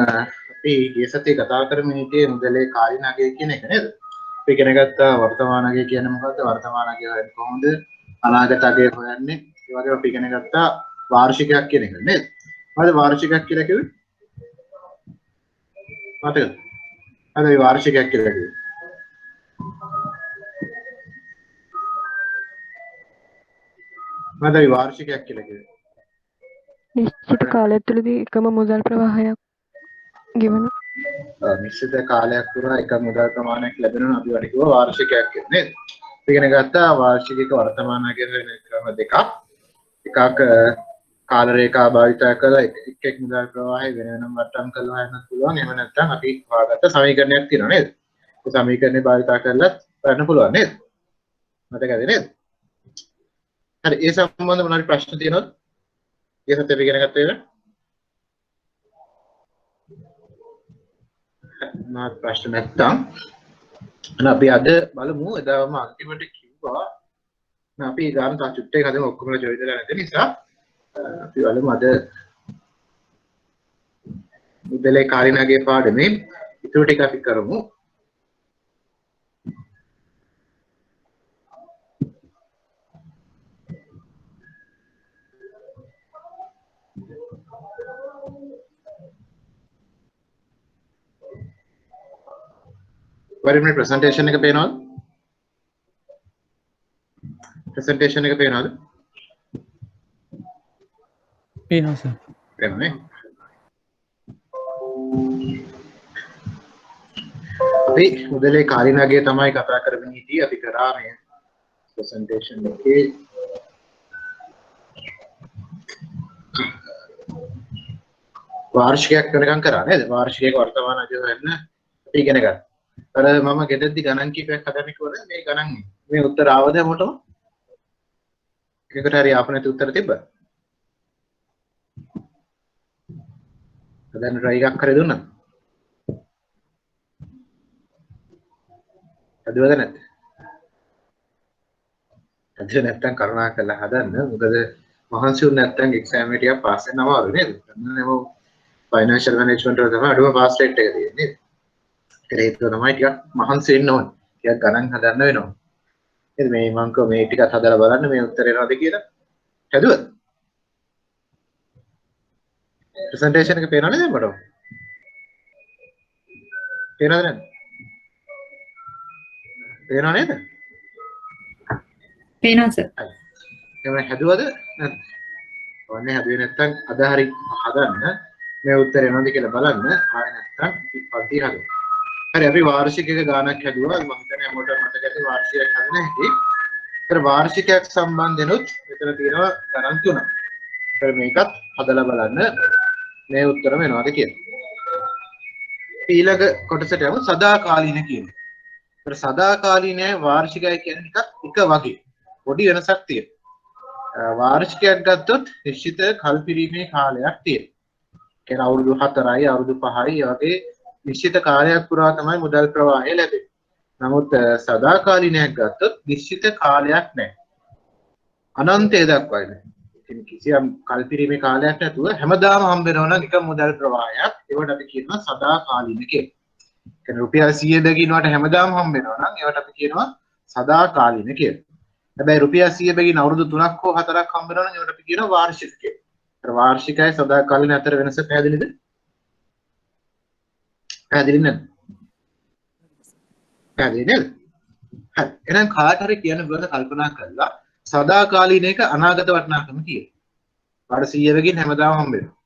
අපි ගිය සතියේ කතා කරමින් හිටියේ මුදලේ කාලින අගය කියන එක නේද? අපි ඉගෙන ගත්තා වර්තමාන අගය කියන්නේ මොකද්ද? වර්තමාන අගය හොයන්නේ කොහොමද? අනාගත අගය හොයන්නේ. ඒ වගේම අපි ඉගෙන ගත්තා වාර්ෂිකයක් කියන එක නේද? මොකද වාර්ෂිකයක් කියලා කිව්වේ? මතකද? අද මේ වාර්ෂිකයක් කියලා කිව්වේ. මොකද මේ වාර්ෂිකයක් කියලා කිව්වේ? නිශ්චිත කාලය තුළදී එකම මුදල් ප්‍රවාහයක් ගෙවන නිශ්චිත කාලයක් පුරා එක මුදල් ප්‍රමාණයක් ලැබෙනවා අපි වඩ කිව්වා වාර්ෂිකයක් කියලා නේද? ඉගෙන ගත්තා වාර්ෂික වර්තමාන අගය වෙන ක්‍රම දෙකක්. එකක් කාල රේඛා භාවිත කරලා එක් මුදල් ප්‍රවාහය වෙන වෙනම වටම් කරලා හොයන්න පුළුවන්. එහෙම නැත්නම් අපි හොයාගත්ත සමීකරණයක් තියෙනවා නේද? ඒ සමීකරණය භාවිත කරලා කරන්න පුළුවන් නේද? මතකද නේද? හරි ඒ සම්බන්ධව මොනවාරි ප්‍රශ්න තියෙනවද? ඒ සත්‍ය අපි ඉගෙන ගත්ත ඒවා? මාත් ප්‍රශ්න නැත්තම් අපි අද බලමු එදාම අන්තිමට කිව්වා අපි ගාන තා චුට්ටේ හදමු ඔක්කොම ජොයින් වෙලා නැති නිසා අපි බලමු අද මුදලේ කාලිනාගේ පාඩමේ ඉතුරු ටික අපි කරමු. වරිමේ ප්‍රසන්ටේෂන් එක පේනවද? ප්‍රසන්ටේෂන් එක පේනවද? පේනවා සර්. පේනවනේ. අපි මුදලේ කාලිනාගේ තමයි කතා කරගෙන හිටියේ. අපි කරා මේ ප්‍රසන්ටේෂන් එකේ වාර්ෂිකයක් වෙනකම් කරා නේද? වාර්ෂිකයක වර්තමාන අගය හොයන්න අපි ඉගෙන ගත්තා. අර මම ගෙදරදී ගණන් කීපයක් හදන්න කිව්වද මේ ගණන් මේ උත්තර ආවද මොකටද? එකකට හරි ආපු නැති උත්තර තිබ්බද? හදන්න try එකක් හරි දුන්නා. හදුවද නැත්ද? හදුවේ නැත්නම් කරුණා කරලා හදන්න. මොකද මහන්සි වුණ නැත්නම් එක්සෑම් එක ටිකක් පාස් වෙන්න අමාරුයි නේද? නේද? ෆයිනෑන්ෂල් මැනේජ්මන්ට් වල තමයි අඩුම පාස් රේට් එක තියෙන්නේ. ඒක හේතුව තමයි ටිකක් මහන්සි වෙන්න ඕනේ. ටිකක් ගණන් හදන්න වෙනවා. නේද? මේ මං කව මේ ටිකත් හදලා බලන්න මේ උත්තර එනවද කියලා. හදුවද? ප්‍රසන්ටේෂන් එක පේනවද නේද මට? පේනවද නැද්ද? පේනව නේද? පේනවා සර්. එහෙනම් හදුවද නැත්නම්? ඔන්නේ හදුවේ නැත්නම් අද හරි හදන්න මේ උත්තර එනවද කියලා බලන්න. ආයෙ නැත්නම් ඉතිපත්ටි හදන්න. හරි අපි වාර්ෂිකයක ගානක් හැදුවා. මම හිතන්නේ හැමෝටම මතක ඇති වාර්ෂිකයක් හදන හැටි. ඒතර වාර්ෂිකයක් සම්බන්ධෙනුත් මෙතන තියෙනවා ගණන් තුනක්. ඒතර මේකත් හදලා බලන්න මේ උත්තරම එනවද කියලා. ඊළඟ කොටසට යමු සදාකාලීන කියන්නේ. ඒතර සදාකාලීනයි වාර්ෂිකයි කියන එකත් එක වගේ. පොඩි වෙනසක් තියෙනවා. වාර්ෂිකයක් ගත්තොත් නිශ්චිත කල්පිරීමේ කාලයක් තියෙනවා. කියන්නේ අවුරුදු 4යි අවුරුදු 5යි වගේ නිශ්චිත කාලයක් පුරා තමයි මුදල් ප්‍රවාහය ලැබෙන්නේ. නමුත් සදාකාලීනයක් ගත්තොත් නිශ්චිත කාලයක් නැහැ. අනන්තය දක්වා නැහැ. ඉතින් කිසියම් කල්පිරීමේ කාලයක් නැතුව හැමදාම හම්බ වෙනවා නම් එක මුදල් ප්‍රවාහයක්. ඒවට අපි කියනවා සදාකාලීන කියලා. කියන්නේ රුපියල් 100 බැගින් වලට හැමදාම හම්බ වෙනවා නම් ඒවට අපි කියනවා සදාකාලීන කියලා. හැබැයි රුපියල් 100 බැගින් අවුරුදු 3ක් හෝ 4ක් හම්බ වෙනවා නම් ඒවට අපි කියනවා වාර්ෂික කියලා. ඒතර වාර්ෂිකයි සදාකාලීන අතර වෙනස පැහැදිලිද? පැහැදිලි නැද්ද? පැහැදිලි නේද? හරි. එහෙනම් කාට හරි කියන්න බෑ කල්පනා කරලා සදාකාලීන එක අනාගත වටිනාකම කියලා. පාඩ 100 වෙකින් හැමදාම හම්බ වෙනවා.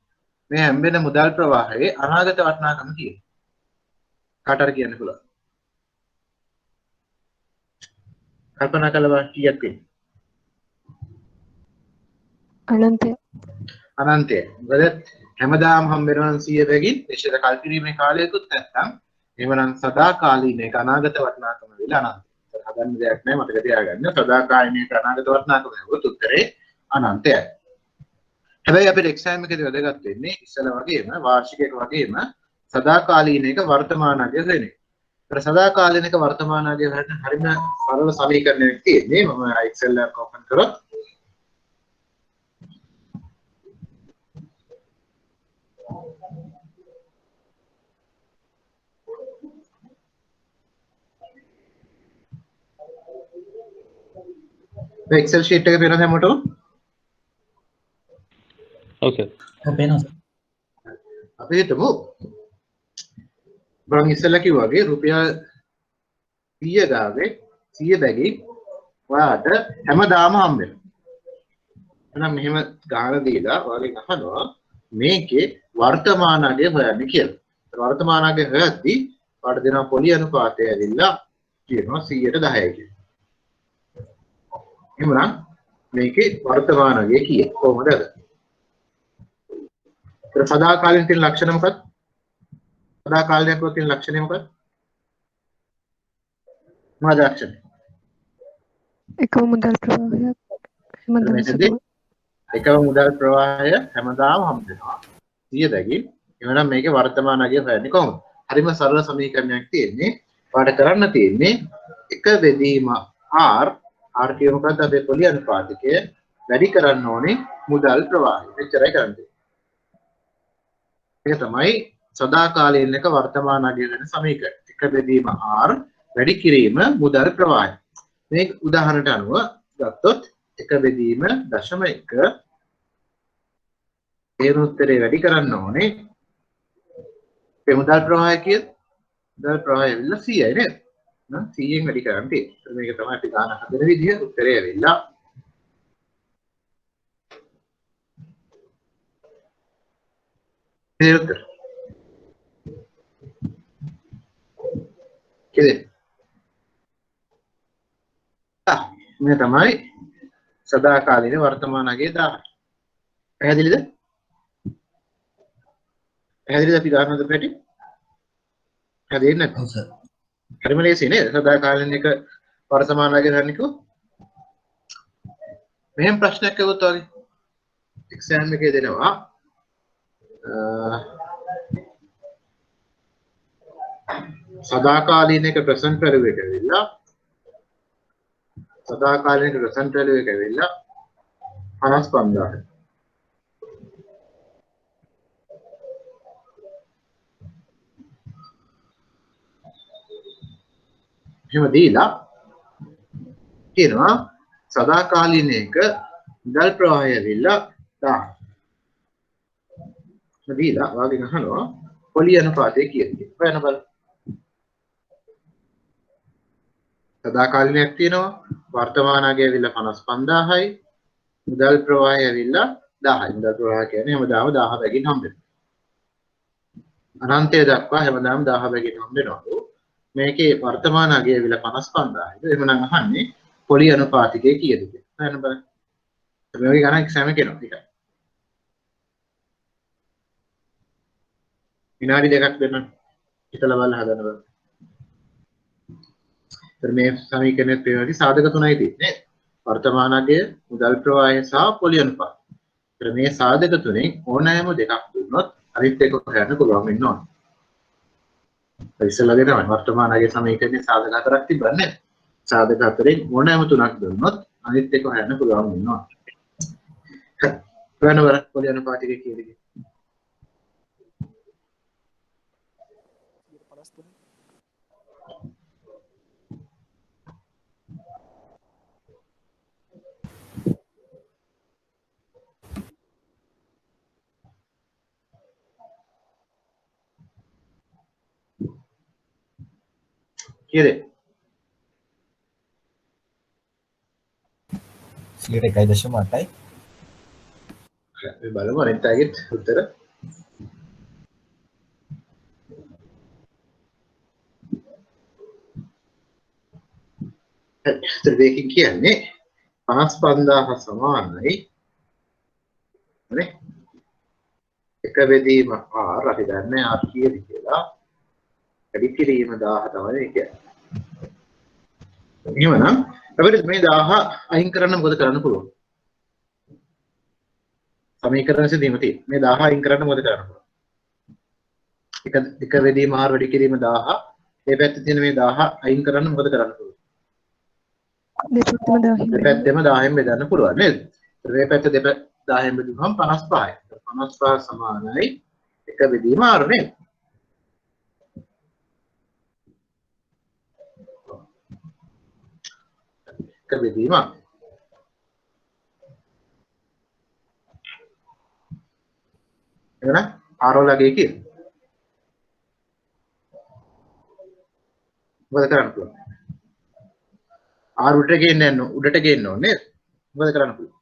මේ හම්බෙන මුදල් ප්‍රවාහයේ අනාගත වටිනාකම කියලා. කාට හරි කියන්න පුළුවන්. කල්පනා කරලා බලන්න කීයක් තියෙනවද? අනන්තය. අනන්තය. මොකද හැමදාම හම්බ වෙනවා නම් 100 වෙකින් නිශ්චිත කල්පිරීමේ කාලයකුත් නැත්නම් එවනම් සදාකාලීන එක අනාගත වටිනාකම වෙලා අනන්තය. හදන්න දෙයක් නැහැ මතක තියාගන්න. සදාකාලීන එක අනාගත වටිනාකම නෙවෙයි උත්තරේ අනන්තයයි. හැබැයි අපේ එක්සෑම් එකේදී වැදගත් වෙන්නේ ඉස්සෙල්ලා වගේම වාර්ෂිකයක වගේම සදාකාලීන එක වර්තමාන අගය වෙන එක. ඒතර සදාකාලීන එක වර්තමාන අගය හරියට හරිම සරල සමීකරණයක් තියෙන්නේ. මම Excel එක ඕපන් කරොත් Excel sheet එක පේනවද හැමෝටම? ඔව් සර්. ඔව් පේනවා සර්. අපි හිතමු බං ඉස්සෙල්ලා කිව්වා වගේ රුපියල් 100 ගාවේ 100 බැගින් ඔයාට හැමදාම හම්බ වෙනවා. එහෙනම් මෙහෙම ගාන දීලා ඔයාගෙන් අහනවා මේකේ වර්තමාන අගය හොයන්න කියලා. වර්තමාන අගය හොයද්දී ඔයාලට දෙනවා පොලි අනුපාතය ඇවිල්ලා කියනවා 100ට 10යි කියලා. එහෙනම් මේකේ වර්තමාන අගය කීයද? කොහොමද අද? ඒක සදාකාලින තියෙන ලක්ෂණ මොකක්ද? සදාකාලිකව තියෙන ලක්ෂණය මොකක්ද? මොනවාද ලක්ෂණ? එකම මුදල් ප්‍රවාහයක් හැමදාම සිදුව එකම මුදල් ප්‍රවාහය හැමදාම හම්බ වෙනවා 100 බැගින්. එහෙනම් මේකේ වර්තමාන අගය හොයන්නේ කොහොමද? හරිම සරල සමීකරණයක් තියෙන්නේ. ඔයාලට කරන්න තියෙන්නේ එක බෙදීම R කියව මොකද්ද අපේ පොලි අනුපාතකය වැඩි කරන්න ඕනේ මුදල් ප්‍රවාහය. එච්චරයි කරන්නේ. ඒක තමයි සදාකාලීන එක වර්තමාන අගය වෙන සමීකරණය. එක බෙදීම R වැඩි කිරීම මුදල් ප්‍රවාහය. මේ උදාහරණයට අනුව ගත්තොත් එක බෙදීම 0.1 ඒ උත්තරේ වැඩි කරන්න ඕනේ ඒ මුදල් ප්‍රවාහය කීයද? මුදල් ප්‍රවාහය ඇවිල්ලා 100යි නේද? නම් 100ෙන් වැඩි කරන්න තියෙන්නේ. මේක තමයි අපි ගාන හදන විදිය. උත්තරේ ඇවිල්ලා ඒ උත්තර. කෙරේ. මේ තමයි සදාකාලින වර්තමාන අගය 1000. පැහැදිලිද? පැහැදිලිද අපි ගන්න හදපු පැටි? පැහැදිලි නැත්නම්? ඔව් සර්. හරිම ලේසි නේද? සදාකාලින එක වර්තමාන අගය ගන්නකෝ. මෙහෙම ප්‍රශ්නයක් අහුවොත් වගේ එක්සෑම් එකේ දෙනවා සදාකාලින එක ප්‍රසන්ට් වැලියු එක ඇවිල්ලා සදාකාලින එක ප්‍රසන්ට් වැලියු එක ඇවිල්ලා 55000යි. එහෙම දීලා කියනවා සදාකාලින එක මුදල් ප්‍රවාහය ඇවිල්ලා 1000. දීලා වාගෙන් අහනවා පොලි අනුපාතය කීයද කියලා. හොයන්න බලන්න. සදාකාලිනයක් තියෙනවා වර්තමාන අගය ඇවිල්ලා 55000යි මුදල් ප්‍රවාහය ඇවිල්ලා 1000යි. මුදල් ප්‍රවාහය කියන්නේ හැමදාම 1000 බැගින් හම්බ වෙනවා. අනන්තය දක්වා හැමදාම 1000 බැගින් හම්බ වෙනවා. මේකේ වර්තමාන අගය ඇවිල්ලා 55000යි. එහෙනම් අහන්නේ පොලි අනුපාතිකය කීයද කියලා. හොයන්න බලන්න. මේ වගේ ගණන් එක්සෑම් එකේ එනවා ටිකයි. විනාඩි දෙකක් දෙන්න. හිතලා බලලා හදන්න බලන්න. මේ සමීකරණයේ පේනවාදී සාධක තුනයි තියෙන්නේ. වර්තමාන අගය, මුදල් ප්‍රවාහය සහ පොලි අනුපාතය. මේ සාධක තුනෙන් ඕනෑම දෙකක් දුන්නොත් අනිත් එක හොයන්න පුළුවන් වෙන්න ඕන. ඉස්සෙල්ලා දෙනවා වර්තමාන අගය සමීකරණයේ සාධක හතරක් තිබ්බන්නේ. සාධක හතරෙන් ඕනෑම තුනක් දුන්නොත් අනිත් එක හොයන්න පුළුවන් වෙන්න ඕන. වෙනවර පොලි අනුපාතය කියන්නේ. කීයද? 101.8යි. අපි බලමු අනිත් අයගෙත් උත්තර. ඒතර මේකෙන් කියන්නේ 55000 සමානයි නේ එක බෙදීම R අපි දන්නේ R කීයද කියලා වැඩි කිරීම 1000 තමයි කියන්නේ. එහෙමනම් අපිට මේ 1000 අයින් කරන්න මොකද කරන්න පුළුවන්? සමීකරණ සිදීම තියෙන්නේ. මේ 1000 අයින් කරන්න මොකද කරන්න පුළුවන්? එක බෙදීම R වැඩි කිරීම 1000. මේ පැත්තේ තියෙන මේ 1000 අයින් කරන්න මොකද කරන්න පුළුවන්? දෙපැත්තෙම 10න් බෙදන්න පුළුවන් නේද? මේ පැත්ත 10න් බෙදුවම 55යි. 55 සමානයි එක බෙදීම R නේද? එක බෙදීම. එහෙනම් R වලගේ කියන. මොකද කරන්න පුළුවන්? R උඩට ගේන්න ඕනේ නේද? මොකද කරන්න පුළුවන්?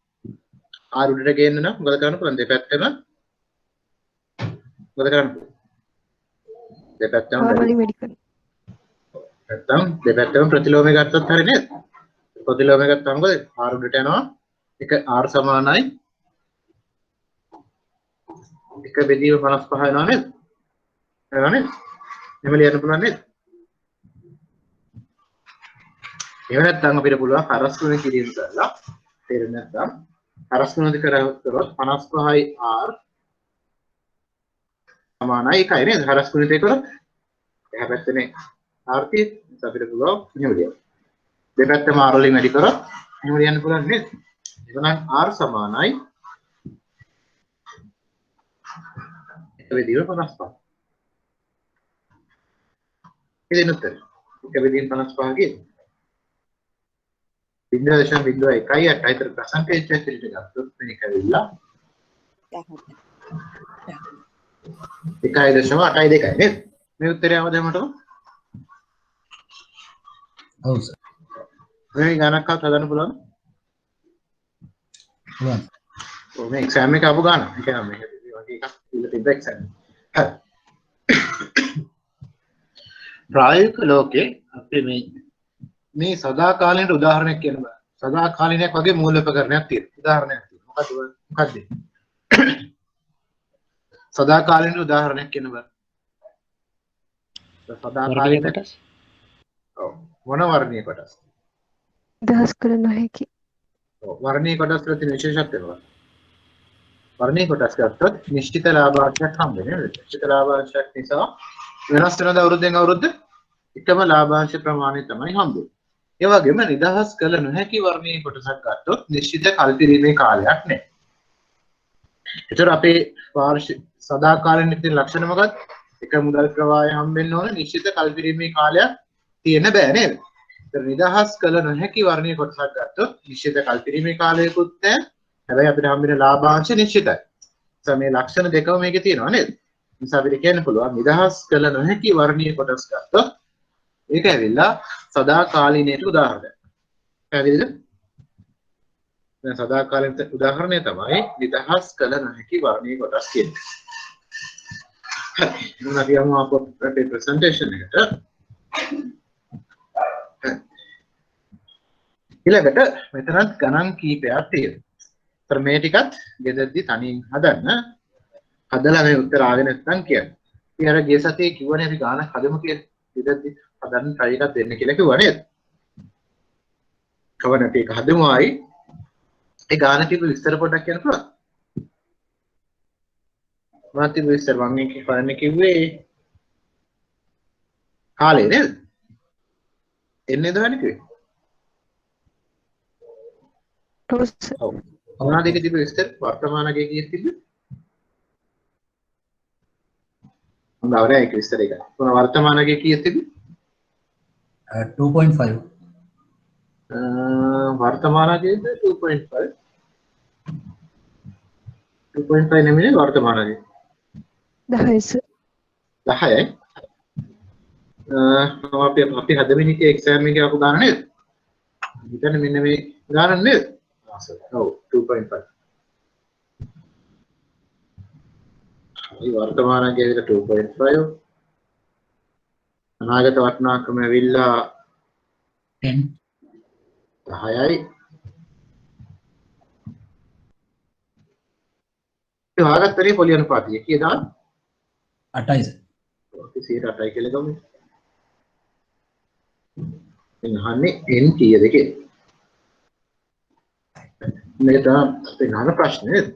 R උඩට ගේන්න නම් මොකද කරන්න පුළුවන්? දෙපැත්තම මොකද කරන්න පුළුවන්? දෙපැත්තම R වලින් වැඩි කරනවා. නැත්තම් දෙපැත්තම ප්‍රතිලෝමය ගත්තොත් හරිය නේද? ප්‍රතිලෝමය ගත්තාම මොකද? R උඩට යනවා. එක R සමානයි 1 බෙදීම 55 වෙනවා නේද? වෙනවා නේද? එහෙම ලියන්න පුළුවන් නේද? එහෙම නැත්නම් අපිට පුළුවන් හරස් ගුණ කිරීම කරලා තේරෙන්නේ නැත්නම් හරස් ගුණ කරොත් 55යි R සමානයි 1යි නේද? හරස් ගුණිතය කරොත් එහා පැත්තේ R තියෙන්නේ අපිට පුළුවන් එහෙම ලියන්න. දෙපැත්තම R වලින් වැඩි කරොත් එහෙම ලියන්න පුළුවන් නේද? එහෙනම් R සමානයි 1 බෙදීම 55. ඉතින් උත්තර 1 බෙදීම 55 කියන්නේ 0.01යි 8යි අතර ප්‍රසන්ටේජ් එක විදිහට ගත්තොත් මේක ඇවිල්ලා 1.82යි නේද? මේ උත්තරය ආවද මටම? ඔව් සර්. මේ ගණනක්වත් හදන්න පුළුවන්? පුළුවන්. ඔව් මේ එක්සෑම් එක ආපු ගාන. ඒ කියන්නේ මේක වගේ එකක් ඉල්ල තිබ්බ එක්සෑම්. හරි. ප්‍රායෝගික ලෝකේ අපි මේ සදාකාලීන උදාහරණයක් කියනවා. සදාකාලීනයක් වගේ මූල උපකරණයක් තියෙනවා. උදාහරණයක් තියෙනවා. මොකද්ද? සදාකාලීන උදාහරණයක් කියනවා. සදාකාලීන කොටස්. ඔව්. මොන වර්ණීය කොටස්? නිදහස් කළ නොහැකි. ඔව්. වර්ණීය කොටස් වල තියෙන විශේෂත්වය මොකක්ද? වර්ණීය කොටස් ගත්තොත් නිශ්චිත ලාභාංශයක් හම්බ වෙනවා. නිශ්චිත ලාභාංශයක් නිසා වෙනස් වෙනද අවුරුද්දෙන් අවුරුද්ද එකම ලාභාංශ ප්‍රමාණය තමයි හම්බ වෙන්නේ. ඒ වගේම නිදහස් කළ නොහැකි වර්ණීය කොටසක් ගත්තොත් නිශ්චිත කල්පිරීමේ කාලයක් නැහැ. ඒතර අපේ වාර්ෂික සදාකාලින ඉතින් ලක්ෂණ මොකක්ද? එක මුදල් ප්‍රවාහය හම්බෙන්න ඕන නිශ්චිත කල්පිරීමේ කාලයක් තියෙන්න බෑ නේද? ඒතර නිදහස් කළ නොහැකි වර්ණීය කොටසක් ගත්තොත් නිශ්චිත කල්පිරීමේ කාලයකුත් නැහැ. හැබැයි අපිට හම්බෙන ලාභාංශ නිශ්චිතයි. ඒ මේ ලක්ෂණ දෙකම මේකේ තියෙනවා නේද? නිසා අපිට කියන්න පුළුවන් නිදහස් කළ නොහැකි වර්ණීය කොටස් ගත්තොත් ඒක ඇවිල්ලා සදාකාලීනයට උදාහරණයක්. පැහැදිලිද? දැන් සදාකාලීන උදාහරණය තමයි නිදහස් කළ නොහැකි වර්ණීය කොටස් කියන්නේ. හරි. අපි යමු අපේ ප්‍රසන්ටේෂන් එකට. ඊළඟට මෙතනත් ගණන් කීපයක් තියෙනවා. ඒතර මේ ටිකත් ගෙදරදී තනියෙන් හදන්න. හදලා මේ උත්තර ආවේ නැත්නම් කියන්න. ඉතින් අර ගිය සතියේ කිව්වනේ අපි ගානක් හදමු කියලා. ගෙදරදී හදන්න try එකක් දෙන්න කියලා කිව්වා නේද? කවන අපි එක හදමු ආයි. ඒ ගාන තිබු විස්තර පොඩ්ඩක් කියන්න පුළුවන්. මොනවද තිබු විස්තර මම මේක හොයන්න කිව්වේ කාලේ නේද? එන්නේ දවන්නේ කිව්වේ. ඔව්. මොනවද ඒක තිබු විස්තර වර්තමානයේ කීයක් තිබ්බේ? හොඳවනේ ඒක විස්තර එක. මොන වර්තමානයේ කීයක් තිබ්බේ? 2.5. वर्तमानागे 2.5 2.5 නෙමෙයි වර්තමානගේ 10 10යි අපි හදමින් ඉතින් එක්සෑම් එකේ අපු ගන්න නේද? හිතන්න මෙන්න මේ ගන්න නේද? ඔව් 2.5 මේ වර්තමානගේ 2.5 අනාගත වටිනාකම ඇවිල්ලා 10. 10යි ඒ වාගත්තරේ පොලි අනුපාතය කීයද? 8යි සර්. අපි 8යි කියලා ගමු. දැන් අහන්නේ n කීයද කියලා. මේක තමයි අපේ ප්‍රශ්නේ නේද?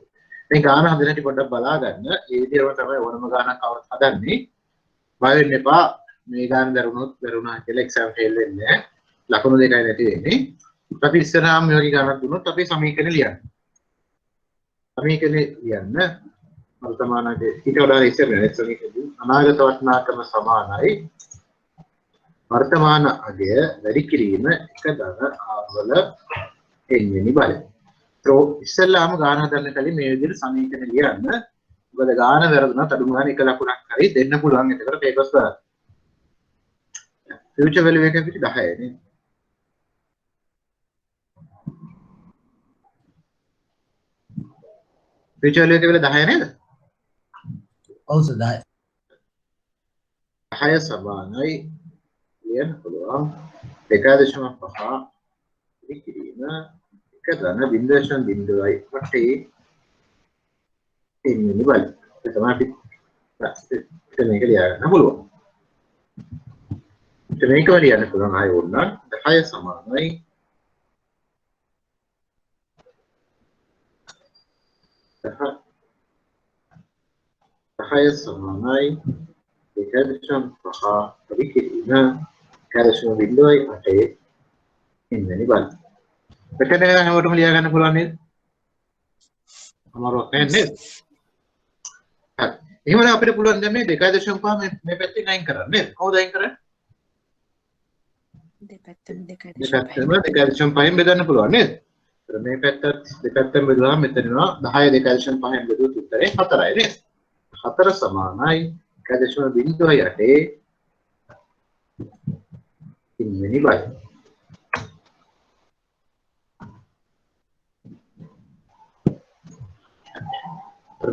මේ ගාන හදන හැටි පොඩ්ඩක් බලා ගන්න. ඒ විදිහම තමයි ඕනම ගානක් අවුත් හදන්නේ. බය වෙන්න එපා. මේ ගාන දරුණා කියලා එක්සෑම් ෆේල් වෙන්නේ නැහැ. ලකුණු දෙකයි නැති වෙන්නේ. අපි ඉස්සරහාම මේ වගේ ගණන් දුන්නොත් අපි සමීකරණ ලියන්න. සමීකරණ ලියන්න වර්තමානයේ ඊට වඩා ඉස්සරහ සමීකරණ අනාගත වටිනාකම සමානයි වර්තමාන අගය වැඩි කිරීම එක ධන ආවල n වෙනි බලය. ඉස්සෙල්ලාම ගාන හදන්න කලින් මේ විදිහට සමීකරණ ලියන්න. මොකද ගාන වැරදුනත් අඩු ගාන එක ලකුණක් හරි දෙන්න පුළුවන්. එතකොට පේපර්ස් බලන්න. ෆියුචර් වැලියු එක පිට 10යි නේ. ෆියුචර් වැලියු එක වෙල 10 නේද? ඔව් සර් 10. 10 සමානයි ලියන්න පුළුවන් 2.5 ඉතිරිම එක ධන 0.08 එන්නේ බලන්න. ඒ තමයි අපි මේක ලියන්න පුළුවන්. මේක ලියන්න පුළුවන් ආයෙ ඕන 10 සමානයි 10 සමානයි 2.5 පරිකිරීම 1.08 එන්නේ බලන්න. මෙතන හැමෝටම ලියා ගන්න පුළුවන් නේද? අමාරුවක් නැහැ නේද? හරි. එහෙනම් අපිට පුළුවන් දැන් මේ 2.5 මේ පැත්තෙන් අයින් කරන්න නේද? කොහොමද අයින් කරන්නේ? දෙපැත්තම 2.5 බෙදන්න පුළුවන් නේද? ඒතර මේ පැත්තත් දෙපැත්තම බෙදුවාම මෙතන එනවා 10 2.5 බෙදුවොත් උත්තරේ 4යි නේද? 4 සමානයි 1.08 ඉන්නේ බලන්න.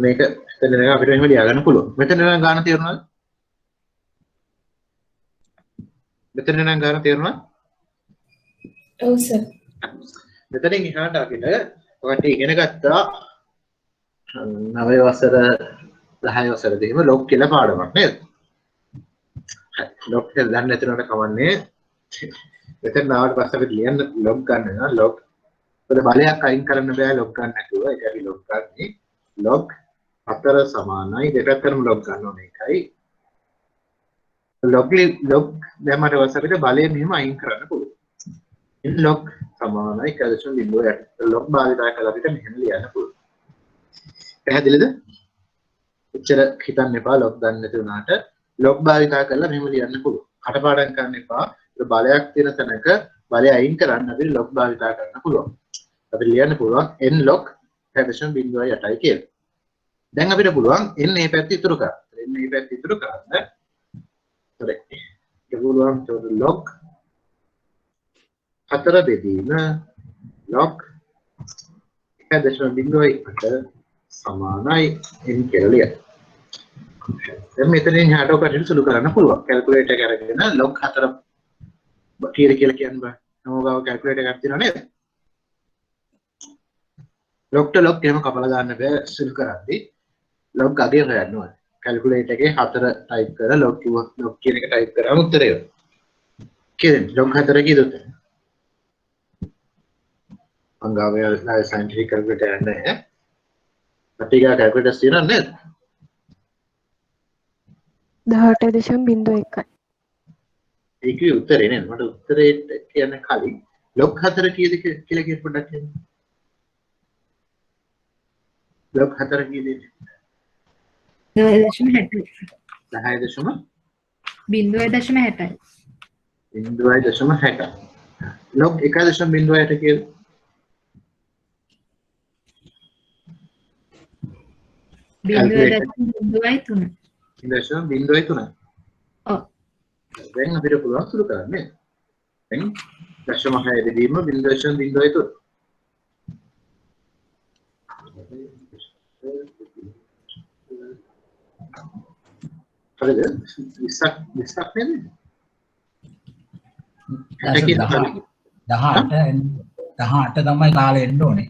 මේක මෙතන නම් අපිට එහෙම ලියා ගන්න පුළුවන්. මෙතන නම් ගාන තේරුණාද? මෙතන නම් ගාන තේරුණාද? ඔව් සර්. මෙතනින් එහාට අපිට ඔකට ඉගෙන ගත්තා 9 වසර 10 වසරදී එහෙම ලොග් කියලා පාඩමක් නේද? ලොග් එක දන්නේ නැතිවට කවන්නේ. මෙතන ආවට පස්සේ අපිට ලියන්න ලොග් ගන්න නම් ලොග් වල බලයක් අයින් කරන්න බෑ ලොග් ගන්න නැතුව. ඒක අපි ලොග් ගන්නේ log 4 සමානයි දෙපැත්තටම log ගන්න ඕනේ එකයි log දැම්මට පස්සේ අපිට බලය මෙහෙම අයින් කරන්න පුළුවන්. ඉතින් log සමානයි 1.08 log භාවිතය කළා අපිට මෙහෙම ලියන්න පුළුවන්. පැහැදිලිද? එච්චර හිතන්න එපා log දන්නේ නැති වුණාට log භාවිතය කළා මෙහෙම ලියන්න පුළුවන්. කටපාඩම් කරන්න එපා. බලයක් තියෙන තැනක බලය අයින් කරන්න අපිට log භාවිතය කරන්න පුළුවන්. අපිට ලියන්න පුළුවන් n log 0.08යි කියලා. දැන් අපිට පුළුවන් n මේ පැත්ත ඉතුරු කරන්න. n මේ පැත්ත ඉතුරු කරන්න. හරි. ඒක පුළුවන් log 4 බෙදීම log 1.08 සමානයි n කියලා ලියන්න. දැන් මෙතනින් එහාට ඔකට සුළු කරන්න පුළුවන්. කැල්කියුලේටර් එක අරගෙන log 4 කියලා කියන්න බෑ. නෝගාව කැල්කියුලේටර් එකක් තියෙනව නේද? log to log එහෙම කපලා දාන්න බෑ සුළු කරද්දී log අගේ හොයන්න ඕනේ. කැල්කියුලේටර් එකේ 4 ටයිප් කරලා log කියන එක ටයිප් කරාම උත්තරය එනවා. කියන්නේ log 4 කීයද? අංගාවේ සයන්ටිෆික් කැල්කියුලේටර් නැහැ. පටිඝා කැල්කියුලේටර්ස් තියෙනවද නේද? 18.01යි. ඒකේ උත්තරේ නේද? මට උත්තරේ කියන්න කලින් log 4 කීයද කියලා කියන්න පොඩ්ඩක් කියන්න. log 4 කීයද? 10.60. 10.60. log 1.08 කීයද? 0.03. 0.03. ඔව්. දැන් අපිට පුළුවන් සුළු කරන්න. දැන් 0.6 බෙදීම 0.03. හරිද? 20ක් නේද? 18 තමයි කාලේ එන්න ඕනේ.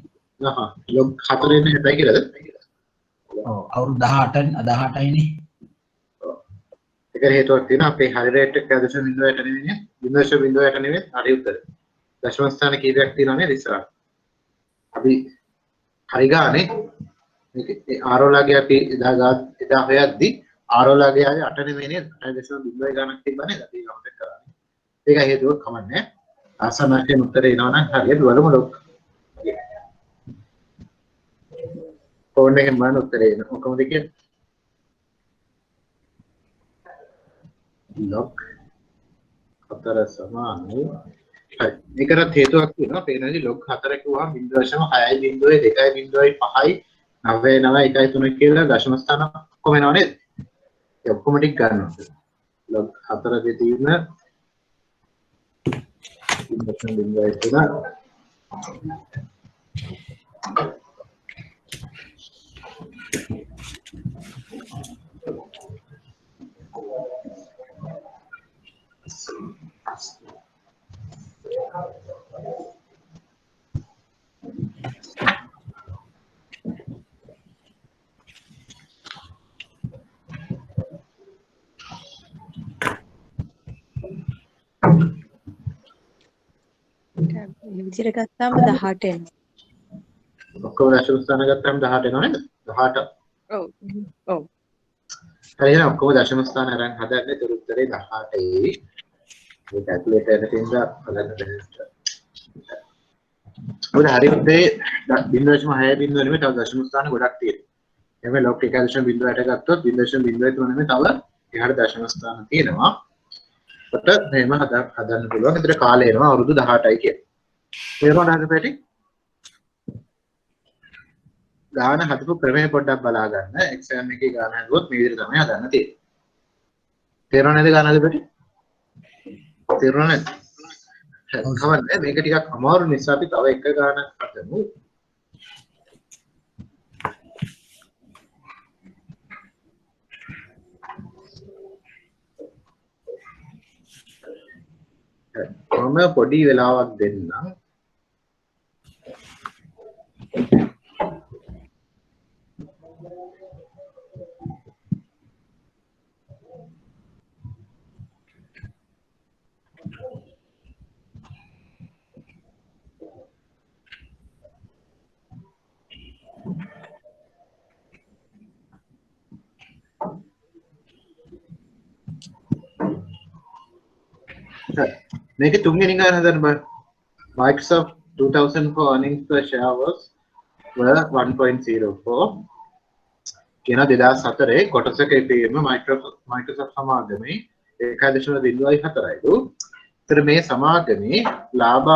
log 4 නේ 7යි කියලාද? ඔව් අවුරුදු 18යිනේ. ඒකට හේතුවක් තියෙනවා අපේ හරි රේට් එක 0.08 නෙවෙයි 0.08 නෙවෙයි හරි උත්තර. දශම ස්ථාන කීපයක් තියෙනවා නේද ඉස්සරහ. අපි හරි ගානේ මේක ආරෝලාගේ අපි එදා හොයද්දී ආරෝලාගේ ආයේ 8 නෙවෙයි නේද 8.0 ගානක් තිබ්බා නේද අපි කමෙන්ට් කරා. ඒක හේතුවක් කමන්නේ. ආසන්නයෙන් උත්තරේ එනවා නම් හරියට බලමු ලොක්. ෆෝන් එකෙන් බලන උත්තරේ එන කොහොමද කියන්නේ? log 4 සමානයි. හරි. මේකට හේතුවක් තියෙනවා. පේනවාද log 4 කිව්වම 0.6 0.2 2.5 99.3 කියලා දශම ස්ථාන ඔක්කොම එනවා නේද? ඒ ඔක්කොම ටික ගන්නවා. log 4 තියෙන 0.03 විදිහට ගත්තාම 18 එනවා. ඔක්කොම දශම ස්ථාන ගත්තාම 18 එනවා නේද? 18. ඔව්. ඔව්. හරි එහෙනම් ඔක්කොම දශම ස්ථාන අරන් හදන්නේ ඒතර උත්තරේ 18යි. මේ කැල්කියුලේටර් එකේ තියෙන හදන්න බැහැ. මොකද හරි උත්තේ 0.6 බිංදුව නෙමෙයි තව දශම ස්ථාන ගොඩක් තියෙනවා. එහම log 1.08 ගත්තොත් 0.03 නෙමෙයි තව එහාට දශම ස්ථාන තියෙනවා. කොට එහෙම හදන්න පුළුවන්. ඒතර කාලය එනවා අවුරුදු 18යි කියලා. තේරුණාද පැටි? ගාන හදපු ක්‍රමය පොඩ්ඩක් බලා ගන්න. එක්සෑම් එකේ ගාන හදුවොත් මේ විදිහට තමයි හදන්න තියෙන්නේ. තේරුණා නේද ගාන හදපැටි? තේරුණා නේද? කවන්නේ මේක ටිකක් අමාරු නිසා අපි තව එක ගානක් හදමු. මම පොඩි වෙලාවක් දෙන්නම්. මේක තුන්වෙනි ගාන හදන්න බලන්න. Microsoft 2004 earnings per share was were 1.04 කියන 2004 කොටසක ඉපීම Microsoft සමාගමේ 1.04යිලු. ඒතර මේ සමාගමේ ලාභ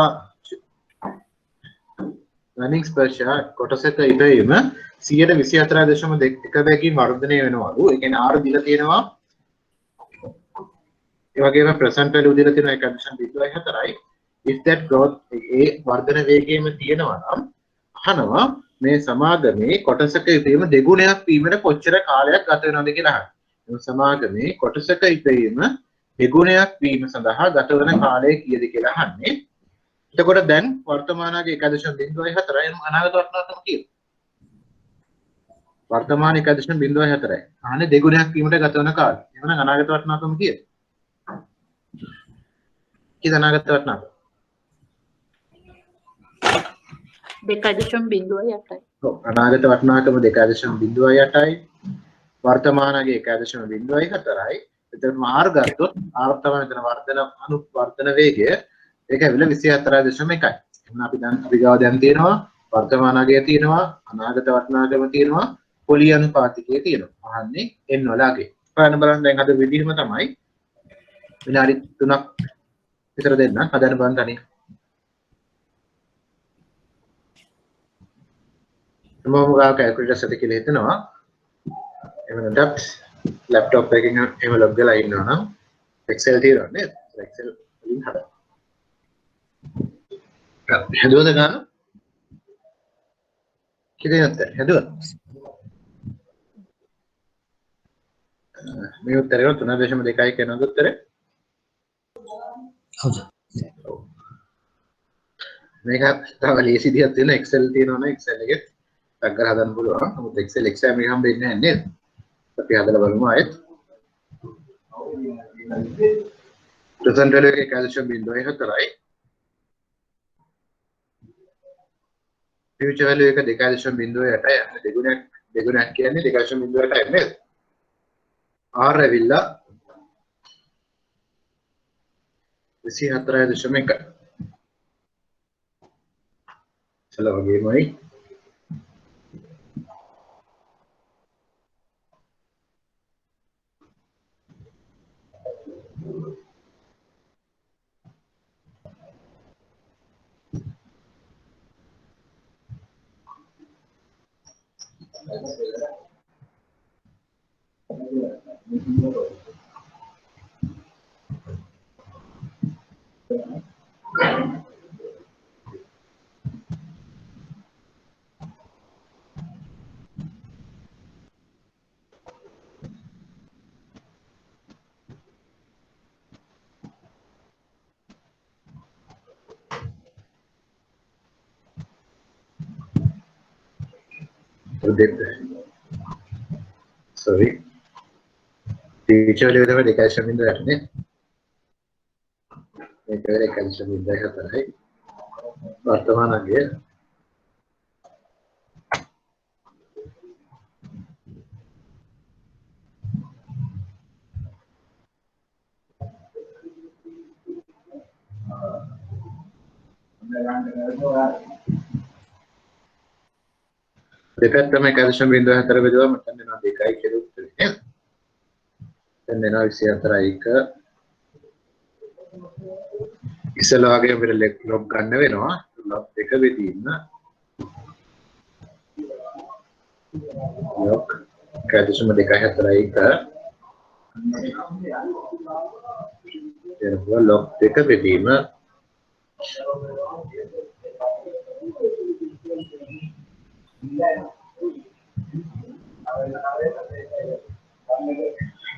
earnings per share කොටසක ඉපීම 124.1 බැගින් වර්ධනය වෙනවලු. ඒ කියන්නේ R දීලා තියෙනවා. ඒ වගේම present value දීලා තියෙනවා 1.04යි. if that growth ඒ වර්ධන වේගයේම තියෙනවා නම් අහනවා මේ සමාගමේ කොටසක ඉපීම දෙගුණයක් වීමට කොච්චර කාලයක් ගත වෙනවද කියලා අහනවා. මේ සමාගමේ කොටසක ඉපීම දෙගුණයක් වීම සඳහා ගත වන කාලය කීයද කියලා අහන්නේ. එතකොට දැන් වර්තමානයේ 1.04යි අනාගත වර්තමානතම කීයද? වර්තමාන 1.04යි. අහන්නේ දෙගුණයක් වීමට ගත වන කාලය. එහෙනම් අනාගත වර්තමානතම කීයද? කීයද අනාගත වර්තමානතම? 2.08යි. ඔව් අනාගත වටිනාකම 2.08යි වර්තමානයේ 1.04යි. එතන R ගත්තොත් R තමයි එතන වර්ධන වේගය ඒක ඇවිල්ලා 24.1යි. එහෙනම් අපි ගාව දැන් තියෙනවා වර්තමානයේ තියෙනවා අනාගත වටිනාකම තියෙනවා පොලි අනුපාතිකයේ තියෙනවා. අහන්නේ n වලගේ. බලන්න බලන්න දැන් අද විදිහම තමයි විනාඩි 3ක් විතර දෙන්න හදන්න බලන්න තනිය. මම ගාව කැල්කියුලේටර් සෙට කියලා හිතනවා. එහෙම නැත්නම් ලැප්ටොප් එකකින් එහෙම ලොග් වෙලා ඉන්නවා නම් Excel තියෙනවා නේද? Excel වලින් හදන්න. හදුවද ගන්න? කියෙද හදුවද? මේ උත්තරේ 3.2යි කියන උත්තරේ. හවුද? මේක තව ලේසි දිහක් තියෙන Excel තියෙනවනේ Excel එකේ ටග් කරලා හදන්න පුළුවන්. නමුත් Excel exam එක හම්බෙන්නේ නැහැ නේද? අපි හදලා බලමු ආයෙත්. present value එකේ calcium 0.4යි. future value එක 2.08යි. දෙගුණයක් කියන්නේ 2.08යි නේද? R ඇවිල්ලා 24.1. चलो වගේමයි. sorry teacher level එක 1.8 නේ මේක 1.4යි වර්තමාන අගය දෙපැත්තම 1.4 බෙදුවම මෙතන එනවා 2යි කියලා උත්තරේ නේද? දැන් එනවා 24යි 1 ඉස්සෙල්ලා වගේ අපිට ලොග් ගන්න වෙනවා ලොග් 2 බෙදීම ලොග් 1.4යි 1 එනවා ලොග් 2 බෙදීම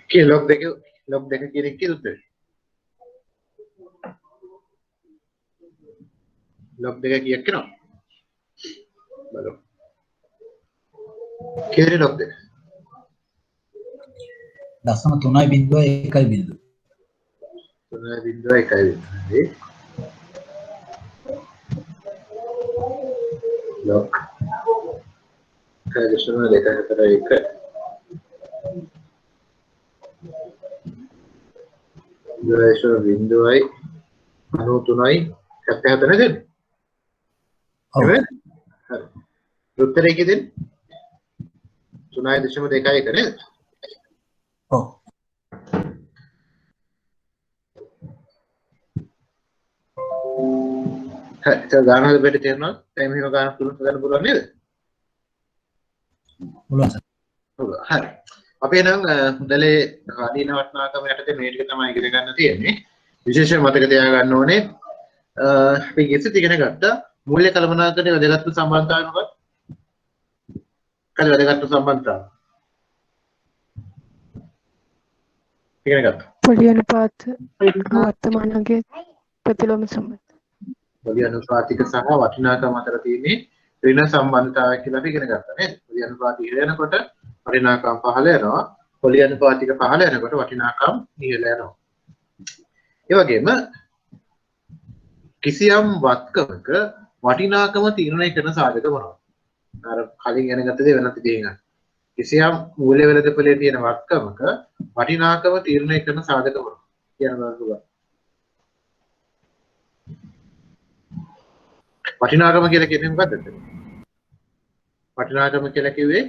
के log देखे कि लिख के उधर log देखे कि क्या ना बोलो किधर log देखे 0.3.1 log कैलकुलेशन देखा है तेरा एक जो बिंदु आई अनु तुनाई करते हैं तो नहीं दिन है उत्तर एक ही दिन तुनाई दिशा में देखा है करें चल गाना तो बैठे थे ना टाइम ही में गाना तुरंत गाना बोला नहीं හරි. අපි නම් මුදලේ කාලීන වටිනාකම යටතේ මේ ටික තමයි ඉගෙන ගන්න තියෙන්නේ. විශේෂයෙන් මතක තියාගන්න ඕනේ අපි ඉස්සෙත් ඉගෙන ගත්තා මූල්‍ය කළමනාකරණයේ වැදගත් සම්බන්ධතාවය මොකක්ද? කල වැදගත් සම්බන්ධතාවය. ඉගෙන ගත්තා. පොලි අනුපාත වර්තමානයේ ප්‍රතිලෝම සම්බන්ධ. පොලි අනුපාතික සහ වටිනාකම අතර තියෙන්නේ ඍණ සම්බන්ධතාවය කියලා අපි ඉගෙන ගත්තා නේද? පොලි අනුපාතය ඉහළ යනකොට වටිනාකම් පහළ යනවා. පොලි අනුපාතික පහළ යනකොට වටිනාකම් ඉහළ යනවා. ඒ වගේම කිසියම් වත්කමක වටිනාකම තීරණය කරන සාධක මොනවද? අර කලින් ඉගෙන ගත්ත දේ වෙනත් දෙයක්. කිසියම් මූල්‍ය වෙළඳපොලේ තියෙන වත්කමක වටිනාකම තීරණය කරන සාධක මොනවද? කියන දරුවා. වටිනාකම කියලා කියන්නේ මොකද්ද? වටිනාකම කියලා කිව්වේ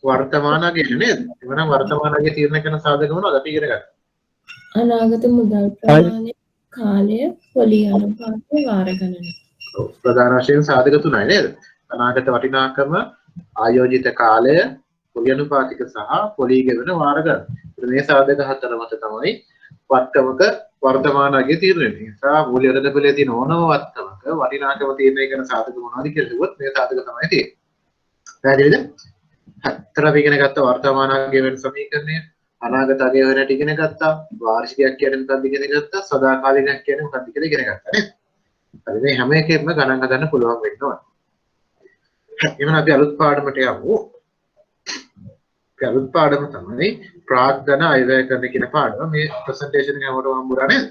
වර්තමාන අගය නේද? එවනම් වර්තමාන අගය තීරණය කරන සාධක මොනවද? අපි ඉගෙන ගත්තා. අනාගත මුදල් ප්‍රමාණය, කාලය, පොලි අනුපාතය, වාර ගණන. ඔව් ප්‍රධාන වශයෙන් සාධක තුනයි නේද? අනාගත වටිනාකම, ආයෝජිත කාලය, පොලි අනුපාතික සහ පොලි ගෙවන වාර ගණන. මේ සාධක හතර මත තමයි වත්කමක වර්තමාන අගය තීරණය වෙන්නේ. ඒ නිසා මූල්‍ය වෙළඳපොලේ තියෙන ඕනම වත්කමක වටිනාකම තීරණය කරන සාධක මොනවද කියලා කිව්වොත් මේ සාධක තමයි තියෙන්නේ. පැහැදිලිද? හතර අපි ඉගෙන ගත්ත වර්තමාන අගය වෙන සමීකරණය, අනාගත අගය වෙන ටික ඉගෙන ගත්තා, වාර්ෂිකයක් කියන්නේ මොකක්ද ඉගෙන ගත්තා, සදාකාලිකයක් කියන්නේ මොකක්ද කියලා ඉගෙන ගත්තා නේද? හරි මේ හැම එකෙම ගණන් හදන්න පුළුවන් වෙනවා. එහෙනම් අපි අලුත් පාඩමට යමු. අලුත් පාඩම තමයි ප්‍රාග්ධන අයවැය කරන කියන පාඩම. මේ ප්‍රසන්ටේෂන් එක මොකටද හම්බුරා නේද?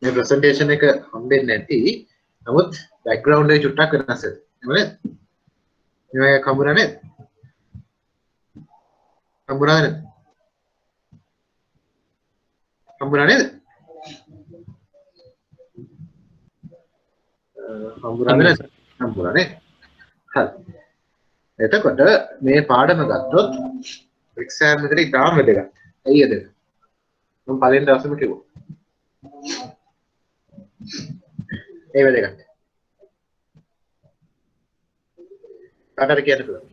මේ ප්‍රසන්ටේෂන් එක හම්බෙන්නේ නැති. නමුත් බෑග්ග්‍රවුන්ඩ් එක චුට්ටක් වෙනස් වෙනවා. නේද? මේක හම්බුරා නේද? හම්බුරා නේද? හම්බුරා නේද? හම්බුරා නේද? හම්බුරා නේද? හරි. එතකොට මේ පාඩම ගත්තොත් එක්සෑම් එකට ඉතාම වැදගත්. ඇයිද? මම පළවෙනි දවසේම කිව්වා. ඒ වැදගත්. කාටද කියන්න පුළුවන්?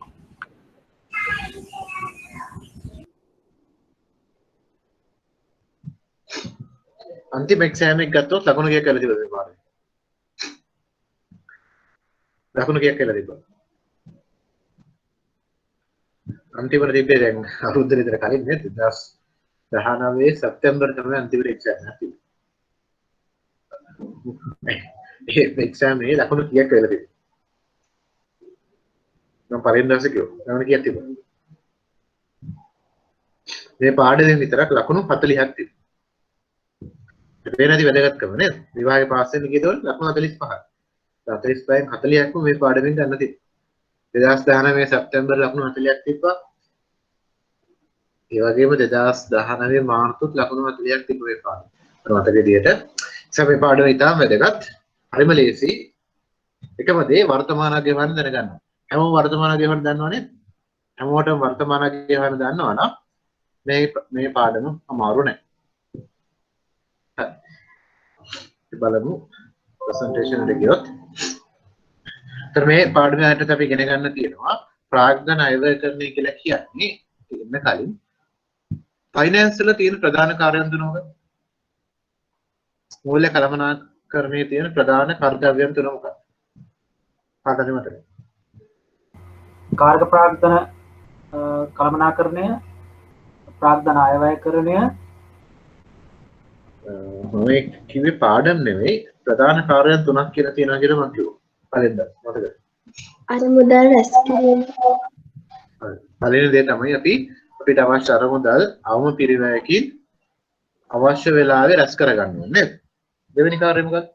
අන්තිම එක්සෑම් එක ගත්තොත් ලකුණු කීයක් කියලා තිබුණද මේ පාඩේ? ලකුණු කීයක් කියලා තිබුණා? අන්තිමට තිබ්බේ දැන් අවුරුද්ද විතර කලින් නේද? 2019 සැප්තැම්බර් තමයි අන්තිම එක්සෑම් එක තිබ්බේ. ඒ එක්සෑම් එකේ ලකුණු කීයක් කියලා තිබුණා? මම පළවෙනි දවසේ කිව්වා. ලකුණු කීයක් තිබුණා? මේ පාඩයෙන් විතරක් ලකුණු 40ක් තිබුණා. ඒ නැති වැදගත්කම නේද? විභාගේ පාස් වෙන්න ගියදොත් ලකුණු 45ක්. 45න් 40ක්ම මේ පාඩමෙන් ගන්න තිබ්බා. 2019 සැප්තැම්බර් ලකුණු 40ක් තිබ්බා. ඒ වගේම 2019 මාර්තුත් ලකුණු 40ක් තිබ්බා මේ පාඩම. මතක විදියට මේ පාඩම ඉතාම වැදගත්. හරිම ලේසි. එකම දේ වර්තමාන ගෙවන්න දැනගන්න. හැමෝම වර්තමාන ගෙවන්න දන්නවනේ. හැමෝටම වර්තමාන ගෙවන්න දන්නවනම් මේ පාඩම අමාරු නෑ. බලමු ප්‍රසන්ටේෂන් එකට ගියොත්. तर මේ පාඩමේ අයටත් අපි ඉගෙන ගන්න තියෙනවා ප්‍රාග්ධන අයවැයකරණය කියලා කියන්නේ ඉන්න කලින් ෆයිනෑන්ස් වල තියෙන ප්‍රධාන කාර්යයන් තුන මොකක්ද? මූල්‍ය කළමනාකරණයේ තියෙන ප්‍රධාන කර්තව්‍යයන් තුන මොකක්ද? කාටද මතකද? කාර්ක ප්‍රාග්ධන කළමනාකරණය, ප්‍රාග්ධන අයවැයකරණය, මම කිව්වේ පාඩම් නෙවෙයි ප්‍රධාන කාර්යයන් තුනක් කියලා තියෙනවා කියලා මම කිව්වා. පළවෙනිද මතකද? අර මුදල් රැස් කිරීම. පළවෙනි දේ තමයි අපිට අවශ්‍ය අර මුදල් අවම පිරිවැයකින් අවශ්‍ය වෙලාවේ රැස් කරගන්න ඕනේ නේද? දෙවෙනි කාර්යය මොකක්ද?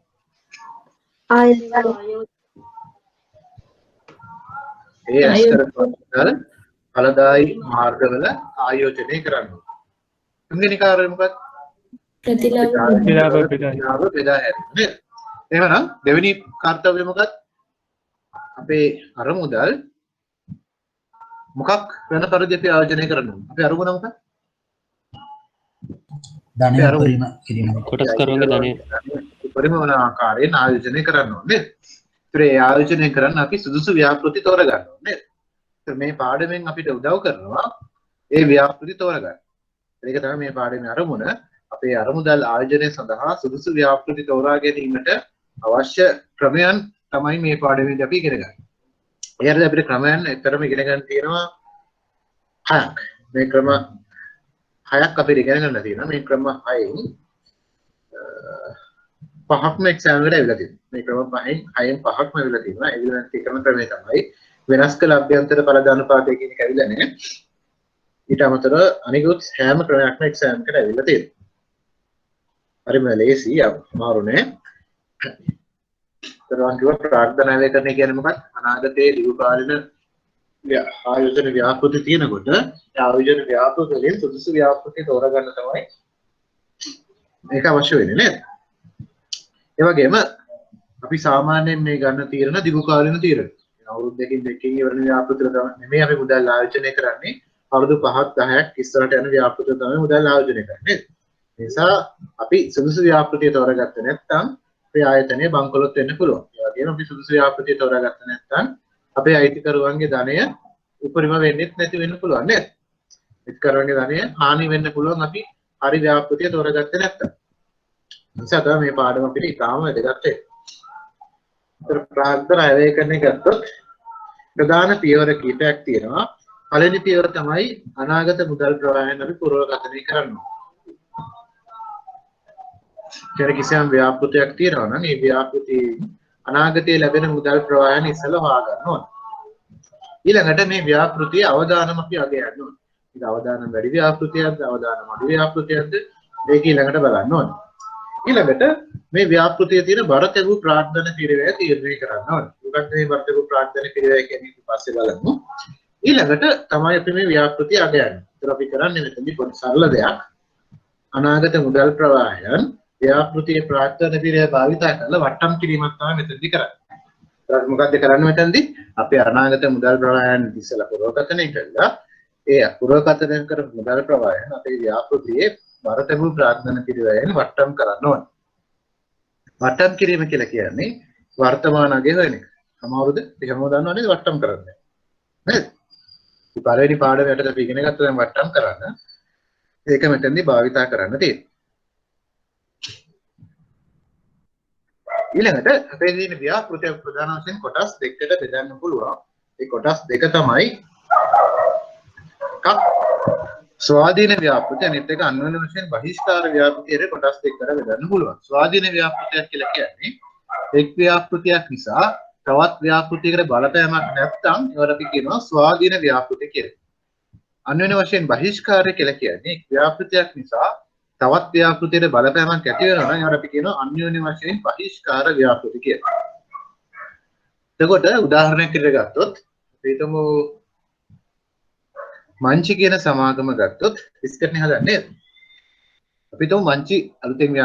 ඒ රැස් කරපු මුදල් ඵලදායී මාර්ගවල ආයෝජනය කරන්න ඕනේ. තුන්වෙනි කාර්යය මොකක්ද? ප්‍රතිලාභ බෙදා හැරීම නේද? එහෙනම් දෙවෙනි කාර්යය මොකක්ද? අපේ අර මුදල් මොකක් වෙන පරිදි අපි ආයෝජනය කරනවා? අපි අරමුණ මොකක්ද? ධනය උපරිම කිරීම. කොටස් කරුවන්ගේ ධනය උපරිම වන ආකාරයෙන් ආයෝජනය කරන්න ඕනේ. ඒ ආයෝජනය කරන්න අපි සුදුසු ව්‍යාපෘති තෝරගන්න ඕනේ. මේ පාඩමෙන් අපිට උදව් කරනවා ඒ ව්‍යාපෘති තෝරගන්න. ඒක තමයි මේ පාඩමේ අරමුණ. අපේ අරමුදල් ආයෝජනය සඳහා සුදුසු ව්‍යාපෘති තෝරා ගැනීමට අවශ්‍ය ක්‍රමයන් තමයි මේ පාඩමේදී අපි ඉගෙන ගන්න. එයාට අපිට ක්‍රමයන් ඇත්තටම ඉගෙන ගන්න තියෙනවා 6ක්. මේ ක්‍රම 6ක් අපිට ඉගෙන ගන්න තියෙනවා. මේ ක්‍රම 6න් 5ක්ම එක්සෑම් එකට ඇවිල්ලා තියෙනවා. මේ ක්‍රම 6න් 5ක්ම ඇවිල්ලා තියෙනවා. ඇවිල්ලා නැති එකම ක්‍රමය තමයි වෙනස් කළ අභ්‍යන්තර ඵලද අනුපාතය කියන එක ඇවිල්ලා නැහැ. ඊට අමතරව අනිකුත් හැම ක්‍රමයක්ම එක්සෑම් එකට ඇවිල්ලා තියෙනවා. හරිම ලේසි අමාරු නෑ. තරවන් කිව්ව ප්‍රාග්ධන අයවැයකරණය කියන්නේ මොකක්ද? අනාගතයේ දීර්ඝකාලීන ආයෝජන ව්‍යාපෘති තියෙනකොට ඒ ආයෝජන ව්‍යාපෘති වලින් සුදුසු ව්‍යාපෘති තෝරගන්න තමයි මේක අවශ්‍ය වෙන්නේ නේද? ඒ වගේම අපි සාමාන්‍යයෙන් මේ ගන්න තීරණ දීර්ඝකාලීන තීරණ. අවුරුදු දෙකකින් ඉවරන ව්‍යාපෘති තමයි නෙමෙයි අපි මුදල් ආයෝජනය කරන්නේ. අවුරුදු 5ක් 10ක් ඉස්සරහට යන ව්‍යාපෘති තමයි මුදල් ආයෝජනය කරන්නේ. නිසා අපි සුදුසු ව්‍යාපෘතිය තෝරගත්තේ නැත්නම් අපේ ආයතනය බංකොලොත් වෙන්න පුළුවන්. ඒ වගේම අපි සුදුසු ව්‍යාපෘතිය තෝරගත්තේ නැත්නම් අපේ අයිතිකරුවන්ගේ ධනය උපරිම වෙන්නේ නැති වෙන්න පුළුවන් නේද? අයිතිකරුවන්ගේ ධනය හානි වෙන්න පුළුවන් අපි හරි ව්‍යාපෘතිය තෝරගත්තේ නැත්නම්. නිසා තමයි මේ පාඩම අපිට ඉතාම වැදගත් වෙන්නේ. ඒතර ප්‍රාග්ධන අයවැයකරණය ගත්තොත් ප්‍රධාන පියවර කීපයක් තියෙනවා. පළවෙනි පියවර තමයි අනාගත මුදල් ප්‍රවාහයන් අපි පුරවකථනය කරන්න ඕනේ. කිසියම් ව්‍යාපෘතියක් තියෙනවා නම් ඒ ව්‍යාපෘතියේ අනාගතයේ ලැබෙන මුදල් ප්‍රවාහයන් ඉස්සෙල්ලා හොයාගන්න ඕනේ. ඊළඟට මේ ව්‍යාපෘතියේ අවදානම් අපි අගය යන්න ඕනේ. ඒක අවදානම් වැඩි ව්‍යාපෘතියක්ද අවදානම් අඩු ව්‍යාපෘතියක්ද මේක ඊළඟට බලන්න ඕනේ. ඊළඟට මේ ව්‍යාපෘතියේ තියෙන බරතෙව් ප්‍රාර්ථන පිරිවැය තීරණය කරන්න ඕනේ. මොකක්ද මේ බරතෙව් ප්‍රාර්ථන පිරිවැය කියන්නේ ඊට පස්සේ බලමු. ඊළඟට තමයි අපි මේ ව්‍යාපෘතිය අගය යන්නේ. ඒතර අපි කරන්නේ මෙතනදී පොඩි සරල දෙයක්. අනාගත මුදල් ප්‍රවාහයන් ව්‍යාපෘතියේ ප්‍රාර්ථන පිරිවැය භාවිතා කරලා වට්ටම් කිරීමක් තමයි මෙතනදී කරන්නේ. ඊට මොකක්ද කරන්නේ මෙතනදී? අපි අනාගත මුදල් ප්‍රවාහයන් ඉස්සලා පුරවකථනය කළා. ඒ පුරවකථනය කරපු මුදල් ප්‍රවාහයන් අපේ ව්‍යාපෘතියේ බරතෙව් ප්‍රාර්ථන පිරිවැයෙන් වට්ටම් කරන්න ඕනේ. වට්ටම් කිරීම කියලා කියන්නේ වර්තමාන අගය හොයන එක. සමහරවිට අපි හැමෝම දන්නවා නේද වට්ටම් කරන්නේ. නේද? පළවෙනි පාඩමේට අපි ඉගෙන ගත්තා දැන් වට්ටම් කරන්න. ඒක මෙතනදී භාවිතා කරන්න තියෙනවා. ඊළඟට අපේ තියෙන ව්‍යාපෘතිය ප්‍රධාන වශයෙන් කොටස් දෙකකට බෙදන්න පුළුවන්. ඒ කොටස් දෙක තමයි එකක් ස්වාධීන ව්‍යාපෘතිය අනිත් එක අන්වන වශයෙන් බහිෂ්කාර ව්‍යාපෘතියේ කොටස් දෙකකට බෙදන්න පුළුවන්. ස්වාධීන ව්‍යාපෘතියක් කියලා කියන්නේ එක් ව්‍යාපෘතියක් නිසා තවත් ව්‍යාපෘතියකට බලපෑමක් නැත්නම් ඒවට අපි කියනවා ස්වාධීන ව්‍යාපෘතිය කියලා. අන්වන වශයෙන් බහිෂ්කාරය කියලා කියන්නේ එක් ව්‍යාපෘතියක් නිසා තවත් ව්‍යාපෘතියකට බලපෑමක් ඇති වෙනවා නම් ඒවට අපි කියනවා අන්‍යෝන්‍ය වශයෙන් බහිෂ්කාර ව්‍යාපෘති කියලා. එතකොට උදාහරණයක් විදිහට ගත්තොත් අපි හිතමු මංචි කියන සමාගම ගත්තොත් බිස්කට් නේ හදන්නේ. අපි හිතමු මංචි අලුතෙන්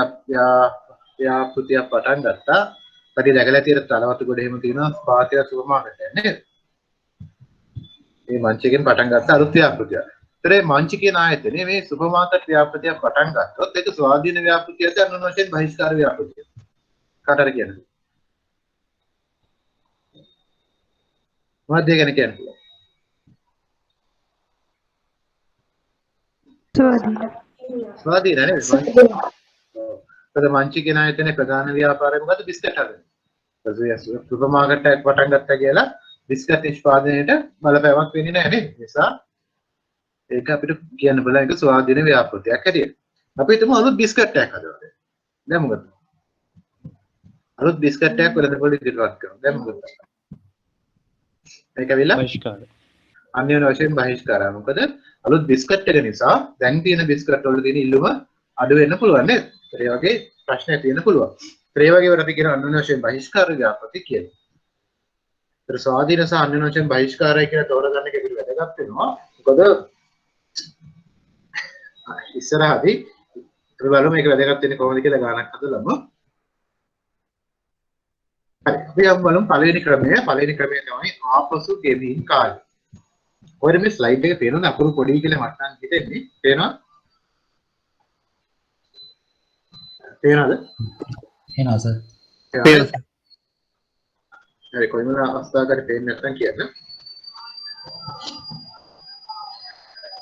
ව්‍යාපෘතියක් පටන් ගත්තා. අපි දැකලා තියෙන තලවතු ගොඩ එහෙම තියෙනවා ස්පාතිය සුපර් මාකට් එක නේද? මේ මංචියෙන් පටන් ගත්ත අලුත් ව්‍යාපෘතියක්. ඒතරේ මංචි කියන ආයතනේ මේ සුපර් මාකට් ව්‍යාපෘතියක් පටන් ගත්තොත් ඒක ස්වාධීන ව්‍යාපෘතියද අනුන වශයෙන් බහිෂ්කාර ව්‍යාපෘතිය. කාටද කියන්නේ? මොකක්ද ඒ ගැන කියන්නේ? ස්වාධීන නේද? මංචි කියන ආයතනේ ප්‍රධාන ව්‍යාපාරය මොකද්ද? බිස්කට් හදන. සුපර් මාකට් එකක් පටන් ගත්තා කියලා බිස්කට් නිෂ්පාදනයේට බලපෑමක් වෙන්නේ නැහැ නේද? නිසා ඒක අපිට කියන්න බෑ ඒක ස්වාධීන ව්‍යාපෘතියක් හැටියට. අපි හිතමු අලුත් බිස්කට් එකක් හදනවා. දැන් මොකද? අලුත් බිස්කට් එකක් වෙළඳපොළ ඉදිරියට කරනවා. දැන් මොකද? ඒක විලා බහිෂ්කාර. අන්‍යෝන්‍ය වශයෙන් බහිෂ්කාරය. මොකද අලුත් බිස්කට් එක නිසා දැන් තියෙන බිස්කට් වල තියෙන ඉල්ලුම අඩු වෙන්න පුළුවන් නේද? ඒ වගේ ප්‍රශ්නයක් තියෙන්න පුළුවන්. ඒ වගේ වල අපි කියන අන්‍යෝන්‍ය වශයෙන් බහිෂ්කාර ව්‍යාපෘති කියලා. ඒතර ස්වාධීන සහ අන්‍යෝන්‍ය වශයෙන් බහිෂ්කාරය කියලා තෝරගන්න එක පිළිවෙල වැදගත් වෙනවා. මොකද ඉස්සරහදී බලමු මේක වැදගත් වෙන්නේ කොහොමද කියලා ගානක් හදලාම. හරි අපි යමු බලමු පළවෙනි ක්‍රමය. පළවෙනි ක්‍රමය තමයි ආපසු ගෙවීම් කාලය. ඔයාලා මේ ස්ලයිඩ් එක පේනවද? අකුරු පොඩි කියලා මට නම් හිතෙන්නේ. පේනවද? පේනවද? එනවා සර්. හරි කොයිම අවස්ථාවකට පේන්නේ නැත්නම් කියන්න.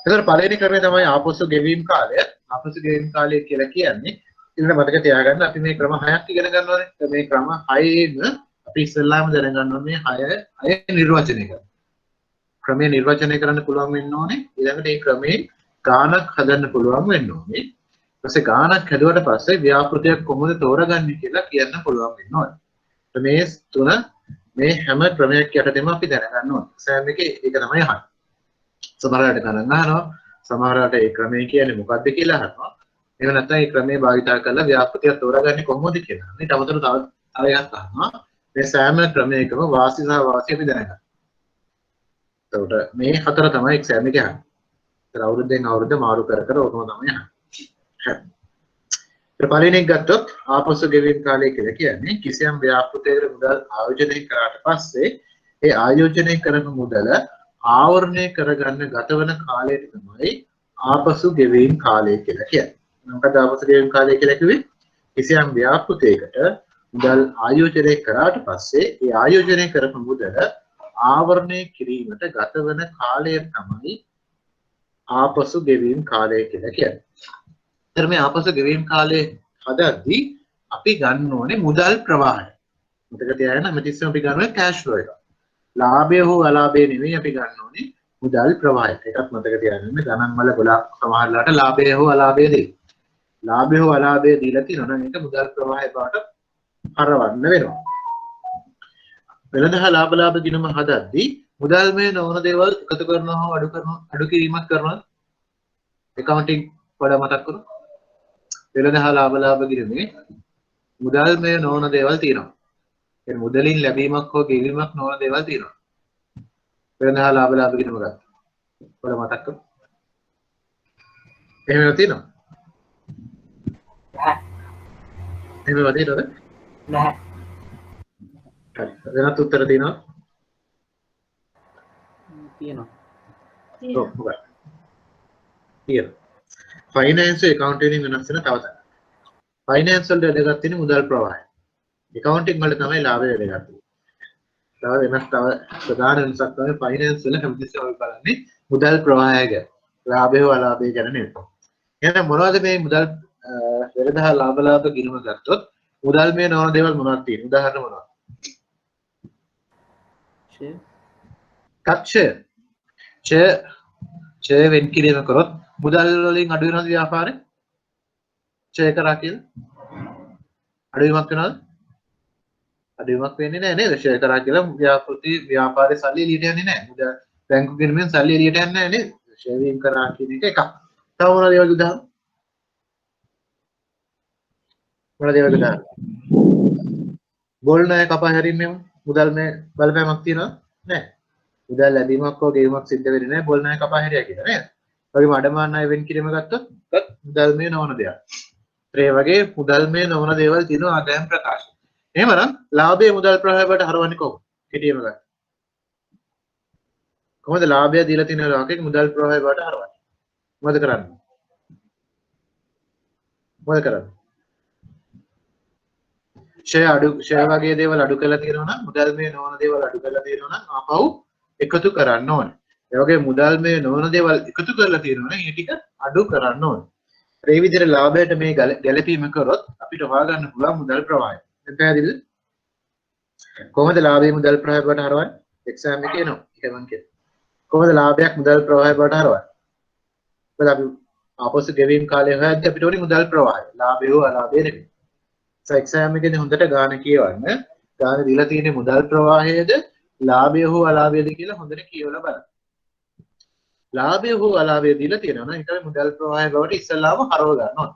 එතකොට පළවෙනි ක්‍රමය තමයි ආපසු ගෙවීම් කාලය. ආපසු ගෙවීම් කාලය කියලා කියන්නේ ඉතින් මතක තියාගන්න අපි මේ ක්‍රම 6ක් ඉගෙන ගන්න ඕනේ. මේ ක්‍රම 6ෙම අපි ඉස්සෙල්ලාම දැනගන්න ඕනේ මේ 6 නිර්වචනය කරන්න. ක්‍රමය නිර්වචනය කරන්න පුළුවන් වෙන්න ඕනේ. ඊළඟට මේ ක්‍රමේ ගානක් හදන්න පුළුවන් වෙන්න ඕනේ. ඊට පස්සේ ගානක් හැදුවට පස්සේ ව්‍යාපෘතියක් කොහොමද තෝරගන්නේ කියලා කියන්න පුළුවන් වෙන්න ඕනේ. මේ තුන මේ හැම ක්‍රමයක් යටතේම අපි දැනගන්න ඕනේ. සෑම එකේ ඒක තමයි අහන්නේ. සමහරවිට ගණන් අහනවා. සමහරවිට ඒ ක්‍රමය කියන්නේ මොකක්ද කියලා අහනවා. එහෙම නැත්නම් මේ ක්‍රමේ භාවිතා කරලා ව්‍යාපෘතිය තෝරගන්නේ කොහොමද කියලා. ඊට අමතරව තව එකක් අහනවා. මේ සෑම ක්‍රමයකම වාසි සහ වාසි අපි දැනගන්න. එතකොට මේ හතර තමයි එක්සෑම් එකේ අහන්නේ. ඒතර අවුරුද්දෙන් අවුරුද්ද මාරු කර කර ඕකම තමයි අහන්නේ. හරි. පළවෙනි එක ගත්තොත් ආපසු ගෙවීම් කාලය කියලා කියන්නේ කිසියම් ව්‍යාපෘතියකට මුදල් ආයෝජනය කරාට පස්සේ ඒ ආයෝජනය කරන මුදල ආවරණය කරගන්න ගතවන කාලයට තමයි ආපසු ගෙවීම් කාලය කියලා කියන්නේ. මොකද ආපසු ගෙවීම් කාලය කියලා කිව්වේ කිසියම් ව්‍යාපෘතියකට මුදල් ආයෝජනය කරාට පස්සේ ඒ ආයෝජනය කරපු මුදල ආවරණය කිරීමට ගතවන කාලය තමයි ආපසු ගෙවීම් කාලය කියලා කියන්නේ. ඒතර මේ ආපසු ගෙවීම් කාලේ හදද්දී අපි ගන්න ඕනේ මුදල් ප්‍රවාහය. මතක තියාගන්න හැමතිස්සෙම අපි ගන්නවා කැෂ් ෆ්ලෝ එක. ලාභය හෝ අලාභය නෙවෙයි අපි ගන්න ඕනේ මුදල් ප්‍රවාහය. ඒකත් මතක තියාගන්න. ගණන් වල ගොඩාක් සමහරලාට ලාභය හෝ අලාභය දෙයි. ලාභය හෝ අලාභය දීලා තියෙනවා නම් ඒක මුදල් ප්‍රවාහය බවට හරවන්න වෙනවා. වෙළඳ ලාභ ගිණුම හදද්දී මුදල් මේ නොවන දේවල් එකතු කරනවා හෝ අඩු කිරීමක් කරනවා. accounting වල මතක් කරමු. වෙළඳ ලාභ ගිණුමේ මුදල් මේ නොවන දේවල් තියෙනවා. ඒ මුදලින් ලැබීමක් හෝ ගෙවීමක් නොවන දේවල් තියෙනවා. වෙළඳ ලාභ ගිණුම ගන්න. වල මතක් කරමු. එහෙම තියෙනවා. එහෙම වදිනවද? නැහැ. හරි. වෙනත් උත්තර තියෙනවා? තියෙනවා. ඔව් හොඳයි. තියෙනවා. ෆයිනෑන්ස් ඇකවුන්ටින් වෙනස් වෙන තව තැනක්. ෆයිනෑන්ස් වලට වැදගත් වෙන්නේ මුදල් ප්‍රවාහය. ඇකවුන්ටින් වල තමයි ලාභය වැදගත් වෙන්නේ. තව ප්‍රධාන වෙනසක් තමයි ෆයිනෑන්ස් වල හැමතිස්සෙම අපි බලන්නේ මුදල් ප්‍රවාහය ගැන. ලාභය හෝ අලාභය ගැන නෙවෙයි. එහෙනම් මොනවද මේ මුදල් වෙළඳ ලාභ ගිණුම ගත්තොත් මුදල් මේ නොවන දේවල් මොනවද තියෙන්නේ? උදාහරණ මොනවද? ක්ෂය. ක්ෂය වෙන් කිරීම කරොත් මුදල් වලින් අඩු වෙනවද ව්‍යාපාරේ? ක්ෂය කරා කියලා අඩුවීමක් වෙනවද? අඩුවීමක් වෙන්නේ නැහැ නේද? ක්ෂය කරා කියලා ව්‍යාපාරේ සල්ලි එළියට යන්නේ නැහැ. මුදල් බැංකු ගිණුමෙන් සල්ලි එළියට යන්නේ නැහැ නේද? ක්ෂය වීම කරා කියන එක එකක්. තව මොනවද ඒවලු උදාහරණ? මොනවද ඒවලු උදාහරණ? බෝල් ණය කපා හැරීමෙන් මුදල් මේ බලපෑමක් තියෙනවද? නැහැ. මුදල් ලැබීමක් හෝ ගෙවීමක් සිද්ධ වෙන්නේ නැහැ බෝල් ණය කපා හැරියා කියලා නේද? වගේම අඩමාන ණය වෙන් කිරීම ගත්තොත් මුදල් මේ නොවන දෙයක්. ඒ වගේ මුදල් මේ නොවන දේවල් තියෙනවා ආදායම් ප්‍රකාශ. එහෙමනම් ලාභයේ මුදල් ප්‍රවාහයට හරවන්නේ කොහොමද? කෙටියෙන්ම ගන්න. කොහොමද ලාභය දීලා තියෙන ලාභයක මුදල් ප්‍රවාහයට හරවන්නේ? මොකද කරන්නේ? මොකද කරන්නේ? ෂෙයා වගේ දේවල් අඩු කරලා තියෙනවා නම් මුදල් මේ නොවන දේවල් අඩු කරලා තියෙනවා නම් ආපහු එකතු කරන්න ඕනේ. ඒ වගේ මුදල් මේ නොවන දේවල් එකතු කරලා තියෙනවා නම් ඒ ටික අඩු කරන්න ඕනේ. ඒ විදිහට ලාභයට මේ ගැළපීම කරොත් අපිට හොයාගන්න පුළුවන් මුදල් ප්‍රවාහය. දැන් පැහැදිලිද? කොහොමද ලාභයේ මුදල් ප්‍රවාහයට හරවන්නේ? එක්සෑම් එකේ එනවා. ඒක මම කියනවා. කොහොමද ලාභයක් මුදල් ප්‍රවාහයට හරවන්නේ? මොකද අපි ආපසු ගෙවීම් කාලය හොයද්දී අපිට ඕනේ මුදල් ප්‍රවාහය. ලාභය හෝ අලාභය නෙමෙයි. එක්සෑම් එකේදී හොඳට ගාන කියවන්න. ගාන දීලා තියෙන්නේ මුදල් ප්‍රවාහයේද ලාභය හෝ අලාභයද කියලා හොඳට කියවලා බලන්න. ලාභය හෝ අලාභය දීලා තියෙනවා නම් ඒක මුදල් ප්‍රවාහය බවට ඉස්සල්ලාම හරව ගන්න ඕනේ.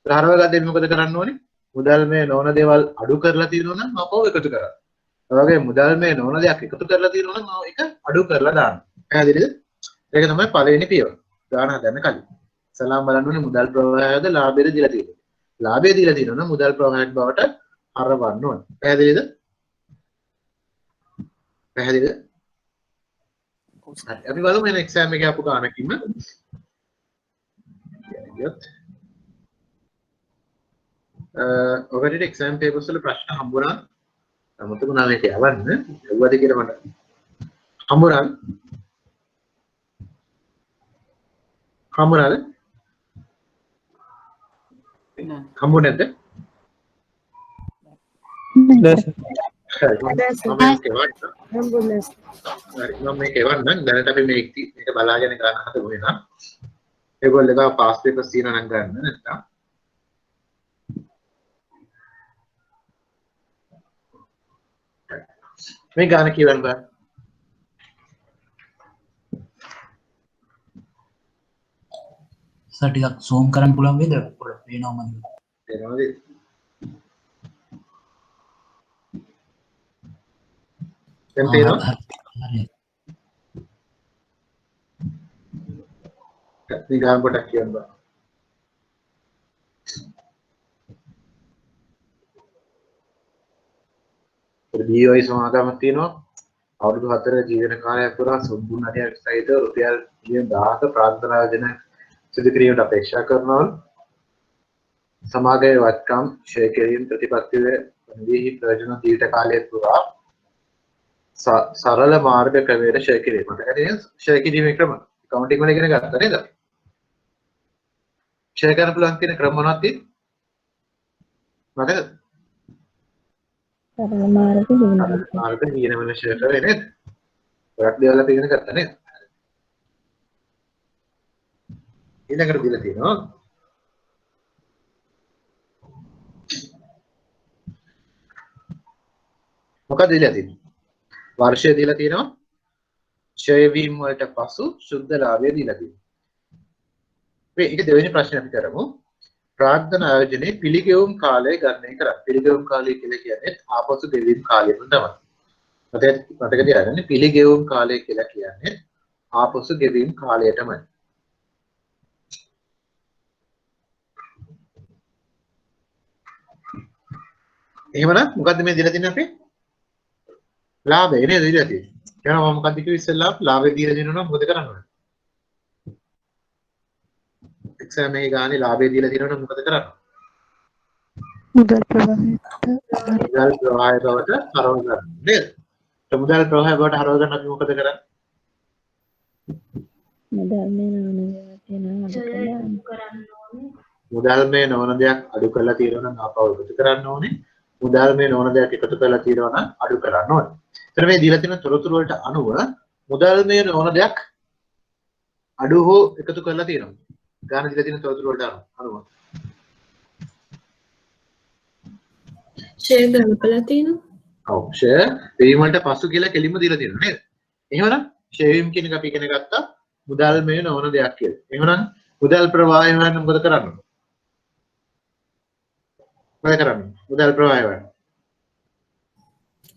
හරව ගද්දී මොකද කරන්න ඕනේ? මුදල් මේ නොවන දේවල් අඩු කරලා තියෙනවා නම් අපව එකතු කරන්න. ඒ වගේ මුදල් මේ නොවන දෙයක් එකතු කරලා තියෙනවා නම් ඒක අඩු කරලා දාන්න. පැහැදිලිද? ඒක තමයි පළවෙනි පියවර. ගාන හදන්න කලින්. ඉස්සල්ලාම බලන්න ඕනේ මුදල් ප්‍රවාහයද ලාභයද දීලා තියෙන්නේ. ලාභය දීලා තියෙනවා නම් මුදල් ප්‍රවාහයක් බවට හරවන්න ඕනේ. පැහැදිලිද? පැහැදිලිද? හරි. අපි බලමු එන එක්සෑම් එකේ අපු ගානකින්ම. ඔබට එක්සෑම් පේපර්ස් වල ප්‍රශ්න හම්බුණා. අමුතුම මේක යවන්න. එව්වද කියලා මට හම්බුණාද? හම්බුණාද? හම්බුනේ නැද්ද? මම මේක එවන්නම්. දැනට අපි මේක බලාගෙන ගන්න හදමු වෙනවා. ඒගොල්ලෝ ගාව පාස් පේපර්ස් තියෙනවා නම් ගන්න නැත්නම් මේ ගාන කියවන්න බෑ. සර් ටිකක් zoom කරන්න පුළුවන් වේද? පොඩ්ඩක් පේනවා මම. තේරෙනවද? දැන් තේරෙනවද? මේ ගාන පොඩක් කියන්න බෑ. BOI සමාගමක් තියෙනවා. අවුරුදු 4 ජීවන කාලයක් පුරා සම්පූර්ණ හරියට සහිත රුපියල් මිලියන 10ක ප්‍රාර්ථනා යෝජන සිදු කිරීමට අපේක්ෂා කරනවා. සමාගයේ වත්කම් ෂෙයා කිරීම ප්‍රතිපත්තිය වන්දීහි ප්‍රයෝජන දීර්ඝ කාලයක් පුරා සරල මාර්ග ක්‍රමයට ෂෙයා කිරීමට. ඒ ෂෙයා කිරීමේ ක්‍රම කවුන්ටිං වල ඉගෙන ගත්තා නේද? ෂෙයා කරන්න පුළුවන් කියන ක්‍රම මොනවද තියෙන්නේ? මතකද? මාර්ග කියන වෙන ෂෙයා කරේ නේද? ගොඩක් දේවල් අපි ඉගෙන ගත්තා නේද? ඊළඟට දීලා තියෙනවා මොකක්ද දීලා තියෙන්නේ? වර්ෂය දීලා තියෙනවා. ෂෙයා වීම වලට පසු සුද්ධ ලාභය දීලා තියෙනවා. මේක දෙවෙනි ප්‍රශ්නේ අපි කරමු. ප්‍රාර්ථනා ආයෝජනයේ පිළිගෙවුම් කාලය ගණනය කරා. පිළිගෙවුම් කාලය කියලා කියන්නේ ආපසු ගෙවීම් කාලය තමයි. මතක තියාගන්න පිළිගෙවුම් කාලය කියලා කියන්නේ ආපසු ගෙවීම් කාලයටමයි. එහෙමනම් මොකද්ද මේ දීලා තියෙන්නේ අපි? ලාභය නේද දීලා තියෙන්නේ. එහෙනම් මම මොකද්ද කිව්වේ ඉස්සෙල්ලා ලාභය දීලා දෙනවා මොකද කරන්න ඕනේ? එක්සෑම් එකේ ගානේ ලාභය දීලා තියෙනවා නම් මොකද කරන්නේ? මුදල් ප්‍රවාහයට මුදල් ප්‍රවාහය බවට හරව ගන්න. නේද? ඒ මුදල් ප්‍රවාහය බවට හරව ගන්න අපි මොකද කරන්නේ? මුදල් මේ නානවලට එනවා අඩු කරන්න ඕනේ. මුදල් මේ නොවන දෙයක් අඩු කරලා තියෙනවා නම් ආපහු එකතු කරන්න ඕනේ. මුදල් මේ නොවන දෙයක් එකතු කරලා තියෙනවා නම් අඩු කරන්න ඕනේ. එතන මේ දීලා තියෙන තොරතුරු වලට අනුව මුදල් මේ නොවන දෙයක් අඩු හෝ එකතු කරලා තියෙනවා. ගාන දීලා තියෙන තොරතුරු වලට අනුව. ෂෙයා ගලපලා තියෙනවා. ඔව් ෂෙයා වීම වලට පසු කියලා කෙලින්ම දීලා තියෙනවා නේද? එහෙමනම් ෂෙයා වීම කියන එක අපි ඉගෙන ගත්තා මුදල් මේ නොවන දෙයක් කියලා. එහෙමනම් මුදල් ප්‍රවාහය හොයන්න මොකද කරන්නේ? මොකද කරන්නේ? මුදල් ප්‍රවාහය හොයන්න.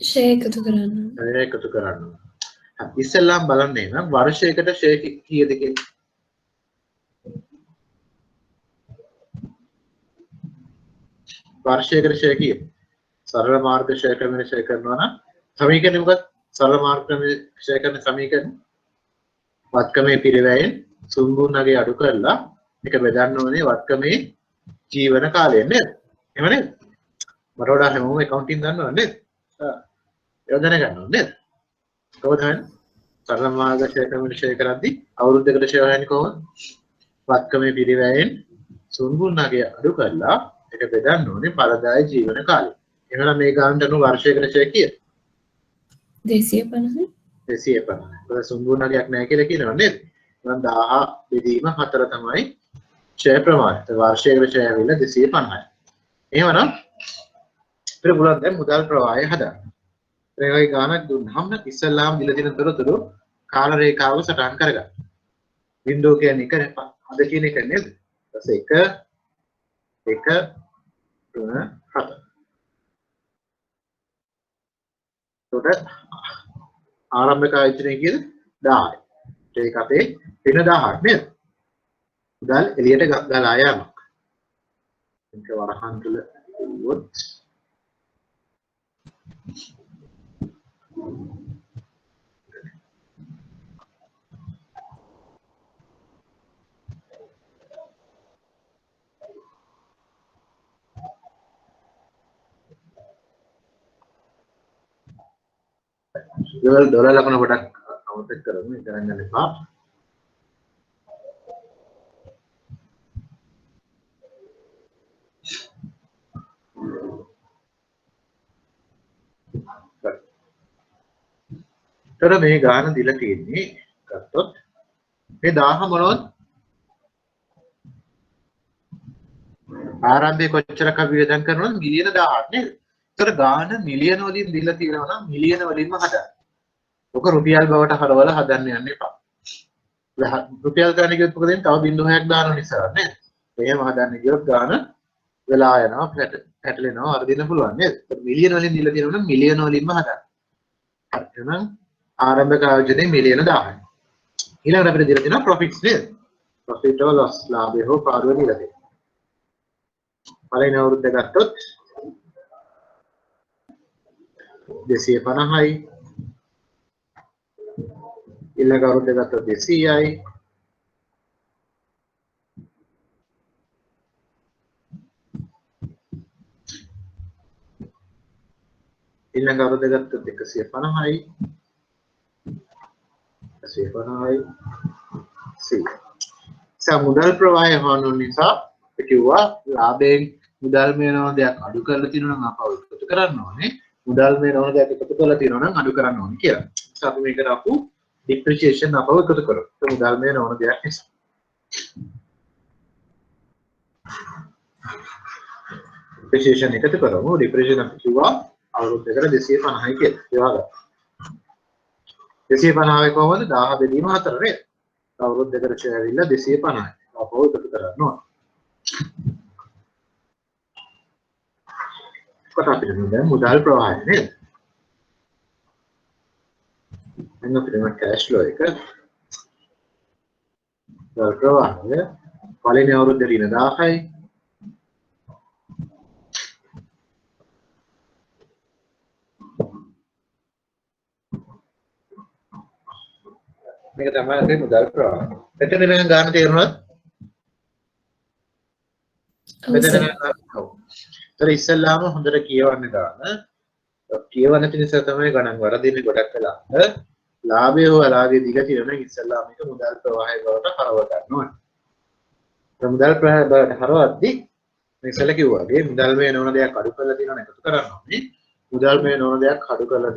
ෂෙයා එකතු කරන්න. එකතු කරන්න. ඉස්සෙල්ලාම බලන්නේ නම් වර්ෂයකට ෂෙයා කීයද කියලා. වර්ෂයකට ෂෙයා කීයද? සරල මාර්ග ෂෙයා ක්‍රමයෙන් ෂෙයා කරනවා නම් සමීකරණය මොකක්ද? සරල මාර්ග ක්‍රමයෙන් ෂෙයා කරන සමීකරණ වත්කමේ පිරිවැයෙන් සුන්ගුණගේ අඩු කරලා එක බෙදන්න ඕනේ වත්කමේ ජීවන කාලය නේද? එහෙම නේද? මට වඩා හැමෝම accounting දන්නවද නේද? ඒක දැනගන්න ඕනේ නේද? කොහොමද හන්නේ? සරල මාර්ග ෂෙයා ක්‍රමයෙන් ෂෙයා කරද්දී අවුරුද්දකට ෂෙයා හොයන්නේ කොහොමද? වත්කමේ පිරිවැයෙන් සුන්ගුණගේ අඩු කරලා එක බෙදන්න ඕනේ ඵලදායී ජීවන කාලය. එහෙනම් මේ ගානට අනුව වර්ෂයකට ෂෙයා කීයද? 250. 250. ඒක සුන්ගුණගයක් නැහැ කියලා කියනවා නේද? එහෙනම් 1000 බෙදීම 4 තමයි ෂෙයා ප්‍රමාණය. ඒ වර්ෂයකට ෂෙයා ඇවිල්ලා 250යි. එහෙමනම් අපිට පුළුවන් දැන් මුදල් ප්‍රවාහය හදන්න. ඒ වගේ ගානක් දුන්නාම ඉස්සල්ලාම දීලා තියෙන තොරතුරු කාල රේඛාවක සටහන් කරගන්න. බිඳුව කියන්නේ 1 අද කියන එක නේද? ඊට පස්සේ 1 3 4. උඩ ආරම්භක ආයතනය කීයද? 10යි. ඒක අපේ වෙන 1000ක් නේද? මුදල් එළියට ගලා යාමක්. ඒක වරහන් තුල වුත් डॉलर ලකුණ පොඩක් අවුට් කරමු ඒක ගන්න එපා. තර මේ ගාන දීලා තියෙන්නේ ගත්තොත් මේ 1000 මොනවද? ආරම්භයේ කොච්චරක් අපි වියදම් කරනවද? මිලියන 1000ක් නේද? ඒතර ගාන මිලියන වලින් දීලා තියෙනවා නම් මිලියන වලින්ම හදන්න. ඔක රුපියල් බවට හරවලා හදන්න යන්න එපා. රුපියල් ගන්න කිව්වොත් මොකද වෙන්නේ? තව 0.6ක් දානවා නිසා නේද? එහෙම හදන්න ගියොත් ගාන වෙලා යනවා පැටලෙනවා වර්ධින්න පුළුවන් නේද? මිලියන වලින් දීලා තියෙනවා නම් මිලියන වලින්ම හදන්න. එහෙනම් ආරම්භක ආයෝජනයේ මිලියන 1000යි. ඊළඟට අපිට දීලා තියෙනවා ප්‍රොෆිට්ස් නේද? ප්‍රොෆිට් or loss ලාභය හෝ පාඩුව දීලා තියෙනවා. පළවෙනි අවුරුද්ද ගත්තොත් 250යි. ඊළඟ අවුරුද්ද ගත්තොත් 200යි. ඊළඟ අවුරුද්ද ගත්තොත් 150යි. 150යි. මුදල් ප්‍රවාහය හොයන නිසා කිව්වා ලාභයෙන් මුදල් මේනෝ දෙයක් අඩු කරලා තියෙනවා නම් අපව එකතු කරන්න ඕනේ. මුදල් මේනෝ දෙයක් එකතු කරලා තියෙනවා නම් අඩු කරන්න ඕනේ කියලා. ඒත් අපි මේකට අපු depreciation අපව එකතු කරමු. ඒ මුදල් මේනෝ දෙයක් නිසා. depreciation එකතු කරමු. depreciation අපි කිව්වා අවුරුද්දකට 250යි කියලා. ඒ වගේ. 250 කොහොමද 1000 බෙදීම 4 නේද? අවුරුද්දකට ෂෙයා ඇවිල්ලා 250යි. අපව එකතු කරන්න ඕනේ. කොට අපිට දැන් මුදල් ප්‍රවාහය නේද? එන්න අපිට කැෂ් ෆ්ලෝ එක මුදල් ප්‍රවාහය පළවෙනි අවුරුද්දේ ඍණ 1000යි. මේක තමයි අපේ මුදල් ප්‍රවාහය. එතන වෙන ගාන තේරුණාද? මෙතන තර ඉස්සල්ලාම හොඳට කියවන්න ගාන කියවන්න නිසා තමයි ගණන් වරදින්නේ ගොඩක් වෙලාවට ලාභය හෝ අලාභය දීලා තියෙනවා නම් ඉස්සල්ලාම එක මුදල් ප්‍රවාහය බවට හරව ගන්න ඕනේ. මුදල් ප්‍රවාහය බවට හරවද්දී මේ ඉස්සෙල්ල කිව්වා වගේ මුදල් මේ නොවන දෙයක් අඩු කරලා තියෙනවා එකතු කරන්න ඕනේ. මුදල් මේ නොවන දෙයක් අඩු කරලා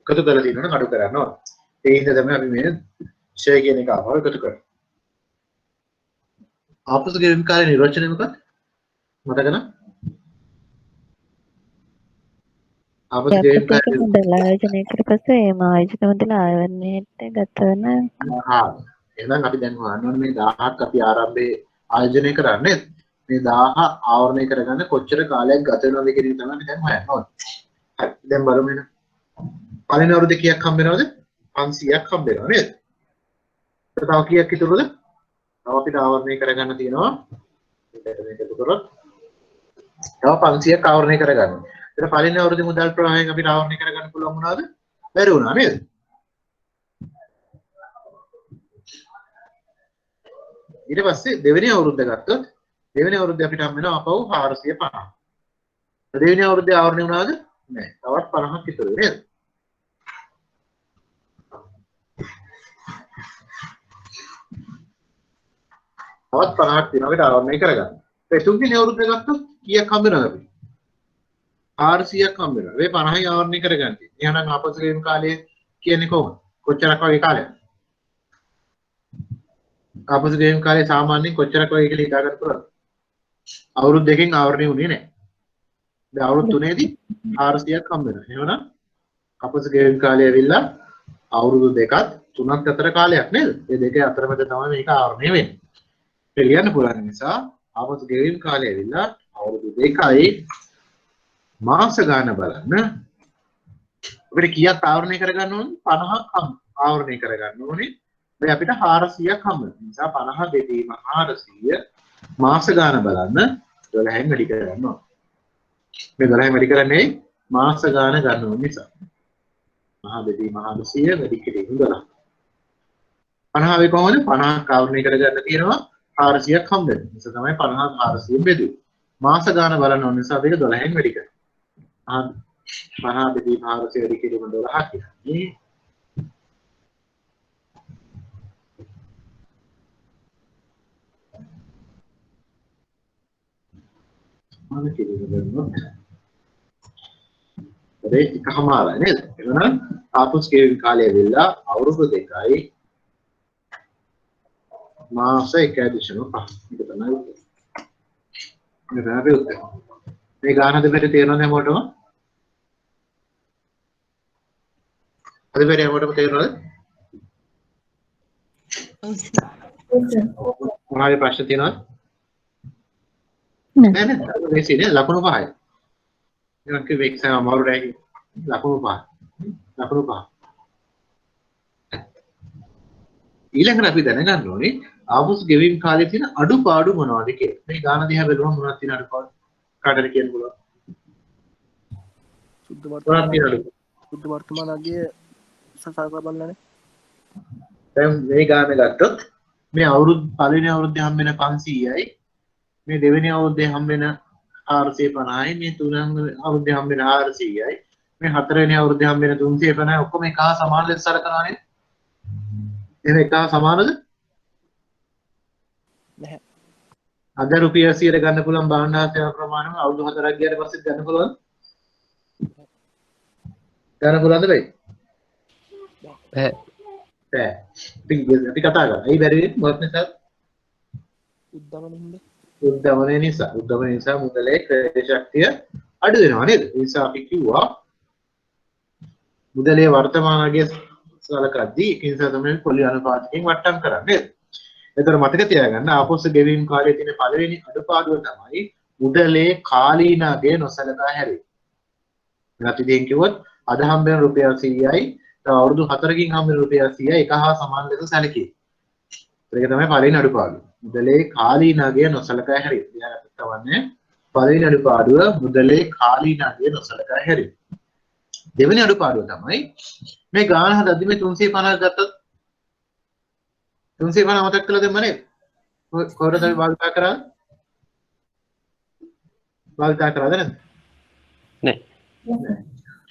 එකතු කරලා තියෙනවා අඩු කරන්න ඕනේ. ඒ හින්දා තමයි අපි මේ ෂෙයා කියන එක ආවල් එකතු කරන්නේ. ආපසු ගෙවීම් කාර්ය නිර්වචනය මොකක්ද? මතක නැහැ. ආපසු ගෙවීම් කාර්ය මුදල් ආයෝජනය කරපස්සේ එම ආයෝජන මුදල ආයවරණයට ගත වන එහෙනම් අපි දැන් හොයන්න ඕනේ මේ 1000ක් අපි ආරම්භයේ ආයෝජනය කරන්නේ මේ 1000 ආවරණය කරගන්න කොච්චර කාලයක් ගත වෙනවද කියන එක තමයි අපි දැන් හොයන්න ඕනේ. හරි දැන් බලමු එහෙනම්. පළවෙනි අවුරුද්දේ කීයක් හම්බ වෙනවද? 500ක් හම්බ වෙනවා නේද? තව කීයක් ඉතුරුද? තව අපිට ආවරණය කරගන්න තියෙනවා. මේක එකතු කරොත් තව 500ක් ආවරණය කරගන්න. ඒතර පළවෙනි අවුරුද්දේ මුදල් ප්‍රවාහයෙන් අපිට ආවරණය කරගන්න පුළුවන් වුණාද? බැරි වුණා නේද? ඊට පස්සේ දෙවෙනි අවුරුද්ද ගත්තොත් දෙවෙනි අවුරුද්දේ අපිට හම් වෙනවා අපව 450. දෙවෙනි අවුරුද්දේ ආවරණය වුණාද? නෑ. තවත් 50ක් ඉතුරු නේද? තවත් 50ක් තියෙනවා අපිට ආවරණය කරගන්න. ඒ තුන්වෙනි අවුරුද්දේ ගත්තොත් කීයක් හම් වෙනවද අපිට? 400ක් හම් වෙනවා. මේ 50යි ආවරණය කරගන්න තියෙන්නේ. එහෙනම් ආපසු ගෙවීම් කාලය කියන්නේ කොහොමද? කොච්චරක් වගේ කාලයක්ද? ආපසු ගෙවීම් කාලය සාමාන්‍යයෙන් කොච්චරක් වගේ කියලා හිතා ගන්න පුළුවන්ද? අවුරුදු දෙකකින් ආවරණය වුණේ නැහැ. දැන් අවුරුදු 3ේදී 400ක් හම් වෙනවා. එහෙනම් ආපසු ගෙවීම් කාලය ඇවිල්ලා අවුරුදු දෙකක් තුනක් අතර කාලයක් නේද? මේ දෙකේ අතරමැද තමයි මේක ආවරණය වෙන්නේ. ඒක ලියන්න පුළුවන් නිසා ආපසු ගෙවීම් කාලය ඇවිල්ලා අවුරුදු 2යි මාස ගාන බලන්න අපිට කීයක් ආවරණය කරගන්න ඕනේ? 50ක් ආවරණය කරගන්න ඕනේ. දැන් අපිට 400ක් හම්බ වෙනවා. නිසා 50 බෙදීම 400 මාස ගාන බලන්න 12න් වැඩි කරගන්න ඕනේ. මේ 12න් වැඩි කරන්නේ මාස ගාන ගන්න ඕන නිසා. 50 බෙදීම 400 වැඩි කිරීම 12. 50 වේ කොහොමද? 50ක් ආවරණය කරගන්න තියෙනවා 400ක් හම්බ වෙනවා. නිසා තමයි 50 400 බෙදුවේ. මාස ගාන බලන්න ඕන නිසා අපි 12න් වැඩි කරනවා. 50 බෙදීම 400 වැඩි කිරීම 12 කියන්නේ mana kirim කරනොත් ඒ එකමාරයි නේද? එහෙනම් ආපස් ගෙවීම් කාලය වෙලා අවුරුදු 2යි මාස 1.5 මේක තමයි උත්තර. මේ ගාන දෙපැත්ත තේරෙනවද හැමෝටම? අද පෙරේ හැමෝටම තේරෙනවද? මොනවාරි ප්‍රශ්න තියෙනවද? නෑ නෑ මේ සීනේ ලකුණු පහයි. මම කිව්වේ එක්සෑම් අමාරු නැහැ ලකුණු පහ. ලකුණු පහ. ඊළඟට අපි දැනගන්න ඕනේ ආපසු ගෙවීම් කාලේ තියෙන අඩුපාඩු මොනවද කියලා. මේ ගාන දිහා බැලුවම මොනවද තියෙන අඩුපාඩු? කාටද කියන්න පුළුවන්? සුද්ධ වර්තමානයේ සංසාරකලා බලන්නේ. දැන් මේ ගාන ගත්තොත් මේ අවුරුදු පළවෙනි අවුරුද්දේ හම්බ වෙන 500යි මේ දෙවෙනි අවුරුද්දේ හම්බ වෙන 450යි මේ තුන්වෙනි අවුරුද්දේ හම්බ වෙන 400යි මේ හතරවෙනි අවුරුද්දේ හම්බ වෙන 350යි ඔක්කොම එක හා සමාන ලෙස සලකනවා නේද? එහෙනම් එක හා සමානද? නැහැ. අද රුපියල් 100ට ගන්න පුළුවන් භාණ්ඩ සේවා ප්‍රමාණය අවුරුදු 4ක් ගියාට පස්සේ ගන්න පුළුවන්? ගන්න පුළුවන්ද බෑ? බෑ. බෑ. අපි කතා කරා. ඇයි බැරි වෙන්නේ? මොකක් නිසාද? උද්දමනය නිසා මුදලේ ක්‍රය ශක්තිය අඩු වෙනවා නේද? ඒ නිසා අපි කිව්වා මුදලේ වර්තමාන අගය සලකද්දී ඒක නිසා තමයි පොලි අනුපාතකින් වට්ටම් කරන්නේ. ඒතර මතක තියාගන්න ආපසු ගෙවීම් කාලයේ තියෙන පළවෙනි අඩුපාඩුව තමයි මුදලේ කාලීන අගය නොසලකා හැරීම. නැති දෙයින් කිව්වොත් අද හම්බ වෙන රුපියල් 100යි තව අවුරුදු 4කින් හම්බ වෙන රුපියල් 100යි එක හා සමාන ලෙස සැලකේ. ඒක තමයි පළවෙනි අඩුපාඩුව. මුදලේ කාලීන අගය නොසලකා හැරීම. ඊළඟට තවන්නේ පළවෙනි අඩුපාඩුව මුදලේ කාලීන අගය නොසලකා හැරීම. දෙවෙනි අඩුපාඩුව තමයි මේ ගාන හදද්දි මේ 350 ගත්තොත් 350 මතක් කළා දෙන්න නේද? කොහොමද අපි භාවිතා කරා? භාවිතා කරාද නැද්ද? නෑ.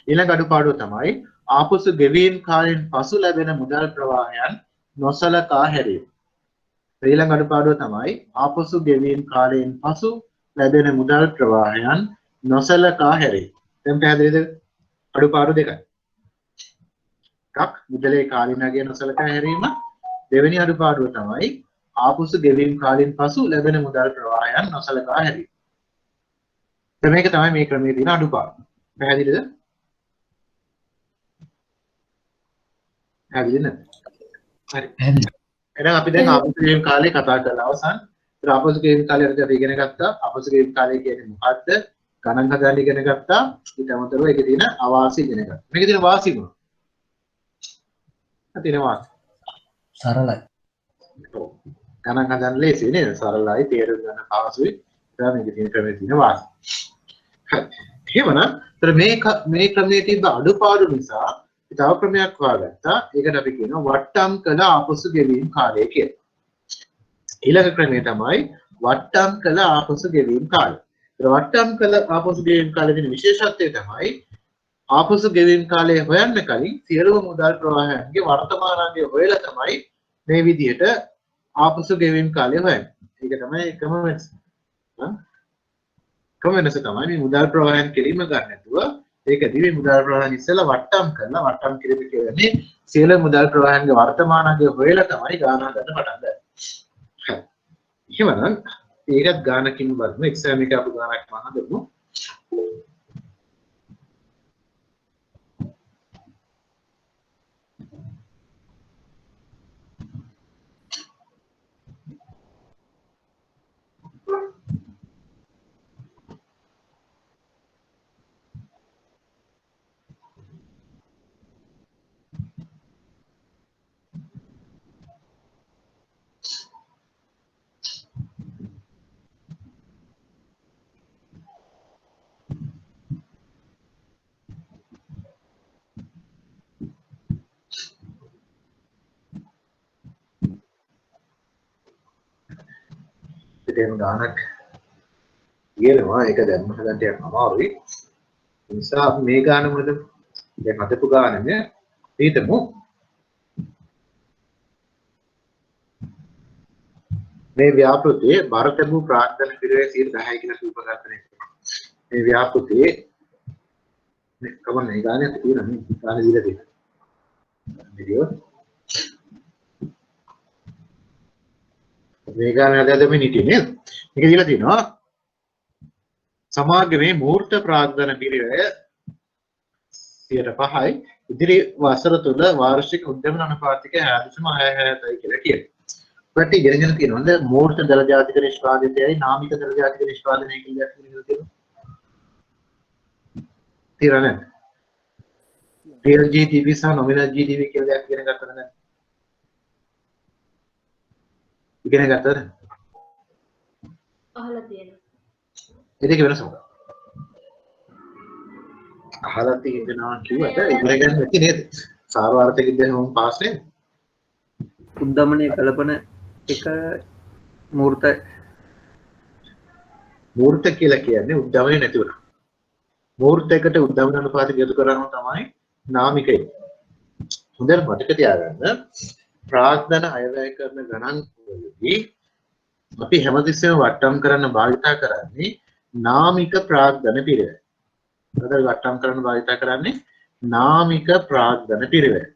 ඊළඟ අඩුපාඩුව තමයි ආපසු ගෙවීම් කාලයෙන් පසු ලැබෙන මුදල් ප්‍රවාහයන් නොසලකා හැරීම. ඊළඟ අඩුපාඩුව තමයි ආපසු ගෙවීම් කාලයෙන් පසු ලැබෙන මුදල් ප්‍රවාහයන් නොසලකා හැරේ. දැන් පැහැදිලිද? අඩුපාඩු දෙකයි. එකක් මුදලේ කාලිනගේ නොසලකා හැරීම. දෙවෙනි අඩුපාඩුව තමයි ආපසු ගෙවීම් කාලයෙන් පසු ලැබෙන මුදල් ප්‍රවාහයන් නොසලකා හැරීම. දැන් මේක තමයි මේ ක්‍රමයේ තියෙන අඩුපාඩු. පැහැදිලිද? පැහැදිලි නේද? හරි. එහෙනම් අපි දැන් ආපසු ගෙවීම් කාලේ කතා කරලා අවසන්. ඉතින් ආපසු ගෙවීම් කාලේ අපි ඉගෙන ගත්තා. ආපසු ගෙවීම් කාලය කියන්නේ මොකක්ද? ගණන් හදාන්න ඉගෙන ගත්තා. ඊට අමතරව ඒකේ තියෙන අවාසි ඉගෙන ගත්තා. මේකේ තියෙන වාසි මොනවද? තියෙන වාසි. සරලයි. ඔව්. ගණන් හදන්න ලේසියි නේද? සරලයි, තේරුම් ගන්න පහසුයි. ඒක මේකේ තියෙන ක්‍රමයේ තියෙන වාසි. හරි. එහෙමනම් මේ ක්‍රමයේ තිබ්බ අඩුපාඩු නිසා තව ක්‍රමයක් හොයාගත්තා. ඒකට අපි කියනවා වට්ටම් කළ ආපසු ගෙවීම් කාලය කියලා. ඊළඟ ක්‍රමය තමයි වට්ටම් කළ ආපසු ගෙවීම් කාලය. ඒත් වට්ටම් කළ ආපසු ගෙවීම් කාලයේ තියෙන විශේෂත්වය තමයි ආපසු ගෙවීම් කාලය හොයන්න කලින් සියලුම මුදල් ප්‍රවාහයන්ගේ වර්තමානාංගය හොයලා තමයි මේ විදිහට ආපසු ගෙවීම් කාලය හොයන්නේ. ඒක තමයි එකම වෙනස. කොහොමද තමයි මේ මුදල් ප්‍රවාහයන් කිරීම ගන්න නැතුව ඒකදී මේ මුදල් ප්‍රවාහයන් ඉස්සෙල්ලා වට්ටම් කරලා වට්ටම් කිරීම කියන්නේ සියලු මුදල් ප්‍රවාහයන්ගේ වර්තමානාංගය හොයලා තමයි ගාන ගන්න පටන් ගන්නේ. හරි. එහෙමනම් ඒකත් ගානකින් බලමු. එක්සෑම් එක අපි ගානක් මහා දෙමු. ඉතින් ගානක් කියනවා ඒක දැම්ම හදන්න ටිකක් අමාරුයි. ඒ නිසා අපි මේ ගාන මොකද දැන් හදපු ගානෙම හිතමු. මේ ව්‍යාපෘතියේ බර තිබු ප්‍රාර්ථන පිළිවෙල 10 කියලා සූපකල්පනය කරනවා. මේ ව්‍යාපෘතියේ මේ කවන්නේ ගානේ තියෙනවා නේ ගාන දීලා තියෙනවා. වීඩියෝ මේ ගාන හදලා මේ නිටි නේද? මේක දීලා තියෙනවා සමාගමේ මූර්ත ප්‍රාග්ධන පිරිවැය 5යි ඉදිරි වසර තුල වාර්ෂික උද්‍යම අනුපාතිකය 6.67යි කියලා කියනවා. ඔයාලට ඉගෙනගෙන තියෙනවද මූර්ත දල ජාතික නිෂ්පාදිතයයි නාමික දල ජාතික නිෂ්පාදනය කියලා තියෙනවා. තීරණය. real GDP සහ nominal GDP කියලා දෙයක් ඉගෙන ගත්තද නැත්නම්? ඉගෙන ගත්තද? අහලා තියෙනවා. ඒ දෙක වෙනස මොකක්ද? අහලා තියෙනවා කිව්වට ඉගෙන ගන්න නැති නේද? සාරවාර්ථකින් දැන් මම පාස් නේද? උද්දමනය කළපන එක මූර්ත කියලා කියන්නේ උද්දමනය නැති වුණා. මූර්තයකට උද්දමන අනුපාතය යොදු කරාම තමයි නාමිකය. හොඳට මතක තියාගන්න ප්‍රාග්ධන අයවැය කරන ගණන් වලදී අපි හැමතිස්සෙම වට්ටම් කරන්න භාවිතා කරන්නේ නාමික ප්‍රාග්ධන පිරිවෙල. මොකද වට්ටම් කරන්න භාවිතා කරන්නේ නාමික ප්‍රාග්ධන පිරිවෙල.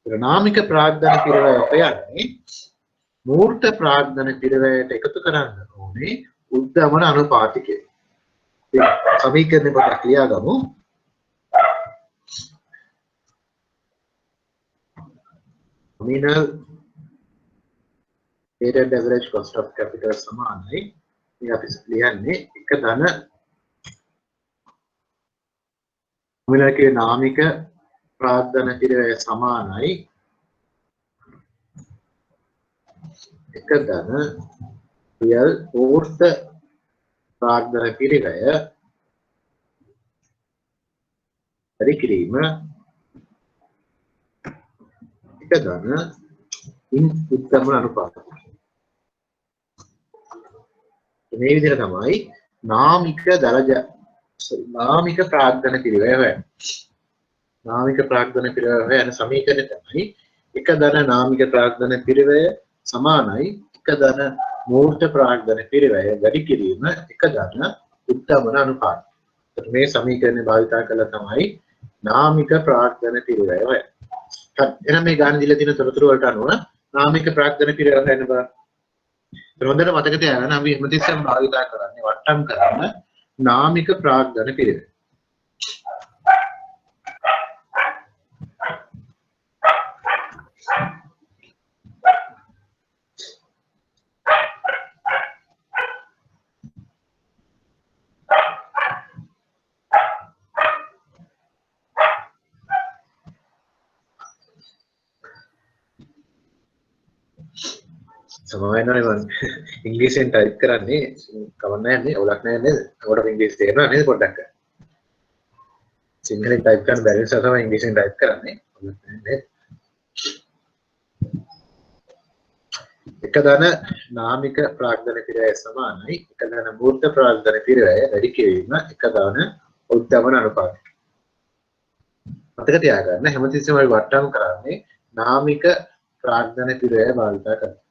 නාමික ප්‍රාග්ධන පිරිවෙල කියන්නේ මූර්ත ප්‍රාග්ධන පිරිවෙලට එකතු කරන්න ඕනේ උද්දමන අනුපාතිකය. සමීකරණය පොඩ්ඩක් ලියාගමු. nominal weighted average cost of capital සමානයි. මේ අපි ලියන්නේ එක ධන nominal කියන නාමික ප්‍රාග්ධන පිරිවෙල සමානයි එක ධන real මූර්ත ප්‍රාග්ධන පිරිවෙල පරික්‍රීම එක ධන උද්දමන අනුපාතය. මේ විදිහට තමයි නාමික ප්‍රාග්ධන පිරිවෙල වෙන්නේ. නාමික ප්‍රාග්ධන පිරිවෙල වෙන සමීකරණය තමයි එක ධන නාමික ප්‍රාග්ධන පිරිවෙල සමානයි එක ධන මූර්ත ප්‍රාග්ධන පිරිවැය වැඩි කිරීම එක ධන උත්තමන අනුපාතය. මේ සමීකරණය භාවිතා කළා තමයි නාමික ප්‍රාග්ධන පිරිවැය හොයන්නේ. එහෙනම් මේ ගාන දීලා තියෙන තොරතුරු වලට අනුව නාමික ප්‍රාග්ධන පිරිවැය හොයන්න බලන්න. හොඳට මතක තියාගන්න අපි හැමතිස්සෙම භාවිතා කරන්නේ වට්ටම් කරන නාමික ප්‍රාග්ධන පිරිවැය. සමාවෙන්නනේ මම ඉංග්‍රීසියෙන් ටයිප් කරන්නේ කවන්නේ නැහැ ඔලක් නැහැ නේද? ඔකට ඉංග්‍රීසි තේරෙනවා නේද පොඩ්ඩක්? සිංහලෙන් ටයිප් කරන්න බැරි නිසා තමයි ඉංග්‍රීසියෙන් ටයිප් කරන්නේ. ඔලක් නැහැ නේද? එක ධන නාමික ප්‍රාග්ධන පිරිවැය සමානයි එක ධන මූර්ත ප්‍රාග්ධන පිරිවැය වැඩි කිරීම එක ධන උද්දමන අනුපාතය. මතක තියාගන්න හැමතිස්සෙම අපි වට්ටම් කරන්නේ නාමික ප්‍රාග්ධන පිරිවැය භාවිතා කරනවා.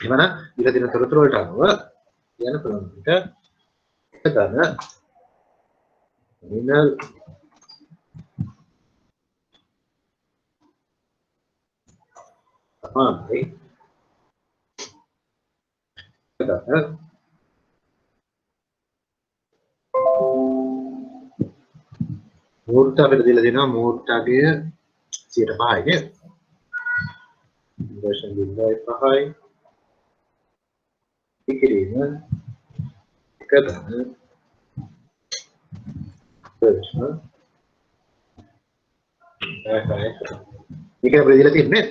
එවනම් ඉල දින තොරතුරු වලට අනුව යන පුළුවන් එක ධන මිනල් සමානයි එක ධන මූර්ත අපිට දීලා දෙනවා මූර්තගේ 5%යි නේද? version 5 ඉකිරීම එක ධන version මේක අපිට දීලා තියෙන්නේ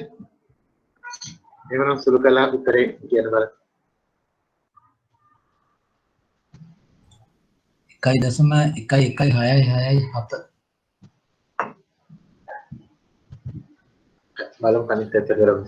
එහෙනම් සුළු කළා උත්තරේ කියන බලන්න 1.11667 බලමු කනිට ඇත්ත කරමු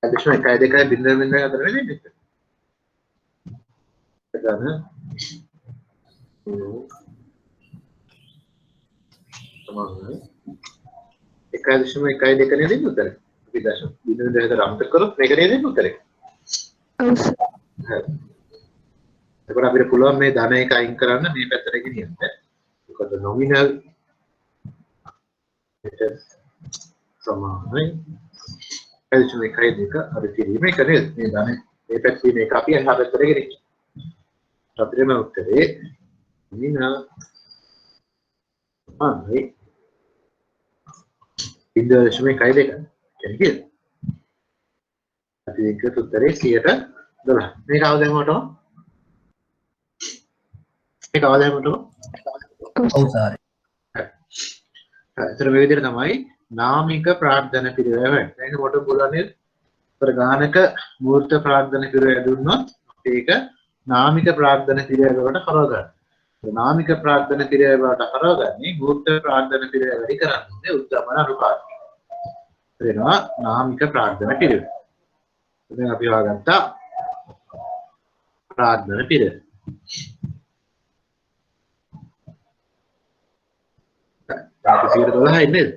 addition එකයි දෙකයි බිඳ බිඳ අතර නෙමෙයි මේක. ගන්න. සමානයි. 1.1 දෙක නේද උත්තරේ. අපි දශම බිඳ බිඳ හතර අමතක කරොත් මේක නේද උත්තරේ. හරි. එතකොට අපිට පුළුවන් මේ ධන එක අයින් කරන්න මේ පැත්තට ගෙනියන්න. මොකද nominal සමානයි addition එකයි දෙක අර කිරීම එක නේද මේ ධන මේ පැත්තේ මේක අපි එහා පැත්තට ගෙනියන්න. අපිට මේ උත්තරේ nominal සමානයි 0.1 දෙක. කියන්නේ අපි එක උත්තරේ 112. මේක අවදැන් වලට ඒක අවදැන් වලට ඔව් සාරි. එතන මේ විදිහට තමයි නාමික ප්‍රාග්ධන පිරිවැය වෙන්නේ. ඒක කොට පුළුවන් නේද? ප්‍රගානක මූර්ත ප්‍රාග්ධන පිරිවැය දුන්නොත් ඒක නාමික ප්‍රාග්ධන පිරිවැය වලට හරව ගන්න. නාමික ප්‍රාග්ධන පිරිවැය වලට හරවගන්නේ මූර්ත ප්‍රාග්ධන පිරිවැය වැඩි කරන්නේ උද්දමන අනුපාතය. වෙනවා නාමික ප්‍රාග්ධන පිරිවැය. දැන් අපි හොයාගත්තා ප්‍රාග්ධන පිරිවැය. අපි 112 නේද?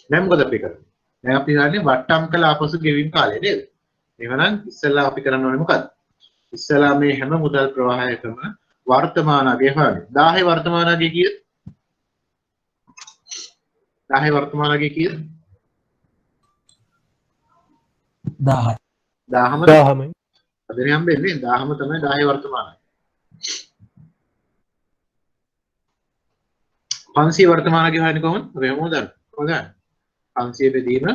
දැන් මොකද අපි කරන්නේ? දැන් අපි හන්නේ වට්ටම් කළ ආපසු ගෙවීම කාලය නේද? එහෙනම් ඉස්සෙල්ලා අපි කරන්න ඕනේ මොකද්ද? ඉස්සෙල්ලා මේ හැම මුදල් ප්‍රවාහයකම වර්තමාන අගය හොයන්න. 10 වර්තමාන අගය කීයද? 10 වර්තමාන අගය කීයද? 1000. 10ම අදනේ හම්බෙන්නේ 10ම තමයි 10 වර්තමාන. 500 වර්තමාන අගය හොයන්නේ කොහොමද? අපි හැමෝම දන්නවා. කොහොමද? 500 බෙදීම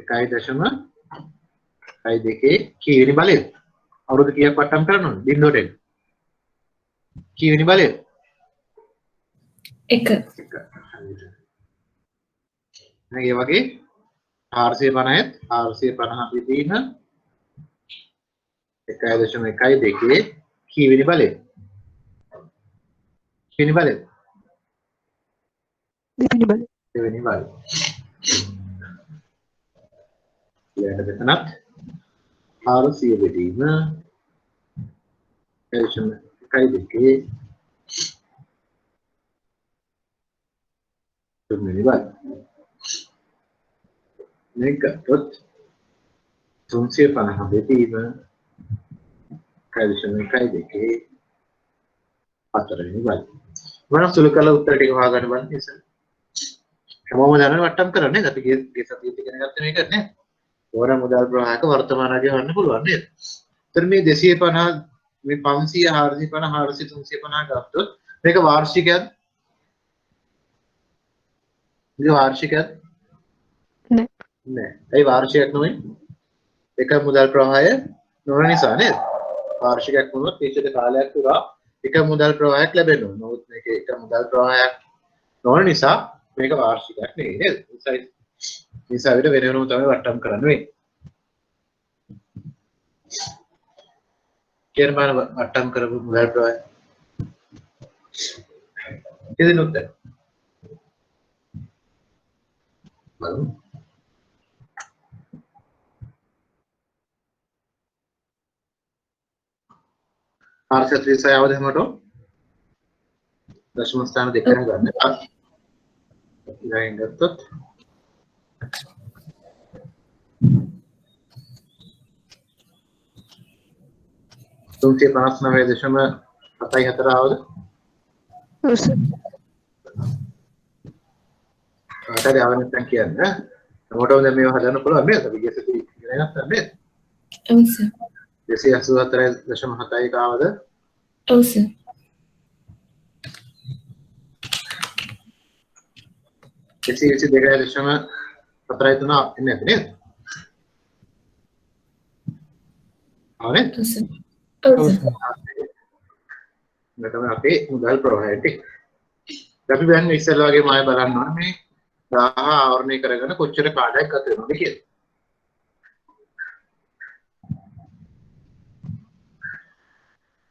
1.1 2 කීවෙනි බලය? අවුරුදු කීයක් වට්ටම් කරන්න ඕනේ? බිඳුවට එන්න. කීවෙනි බලය? 1. ඒ වගේ 450ත් 450 පිටින 1.12 කීවෙනි බලය? කීවෙනි බලය? දෙවෙනි බලය. ඊළඟ දෙතනත් 400 පිටින 1.12 තුන්වෙනි බලය. මේක ගත්තොත් 350 බෙදීම 1.12 හතරවෙනි බලය. මම සුළු කළ උත්තර ටික හොයාගන්න බලන්න ඉතින්. හැමෝම දන්නව වට්ටම් කරන්නේ අපි ගේ සතියේ ඉගෙන ගත්ත මේක නේ. ඕන මුදල් ප්‍රවාහක වර්තමානදී හොයන්න පුළුවන් නේද? ඒතර මේ 250 මේ 500 450 400 350 ගත්තොත් මේක වාර්ෂිකයක්ද? මේ වාර්ෂිකයක්ද? නෑ. ඒ වාර්ෂිකයක් නෙවෙයි. එක මුදල් ප්‍රවාහය නොවන නිසා නේද? වාර්ෂිකයක් වුණොත් නිශ්චිත කාලයක් පුරා එක මුදල් ප්‍රවාහයක් ලැබෙන්න ඕන. නමුත් මේක එක මුදල් ප්‍රවාහයක් නොවන නිසා මේක වාර්ෂිකයක් නෙවෙයි නේද? නිසා විතර වෙන වෙනම තමයි වට්ටම් කරන්න වෙන්නේ. කර්මාන වට්ටම් කරපු මුදල් ප්‍රවාහය. ඉතින් උත්තර. බලමු. ආර්ශත්‍රිසය අවධමට දශම ස්ථාන දෙක ගන්න. ඊළඟ ගත්තොත් 359.74 ආවද? ඔව් සර්. ආතල් ආවන නැත්නම් කියන්නේ මොකටද දැන් මේව හදන්න පුළුවන් නේද? අපි ගෙසටි ඉගෙන ගත්තා නේද? ඔව් සර්. 284.71 ආවද? ඔව් සර්. 222.43 එන්නේ නැති නේද? ආනේ? ඔව් සර්. ඔව් සර්. මෙතන අපේ මුදල් ප්‍රවාහය ටික. අපි දැන් ඉස්සෙල්ලා වගේ මාය බලන්න ඕනේ මේ 1000 ආවරණය කරගෙන කොච්චර කාලයක් ගත වෙනවද කියලා.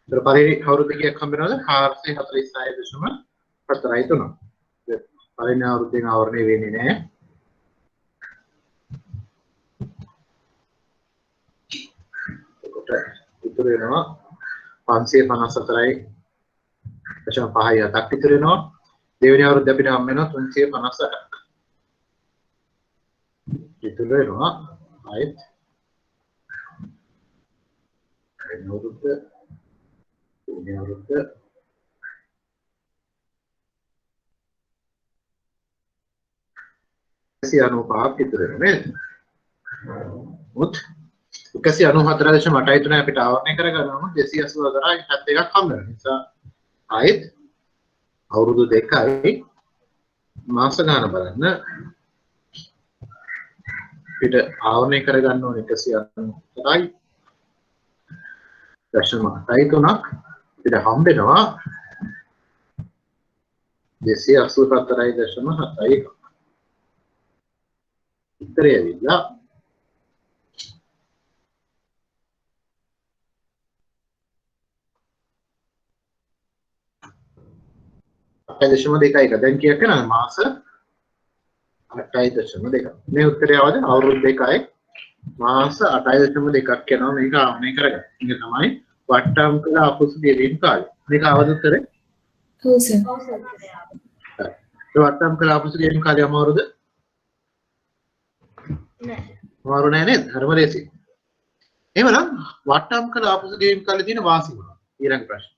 ඒතර පරිදි අවුරුදු කීයක් හම්බ වෙනවද? 446.43. පරිණාම අවුරුද්දෙන් ආවරණය වෙන්නේ නැහැ. ඒකට ඉතුරු වෙනවා 554.57ක් ඉතුරු වෙනවා. දෙවෙනි අවුරුද්ද අපිට හම්බ වෙනවා 358ක්. ඉතුරු වෙනවා ආයෙත් දෙවෙනි අවුරුද්ද දෙවෙනි අවුරුද්ද සියනෝපාක් ඉතුරු වෙනවා නේද? මුත් 194.83 අපිට ආවරණය කරගන්නවා 284.71ක් හම්බ වෙනවා. නිසා ආයෙත් අවුරුදු දෙකයි මාස ගාන බලන්න අපිට ආවරණය කරගන්න ඕනේ 194යි 0.83ක් අපිට හම්බ වෙනවා 284.71. උත්තරය ඇවිල්ලා 8.2යි. දැන් කීයක් වෙනවද? මාස 8.2. මේ උත්තරය આવද? අවුරුදු 2යි මාස 8.2ක් යනවා මේක ආවරණය කරගන්න. මේක තමයි වට්ටම් කළ අපුසු ගෙවීම් කාලය. මේක අවුරුදු උත්තරේ? ඔව් සර්. ඒ වට්ටම් කළ අපුසු ගෙවීම් කාලය අවුරුදු අමාරු නෑ නේද? හරිම ලේසි. එහෙමනම් වට්ටම් කළ අපුසු ගෙවීම් කාලේ තියෙන වාසි මොනවද? ඊළඟ ප්‍රශ්න.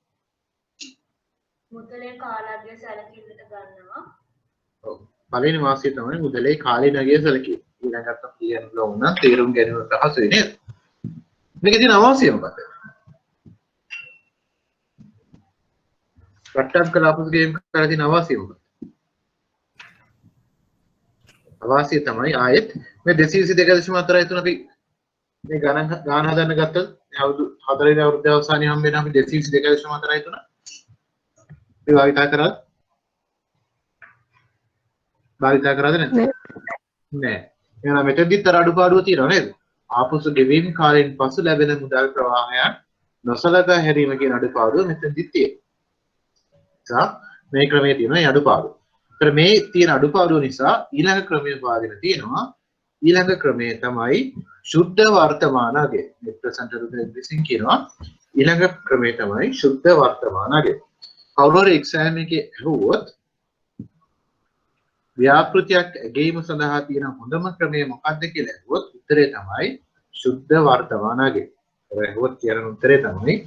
මුදලේ කාලය සැලකිල්ලට ගන්නවා. ඔව්. පළවෙනි වාසිය තමයි මුදලේ කාලීනගය සැලකීම. ඊළඟට අපි කියන්න ඕන නම් තේරුම් ගැනීම පහසුයි නේද? මේකේ තියෙන අවාසිය මොකක්ද? වට්ටම් කළ අපුසු ගෙවීම් කාලේ තියෙන අවාසිය මොකක්ද? අවාසිය තමයි ආයෙත් මේ 222.43 අපි මේ ගාන හදන්න ගත්තොත් හතරේ අවුරුද්ද අවසානයේ හම්බ වෙන අපි 222.4 ඒ භාවිතා කරාද? භාවිතා කරාද නැද්ද? නෑ. එහෙනම් මෙතෙන්දිත් අර අඩුපාඩුව තියෙනවා නේද? ආපසු ගෙවීම් කාලයෙන් පසු ලැබෙන මුදල් ප්‍රවාහයන් නොසලකා හැරීම කියන අඩුපාඩුව මෙතෙන්දිත් තියෙනවා. මේ ක්‍රමයේ තියෙන මේ අඩුපාඩුව. ඒතර මේ තියෙන අඩුපාඩුව නිසා ඊළඟ ක්‍රමයේ පාදින තියෙනවා. ඊළඟ ක්‍රමය තමයි සුද්ධ වර්තමාන අගය. මේ ප්‍රසන්ට් රිප්‍රසන්ටේෂන් කියනවා. ඊළඟ ක්‍රමය තමයි සුද්ධ වර්තමාන අගය. කවුරු හරි එක්සෑම් එකේ අහුවොත් ව්‍යාපෘතියක් ඇගීම සඳහා තියෙන හොඳම ක්‍රමය මොකක්ද කියලා අහුවොත් උත්තරේ තමයි සුද්ධ වර්තමාන අගය. ඔය අහුවොත් කියන උත්තරේ තමයි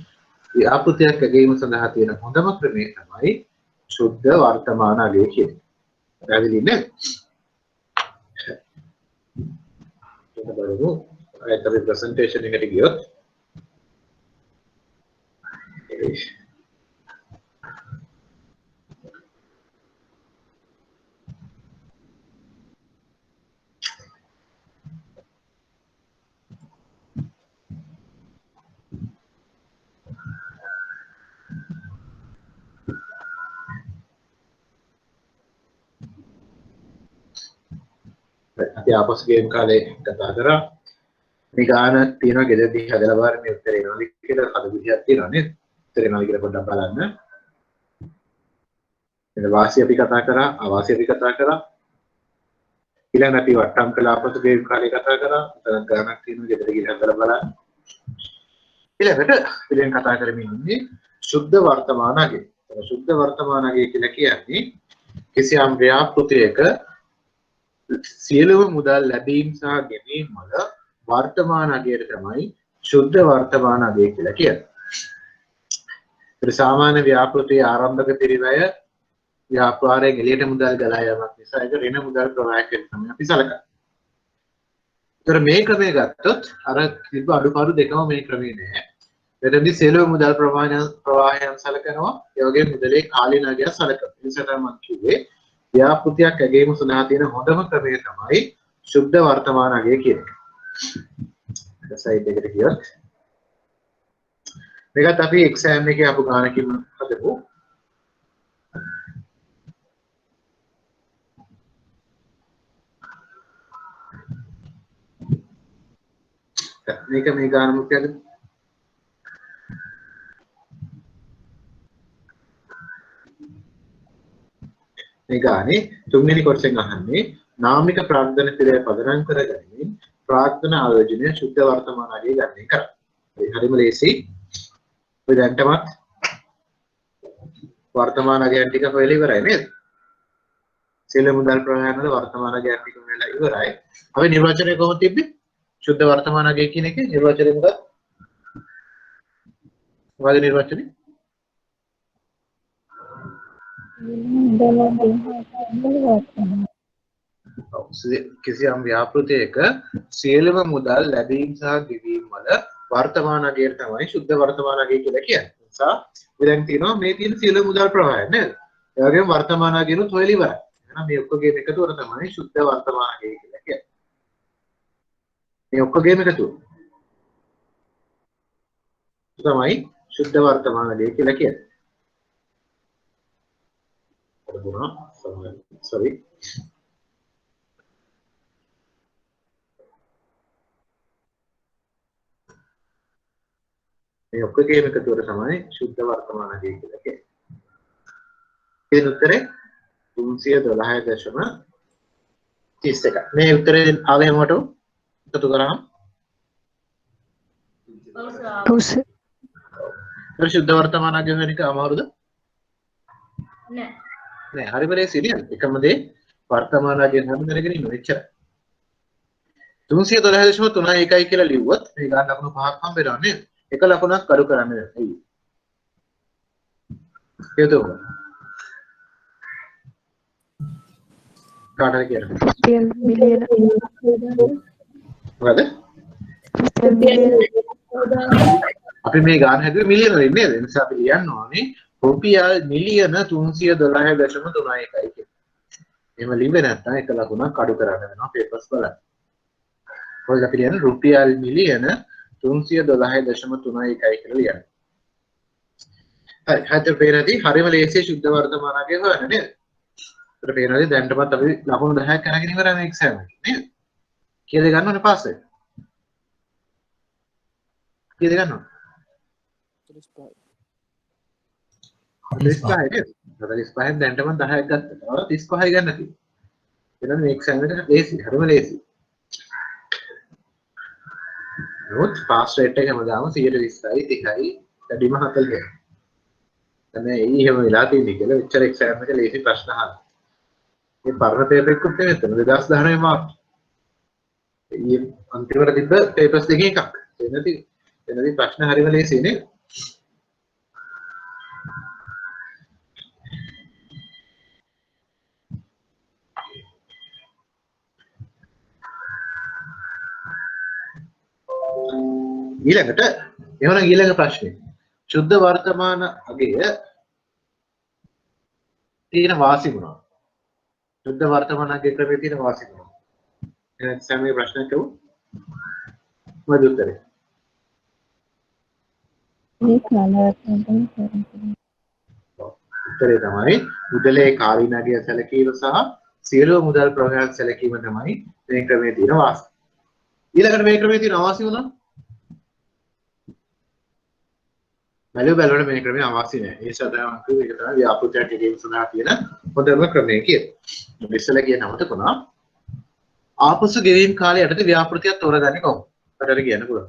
ව්‍යාපෘතියක් ඇගීම සඳහා තියෙන හොඳම ක්‍රමය තමයි සුද්ධ වර්තමාන අගය කියන්නේ. පැහැදිලි නේද? ඒක බලමු. අයත් අපි ප්‍රසන්ටේෂන් එකට ගියොත් අපි ආපසු ගේම් කාලේ කතා කරා. මේ ගාන තියෙනවා ගෙදරදී හදලා බලන්න මේ උත්තරේ එනවාද කියලා අද විදිහක් තියෙනවා නේද? උත්තරේ එනවා කියලා පොඩ්ඩක් බලන්න. එතන වාසිය අපි කතා කරා, අවාසිය අපි කතා කරා. ඊළඟ අපි වට්ටම් කළා ආපසු ගේම් කාලේ කතා කරා. උතන ගානක් තියෙනවා ගෙදර ගිහින් හදලා බලන්න. ඊළඟට පිළිෙන් කතා කරමින් ඉන්නේ සුද්ධ වර්තමාන අගය. සුද්ධ වර්තමාන අගය කියලා කියන්නේ කිසියම් ව්‍යාපෘතියක සියලුම මුදල් ලැබීම් සහ ගැනීම් වල වර්තමාන අගයට තමයි සුද්ධ වර්තමාන අගය කියලා කියන්නේ. ඒ සාමාන්‍ය ව්‍යාපෘතියේ ආරම්භක පිරිවැය ව්‍යාපාරයෙන් එළියට මුදල් ගලා යාමක් නිසා ඒක ඍණ මුදල් ප්‍රවාහයක් තමයි අපි සලකන්නේ. ඒතර මේ ක්‍රමය ගත්තොත් අර තිබ්බ අඩුපාඩු දෙකම මේ ක්‍රමේ නෑ. එතනදී සියලුම මුදල් ප්‍රවාහයන් සලකනවා. ඒ වගේම මුදලේ කාලීන අගය සලකනවා. ඒ නිසා තමයි කිව්වේ ව්‍යාපෘතියක් ඇගීම සඳහා තියෙන හොඳම ක්‍රමය තමයි සුද්ධ වර්තමාන අගය කියන්නේ. සයිඩ් එකට ගියොත් මේකත් අපි එක්සෑම් එකේ අපු ගානකින් හදමු. මේක මේ ගාන මොකද? මේ ගානේ තුන්වෙනි කොටසෙන් අහන්නේ නාමික ප්‍රාග්ධන පිළිවෙල පදනම් කරගනිමින් ප්‍රාග්ධන ආයෝජනය සුද්ධ වර්තමාන අගය ගණනය කරා. ඒ හරිම ලේසි. ඔය දැන්ටමත් වර්තමාන අගයන් ටික හොයලා ඉවරයි නේද? සියලු මුදල් ප්‍රවාහයන් වල වර්තමාන අගයන් ටික හොයලා ඉවරයි. අපි නිර්වචනය කොහොමද තිබ්බේ? සුද්ධ වර්තමාන අගය කියන එකේ නිර්වචනය මොකක්ද? මොකද නිර්වචනය? කිසියම් ව්‍යාපෘතියක සියලුම මුදල් ලැබීම් සහ ගෙවීම් වල වර්තමාන අගය තමයි සුද්ධ වර්තමාන අගය කියලා කියන්නේ. ඒ නිසා අපි දැන් තියෙනවා මේ තියෙන සියලු මුදල් ප්‍රවාහය නේද? ඒ වගේම වර්තමාන අගයනුත් හොයලා ඉවරයි. එහෙනම් මේ ඔක්කොගේම එකතුව තමයි සුද්ධ වර්තමාන අගය කියලා කියන්නේ. මේ ඔක්කොගේම එකතුව තමයි සුද්ධ වර්තමාන අගය කියලා කියන්නේ. sorry මේ ඔක්කොගේම එකතුව තමයි සුද්ධ වර්තමාන අගය කියලා කියන්නේ. ඒ උත්තරේ 312.31. මේ උත්තරේ ආවේ මොකටද? එකතු කරාම සුද්ධ වර්තමාන අගය වෙන එක අමාරුද? නෑ. නෑ හරිම ලේසි නේද? එකම දේ වර්තමාන අගයෙන් හැම දැනගෙන ඉන්න එච්චරයි. 312.31 කියලා ලිව්වොත් මේ ගන්න ලකුණු පහක් හම්බ වෙනවා නේද? එක ලකුණක් අඩු කරන්න වෙනවා. ඇයි? හේතුව කාටද කියන්නේ? මිලියන මොකද? අපි මේ ගාන හැදුවේ මිලියන වලින් නේද? ඒ නිසා අපි ලියන්න ඕනේ රුපියල් මිලියන 312.31 කියලා. එහෙම ලිව්වේ නැත්නම් එක ලකුණක් අඩු කරන්න වෙනවා පේපර්ස් බලන්න. කොහොමද අපි ලියන්නේ රුපියල් මිලියන 312.31 කියලා ලියන්න. හරි. හතර පේනදී හරිම ලේසියි සුද්ධ වර්තමානගේ හොයන්න නේද? හතර පේනදී දැන්ටමත් අපි ලකුණු 10ක් අරගෙන ඉවරයි මේ එක්සෑම් එකේ නේද? කීයද ගන්න ඕනේ පාස් වෙන්න? කීයද ගන්න ඕනේ? 35 නේද? 35න් දැන්ටමත් 10ක් ගත්තා. තව 35යි ගන්න තියෙනවා. එහෙනම් මේ එක්සෑම් එක ලේසි. හරිම ලේසි. නමුත් පාස් රේට් එක හැමදාම 120යි 30යි වැඩිම 40යි. දැන් මේ එහෙම වෙලා තියෙන්නේ කියලා මෙච්චර එක්සෑම් එක ලේසි ප්‍රශ්න අහන්න. මේ පරණ පේපර් එකකුත් නෙමෙයි 2019 මාර්ක්. ඊයේ අන්තිමට තිබ්බ පේපර්ස් දෙකේ එකක්. එනදී ප්‍රශ්න හරිම ලේසි නේ. ඊළඟට එවනම් ඊළඟ ප්‍රශ්නේ සුද්ධ වර්තමාන අගය තියෙන වාසි මොනවද? සුද්ධ වර්තමාන අගය ක්‍රමයේ තියෙන වාසි මොනවද? එහෙනම් සමේ ප්‍රශ්න කවු? මොකද උත්තරේ? මේ කාලවර්තනයෙන් උත්තරේ තමයි මුදලේ කාලීන අගය සැලකීම සහ සියලුම මුදල් ප්‍රවාහයන් සැලකීම තමයි මේ ක්‍රමයේ තියෙන වාසි. ඊළඟට මේ ක්‍රමයේ තියෙන වාසි මොනවද? බැලුවට මේ ක්‍රමය අවශ්‍ය නැහැ. ඒ නිසා තමයි මම කිව්වේ ඒක තමයි ව්‍යාපෘතියක් ගෙවීම සඳහා තියෙන හොඳම ක්‍රමය කියලා. ඉස්සෙල්ලා කියන නමත කොනවා ආපසු ගෙවීම් කාලය යටතේ ව්‍යාපෘතියක් තෝරගන්නේ කොහොමද? අපිට කියන්න පුළුවන්.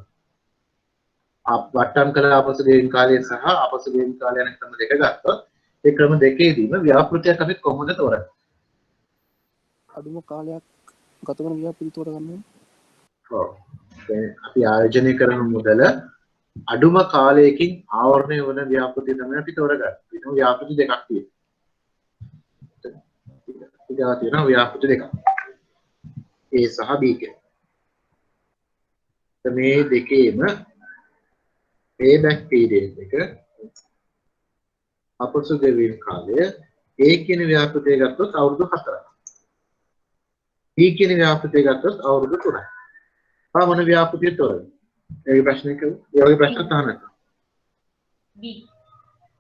වට්ටම් කළ ආපසු ගෙවීම් කාලය සහ ආපසු ගෙවීම් කාලය යන ක්‍රම දෙක ගත්තොත් ඒ ක්‍රම දෙකේදීම ව්‍යාපෘතියක් අපි කොහොමද තෝරන්නේ? අඩුම කාලයක් ගත කරන ව්‍යාපෘති තෝරගන්න. ඔව්. දැන් අපි ආයෝජනය කරන මුදල අඩුම කාලයකින් ආවරණය වන ව්‍යාපෘති තමයි අපි තෝරගන්නේ. වෙන ව්‍යාපෘති දෙකක් තියෙනවා. තියෙනවා ව්‍යාපෘති දෙකක්. A සහ B කියලා. මේ දෙකේම payback period එක අපසු ගෙවීම් කාලය A කියන ව්‍යාපෘතිය ගත්තොත් අවුරුදු 4යි. B කියන ව්‍යාපෘතිය ගත්තොත් අවුරුදු 3යි. මොන ව්‍යාපෘතිය තෝරන්නේ? ඒ ප්‍රශ්නයක ඒ වගේ ප්‍රශ්න තහනම්. B.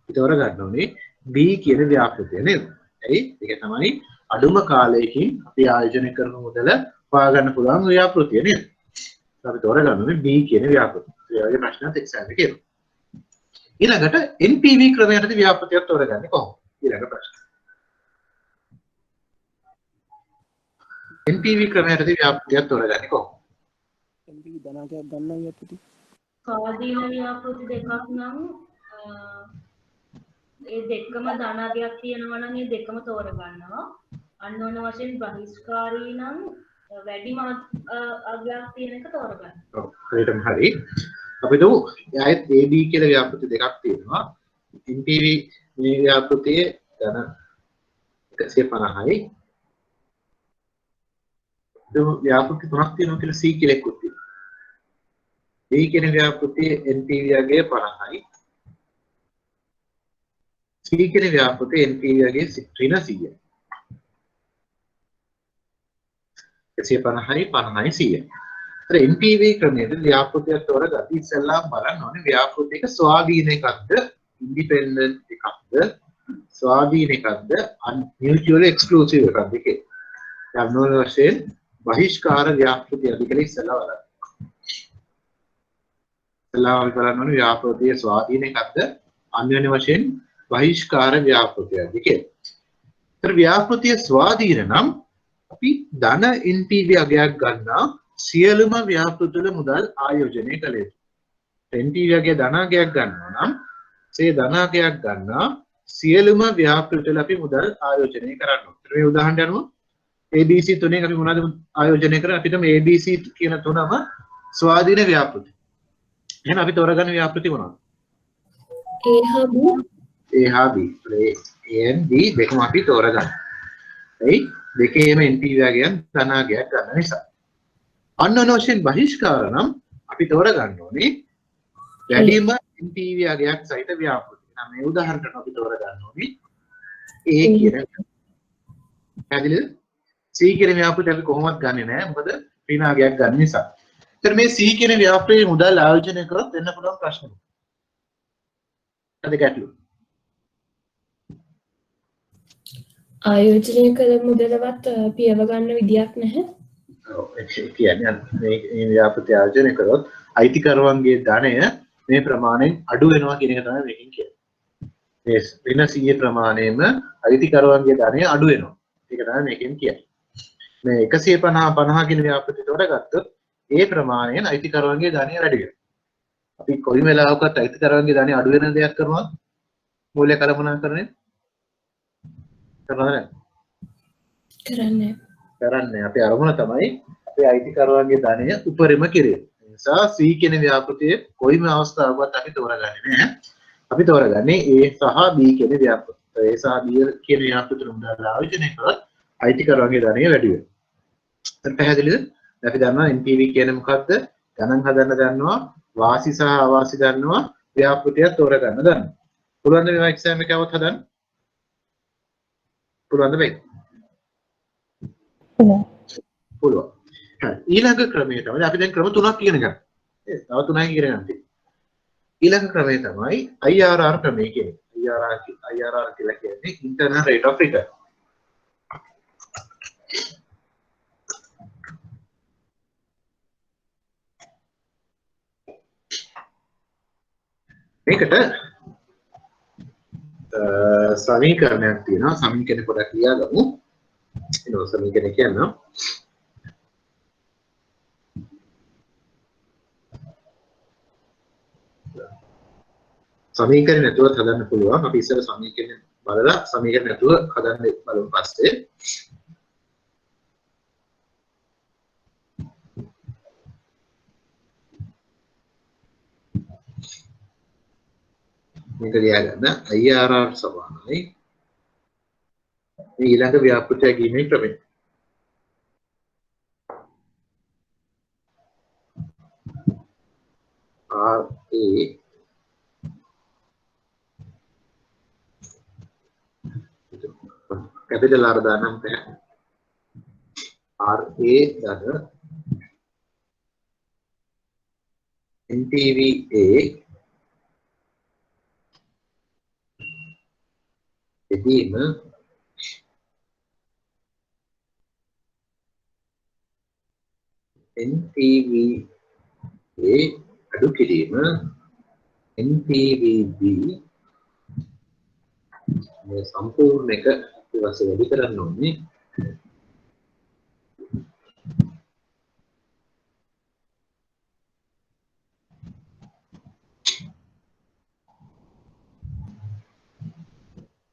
තෝර ගන්න ඕනේ B කියන ව්‍යාපෘතිය නේද? එයි ඒක තමයි අඩුම කාලයකින් අපි ආයෝජනය කරන මුදල හොයාගන්න පුළුවන් ව්‍යාපෘතිය නේද? අපි තෝර ගන්න ඕනේ B කියන ව්‍යාපෘතිය. ඒ වගේ ප්‍රශ්නත් එක්සෑම් එකේ එනවා. ඊළඟට NPV ක්‍රමයටදී ව්‍යාපෘතියක් තෝරගන්නේ කොහොමද? ඊළඟ ප්‍රශ්න. NPV ක්‍රමයටදී ව්‍යාපෘතියක් තෝරගන්නේ කොහොමද? NPV ධනාගයක් ගන්න ව්‍යාපෘති. ස්වාධීන ව්‍යාපෘති දෙකක් නම් ඒ දෙකම ධනාගයක් තියෙනවා නම් ඒ දෙකම තෝරගන්නවා. අන්වන වශයෙන් බහිස්කාරී නම් වැඩිම අගයක් තියෙන එක තෝරගන්න. ඔව් හරියටම හරි. අපි දු ආයෙත් AB කියලා ව්‍යාපෘති දෙකක් තියෙනවා. NPV මේ ව්‍යාපෘතියේ ධන 150යි. ව්‍යාපෘති තුනක් තියෙනවා කියලා C කියලා එකක් තියෙනවා. B කියන ව්‍යාපෘතියේ NPV අගය 50යි. C කියන ව්‍යාපෘතියේ NPV අගය ඍණ 100යි. 150යි 50යි 100යි. ඒතර NPV ක්‍රමයේ ව්‍යාපෘතියක් තෝරගatti ඉස්සෙල්ලාම බලන්න ඕනේ ව්‍යාපෘතියක ස්වාධීන එකක්ද ඉන්ඩිපෙන්ඩන්ට් එකක්ද ස්වාධීන එකක්ද මියුචුවල් එක්ස්ක්ලූසිව් එකක්ද කියලා. යම්නෝන වශයෙන් බහිෂ්කාර ව්‍යාපෘතිය අධිකලි ඉස්සෙල්ලා බලන්න. ඉස්සෙල්ලා අපි බලන්න ඕනේ ව්‍යාපෘතියේ ස්වාධීන එකක්ද අන්‍යෝන්‍ය වශයෙන් බහිෂ්කාර ව්‍යාපෘතියක්ද කියලා. ඒතර ව්‍යාපෘතිය ස්වාධීන නම් අපි ධන NPV අගයක් ගන්නා සියලුම ව්‍යාපෘතිවල මුදල් ආයෝජනය කළ යුතුයි. NPV අගය ධනාගයක් ගන්නවා නම් ඒ ධනාගයක් ගන්නා සියලුම ව්‍යාපෘතිවල අපි මුදල් ආයෝජනය කරන්න ඕනේ. මේ උදාහරණයක් අනුව ABC තුනෙන් අපි මොනවද ආයෝජනය කරන්නේ? අපිට මේ ABC කියන තුනම ස්වාධීන ව්‍යාපෘති. එහෙනම් අපි තෝරගන්න ව්‍යාපෘති මොනවද? A හා B. A හා B. A and B දෙකම අපි තෝරගන්න. එයි දෙකේම NPV අගයන් ධනාගයක් ගන්න නිසා. අන්‍යෝන්‍ය වශයෙන් බහිෂ්කාර නම් අපි තෝරගන්න ඕනේ වැඩිම NPV අගයක් සහිත ව්‍යාපෘති. මේ උදාහරණයක් අපි තෝරගන්න ඕනේ A කියන පැහැදිලිද? C කියන ව්‍යාපෘතිය අපි කොහොමවත් ගන්නෙ නෑ මොකද ඍණ අගයක් ගන්න නිසා. එතන මේ C කියන ව්‍යාපෘතියේ මුදල් ආයෝජනය කරොත් වෙන්න පුළුවන් ප්‍රශ්න. අද ගැටලු. ආයෝජනය කළ මුදලවත් පියව ගන්න විදියක් නැහැ. ඔව් ඒ කියන්නේ මේ ව්‍යාපෘතිය ආයෝජනය කරොත් අයිතිකරුවන්ගේ ධනය මේ ප්‍රමාණයෙන් අඩු වෙනවා කියන එක තමයි මේකෙන් කියන්නේ. මේ වෙන 100 ප්‍රමාණයෙම අයිතිකරුවන්ගේ ධනය අඩු වෙනවා. ඒක තමයි මේකෙන් කියන්නේ. මේ 150 කියන ව්‍යාපෘතිය තෝරගත්තොත් ඒ ප්‍රමාණයෙන් අයිතිකරුවන්ගේ ධනය වැඩි වෙනවා. අපි කොයි වෙලාවකත් අයිතිකරුවන්ගේ ධනය අඩු වෙන දෙයක් කරනවා මූල්‍ය කළමනාකරණය කරනවා කරන්නේ අපේ අරමුණ තමයි අපේ අයිතිකරුවන්ගේ ධනය උපරිම කිරීම. ඒ නිසා C කියන ව්‍යාපෘතියේ කොයිම අවස්ථාවකවත් අපි තෝරගන්නේ නැහැ. අපි තෝරගන්නේ A සහ B කියන ව්‍යාපෘතිය. A සහ B කියන ව්‍යාපෘතිය මුදල් ආයෝජනය කරලා අයිතිකරුවන්ගේ ධනය වැඩි වෙනවා. දැන් පැහැදිලිද? අපි දන්නවා NPV කියන්නේ මොකක්ද? ගණන් හදන්න දන්නවා, වාසි සහ අවාසි දන්නවා, ව්‍යාපෘතිය තෝරගන්න දන්නවා. පුළුවන් ද මේ එක්සෑම් එක આવත් හදන්න? පුළුවන් ද බෑ? පුළුවන්. හරි. ඊළඟ ක්‍රමය තමයි අපි දැන් ක්‍රම තුනක් ඉගෙන ගන්න. තව තුනක් ඉගෙන ගන්න තියෙනවා. ඊළඟ ක්‍රමය තමයි IRR ක්‍රමය කියන්නේ. IRR කියලා කියන්නේ internal rate of return. මේකට සමීකරණයක් තියෙනවා. සමීකරණ පොඩක් ලියාගමු. එනවා සමීකරණ කියනවා. සමීකරණ නැතුව හදන්න පුළුවන්. අපි ඉස්සර සමීකරණ බලලා සමීකරණ නැතුව හදන්න බලමු පස්සේ. මේක ලියාගන්න IRR සමානයි මේ ඊළඟ ව්‍යාපෘතිය ගීමේ ක්‍රමය. RA capital R දානම් RA ධන NPVA එදීම NPVA අඩු කිරීම NPVB මේ සම්පූර්ණ එක ඊවසේ වැඩි කරන්න ඕනේ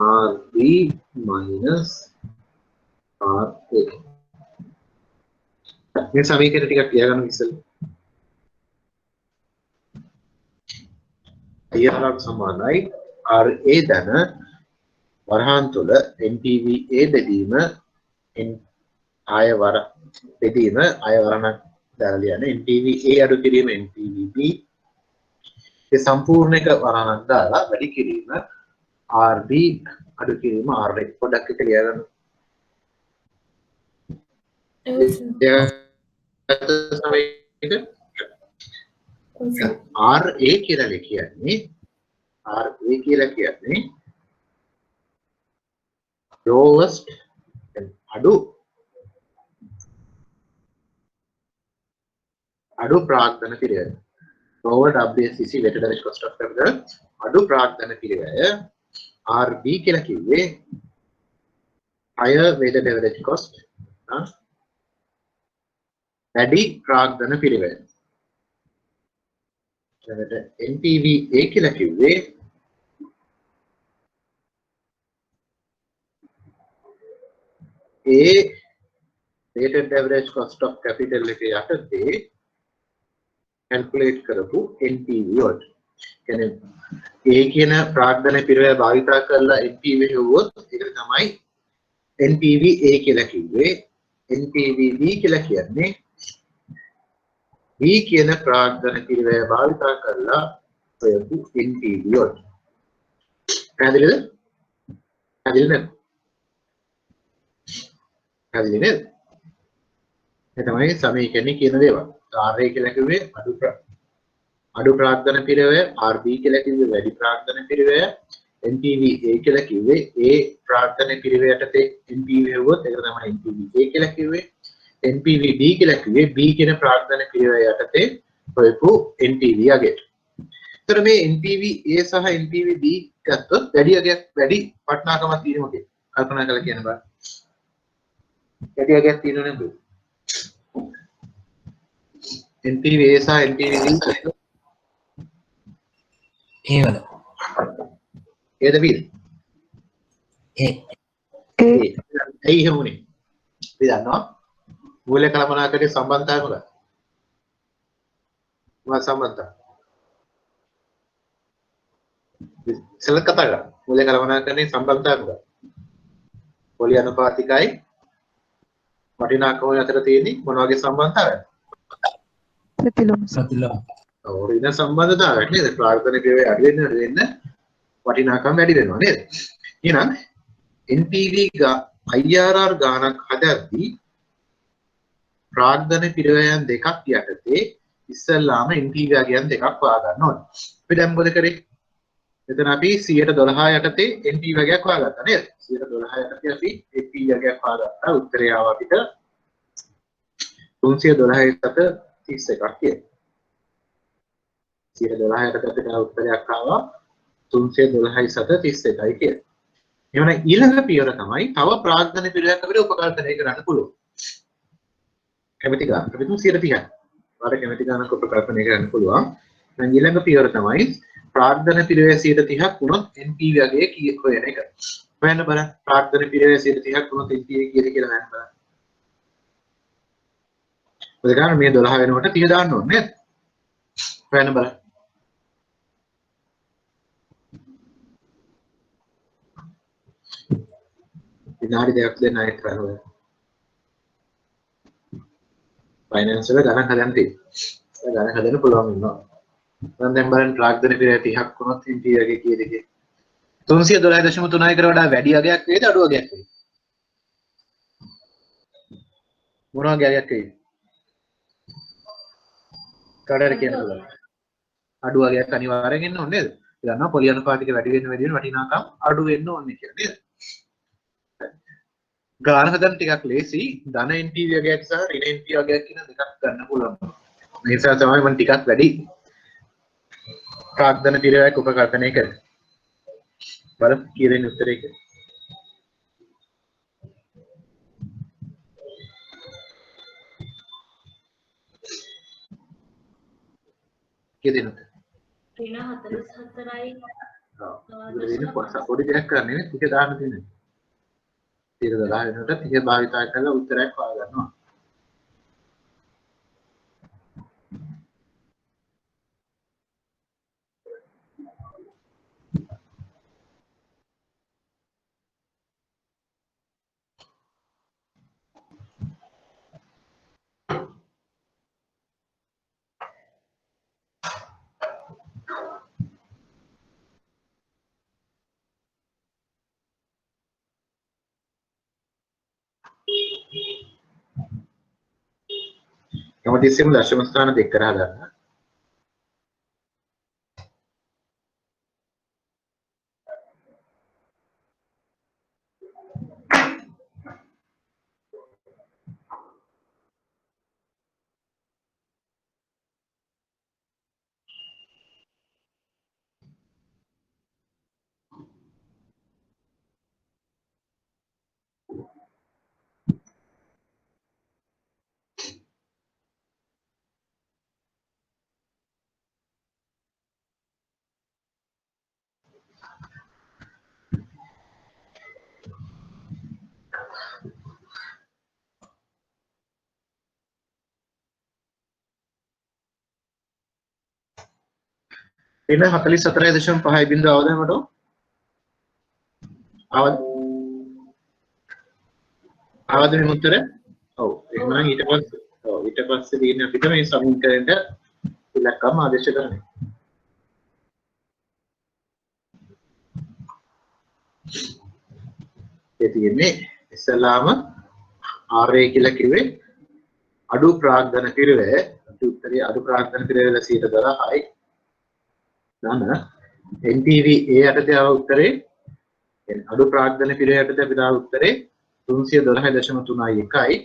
RB minus RA. මේ සමීකරණ ටිකක් ලියාගන්න ඉස්සෙල්ලා. IRR සමානයි RA ධන වරහන් තුල NPVA බෙදීම ආය වරණක් දාලා ලියන NPVA අඩු කිරීම NPVB ඒ සම්පූර්ණ එක වරණක් දාලා වැඩි කිරීම RB අඩු කිරීම RA පොඩක් එක ලියාගන්න. RA කියලා කියන්නේ lowest අඩු ප්‍රාග්ධන පිරිවැය. lower WACC weighted average cost of capital අඩු ප්‍රාග්ධන පිරිවැය. RB කියලා කිව්වේ higher weighted average cost වැඩි ප්‍රාග්ධන පිරිවැය. ඊළඟට NPVA කියලා කිව්වේ A weighted average cost of capital එක යටතේ calculate කරපු NPV වලට. කියන්නේ A කියන ප්‍රාග්ධන පිරිවැය භාවිතා කරලා NPV හෙව්වොත් ඒකට තමයි NPVA කියලා කිව්වේ. NPVB කියලා කියන්නේ B කියන ප්‍රාග්ධන පිරිවැය භාවිතා කරලා හොයපු NPV වලට. පැහැදිලිද? පැහැදිලි නේද? පැහැදිලි නේද? ඒ තමයි සමීකරණේ කියන දේවල්. RA කියලා කිව්වේ අඩු ප්‍රාග්ධන පිරවය, RB කියලා කිව්වේ වැඩි ප්‍රාග්ධන පිරවය, NPV A කියලා කිව්වේ A ප්‍රාග්ධන පිරවය යටතේ NPV හෙව්වොත් ඒක තමයි NPV A කියලා කිව්වේ. NPV B කියලා කිව්වේ B කියන ප්‍රාග්ධන පිරවය යටතේ හොයපු NPV අගයට. ඒතර මේ NPV A සහ NPV B ගත්තොත් වැඩි අගයක් වැඩි වටිනාකමක් තියෙන මොකද? කල්පනා කරලා කියන්න බෑ. වැඩි අගයක් තියෙනව නේද? NPV A සහ NPV B ඒ වල ඒද B? ඒ ඇයි එහෙම උනේ? අපි දන්නවා මූල්‍ය කළමනාකරණයේ සම්බන්ධතාවය මොකක්ද? මොකක්ද සම්බන්ධතාවය? ඉස්සෙල්ලා කතා කරා. මූල්‍ය කළමනාකරණයේ සම්බන්ධතාවය මොකක්ද? පොලි අනුපාතිකයි වටිනාකම අතර තියෙන්නේ මොන වගේ සම්බන්ධතාවයක්ද? ප්‍රතිලෝම. ඔය ඉන්න සම්බන්ධතාවයක් නේද? ප්‍රාර්ථනික වේගය අඩු වෙන්න වටිනාකම වැඩි වෙනවා නේද? එහෙනම් NPV IRR ගානක් හදද්දී ප්‍රාග්ධන පිරවයන් දෙකක් යටතේ ඉස්සල්ලාම NPV ගාන දෙකක් හොයා ගන්න ඕනේ. අපි දැන් මොකද කරේ? මෙතන අපි 112 යටතේ NPV ගානක් හොයාගත්තා නේද? 112 යටතේ අපි NPV ගානක් හොයාගත්තා. උත්තරය ආවා අපිට 312 7 31ක් කියලා. 112 යටතේ අපිට උත්තරයක් ආවා 312 7 31යි කියලා. එවන ඊළඟ පියවර තමයි තව ප්‍රාග්ධන පිරවයක් අපිට උපකල්පනය කරන්න පුළුවන්. කැමති ගානක් අපි තුන් 130ක්. ඔයාලට කැමති ගානක් උපකල්පනය කරන්න පුළුවන්. දැන් ඊළඟ පියවර තමයි ප්‍රාග්ධන පිරවය 130ක් වුණොත් NPV වගේ කීයක් හොයන එක. හොයන්න බලන්න ප්‍රාග්ධන පිරවය 130ක් වුණොත් NPV කීයද කියලා හොයන්න බලන්න. ඔය ගාන මේ 12 වෙනකොට 30 දාන්න ඕනේ නේද? හොයන්න බලන්න. විනාඩි දෙකක් දෙන්න අයත් කරනවා. ෆයිනෑන්ස් වල ගණන් හදන්න තියෙනවා. ගණන් හදන්න පුළුවන් වෙනවා. මම දැන් බලන්න ප්‍රාග්ධන පිරවය 30ක් වුණොත් NPV වගේ කීයද කියලා. 312.3 කට වඩා වැඩි අගයක් වේද අඩු අගයක් වේද? මොන වගේ අගයක් වේද? කාටද කියන්න පුළුවන්? අඩු අගයක් අනිවාර්යෙන් එන්න ඕනේ නේද? දන්නවා පොලි අනුපාතික වැඩි වෙන වටිනාකම් අඩු වෙන්න ඕනේ කියලා නේද? ගාන හදන්න ටිකක් ලේසි. ධන NPV වගේක් සහ ඍණ NPV වගේක් කියන දෙකක් ගන්න පුළුවන්. මේ නිසා තමයි මම ටිකක් වැඩි ප්‍රාග්ධන පිරවයක් උපකල්පනය කරේ. බලමු කීයෙන් උත්තරේ කියලා. කීයෙන් උත්තර? ඍණ 44යි. පොඩි දෙයක් කරන්නේ නේ ටික දාන්න දෙන්නේ. 110 වෙනකොට ටික භාවිතා කරලා උත්තරයක් හොයාගන්නවා. හැමතිස්සෙම දශම ස්ථාන දෙක කරා ගන්න. එන 44.5 බිඳුව අවද මට අවද මේ උත්තරය ඔව් එහෙනම් ඊට පස්සේ තියෙන අපිට මේ සමීකරණයට ඉලක්කම ආදේශ කරන්නේ ඒ තියෙන්නේ ඉස්සලාම RA කියලා කිව්වේ අඩු ප්‍රාග්ධන පිරවය උත්තරේ අඩු ප්‍රාග්ධන පිළිවෙල 12යි. නන NPV A යටතේ ආව උත්තරේ අඩු ප්‍රාග්ධන පිළිවෙල යටතේ අපි දාව උත්තරේ 312.31යි.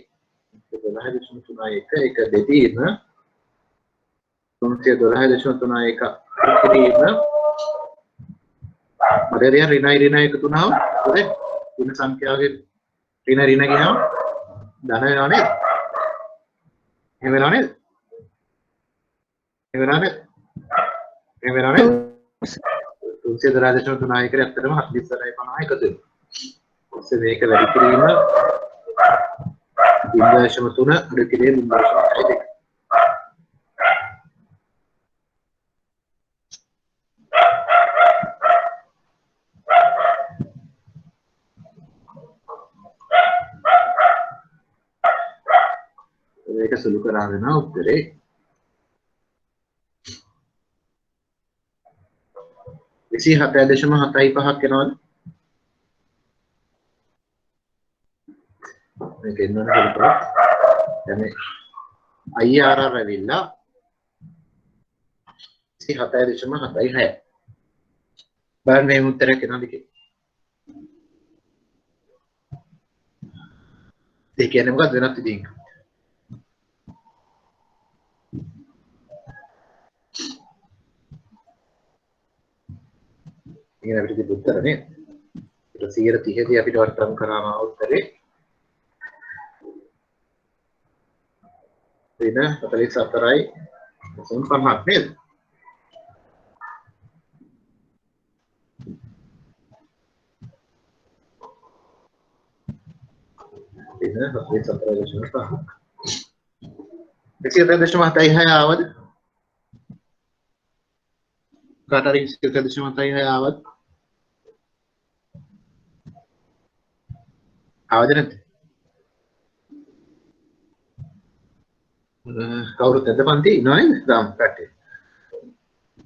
12.31 එක දෙදීම 312.31 කිරීම මඩරිය ඍණ එකතු වුණාම හරි ඍණ සංඛ්‍යාවගේ ඍණ ගියාම ධන වෙනව නේද? එහෙම වෙනව නේද? එහෙම වෙනව නේද? එහෙම වෙනව නේද? 312.31 කරේ ඇත්තටම 48.50 එකතු වෙනවා. ඊට මේක වැඩි කිරීම 0.3 අඩු කිරීම 0.2. මේක සුළු කරගෙන උත්තරේ 27.75ක් එනවද? මේක එන්නවනේ බලපන්. දැන් IRR ඇවිල්ලා 27.76. බලන්න මේ උත්තරයක් එනවද කියලා. ඒ කියන්නේ මොකක්ද වෙනත් විදිහකින්? ඉතින් අපිට තිබු උත්තර නේ. ඒක 130 දී අපිට වර්තම් කරාම උත්තරේ වෙන 44යි 50ක් නේද? වෙන 44.5ක්. 107.76 ආවද? කාටරි 107.76 ආවද? ආවද නැද්ද? කවුරුත් නැද්ද පන්ති ඉන්නව නේද? දාම් කට්ටිය.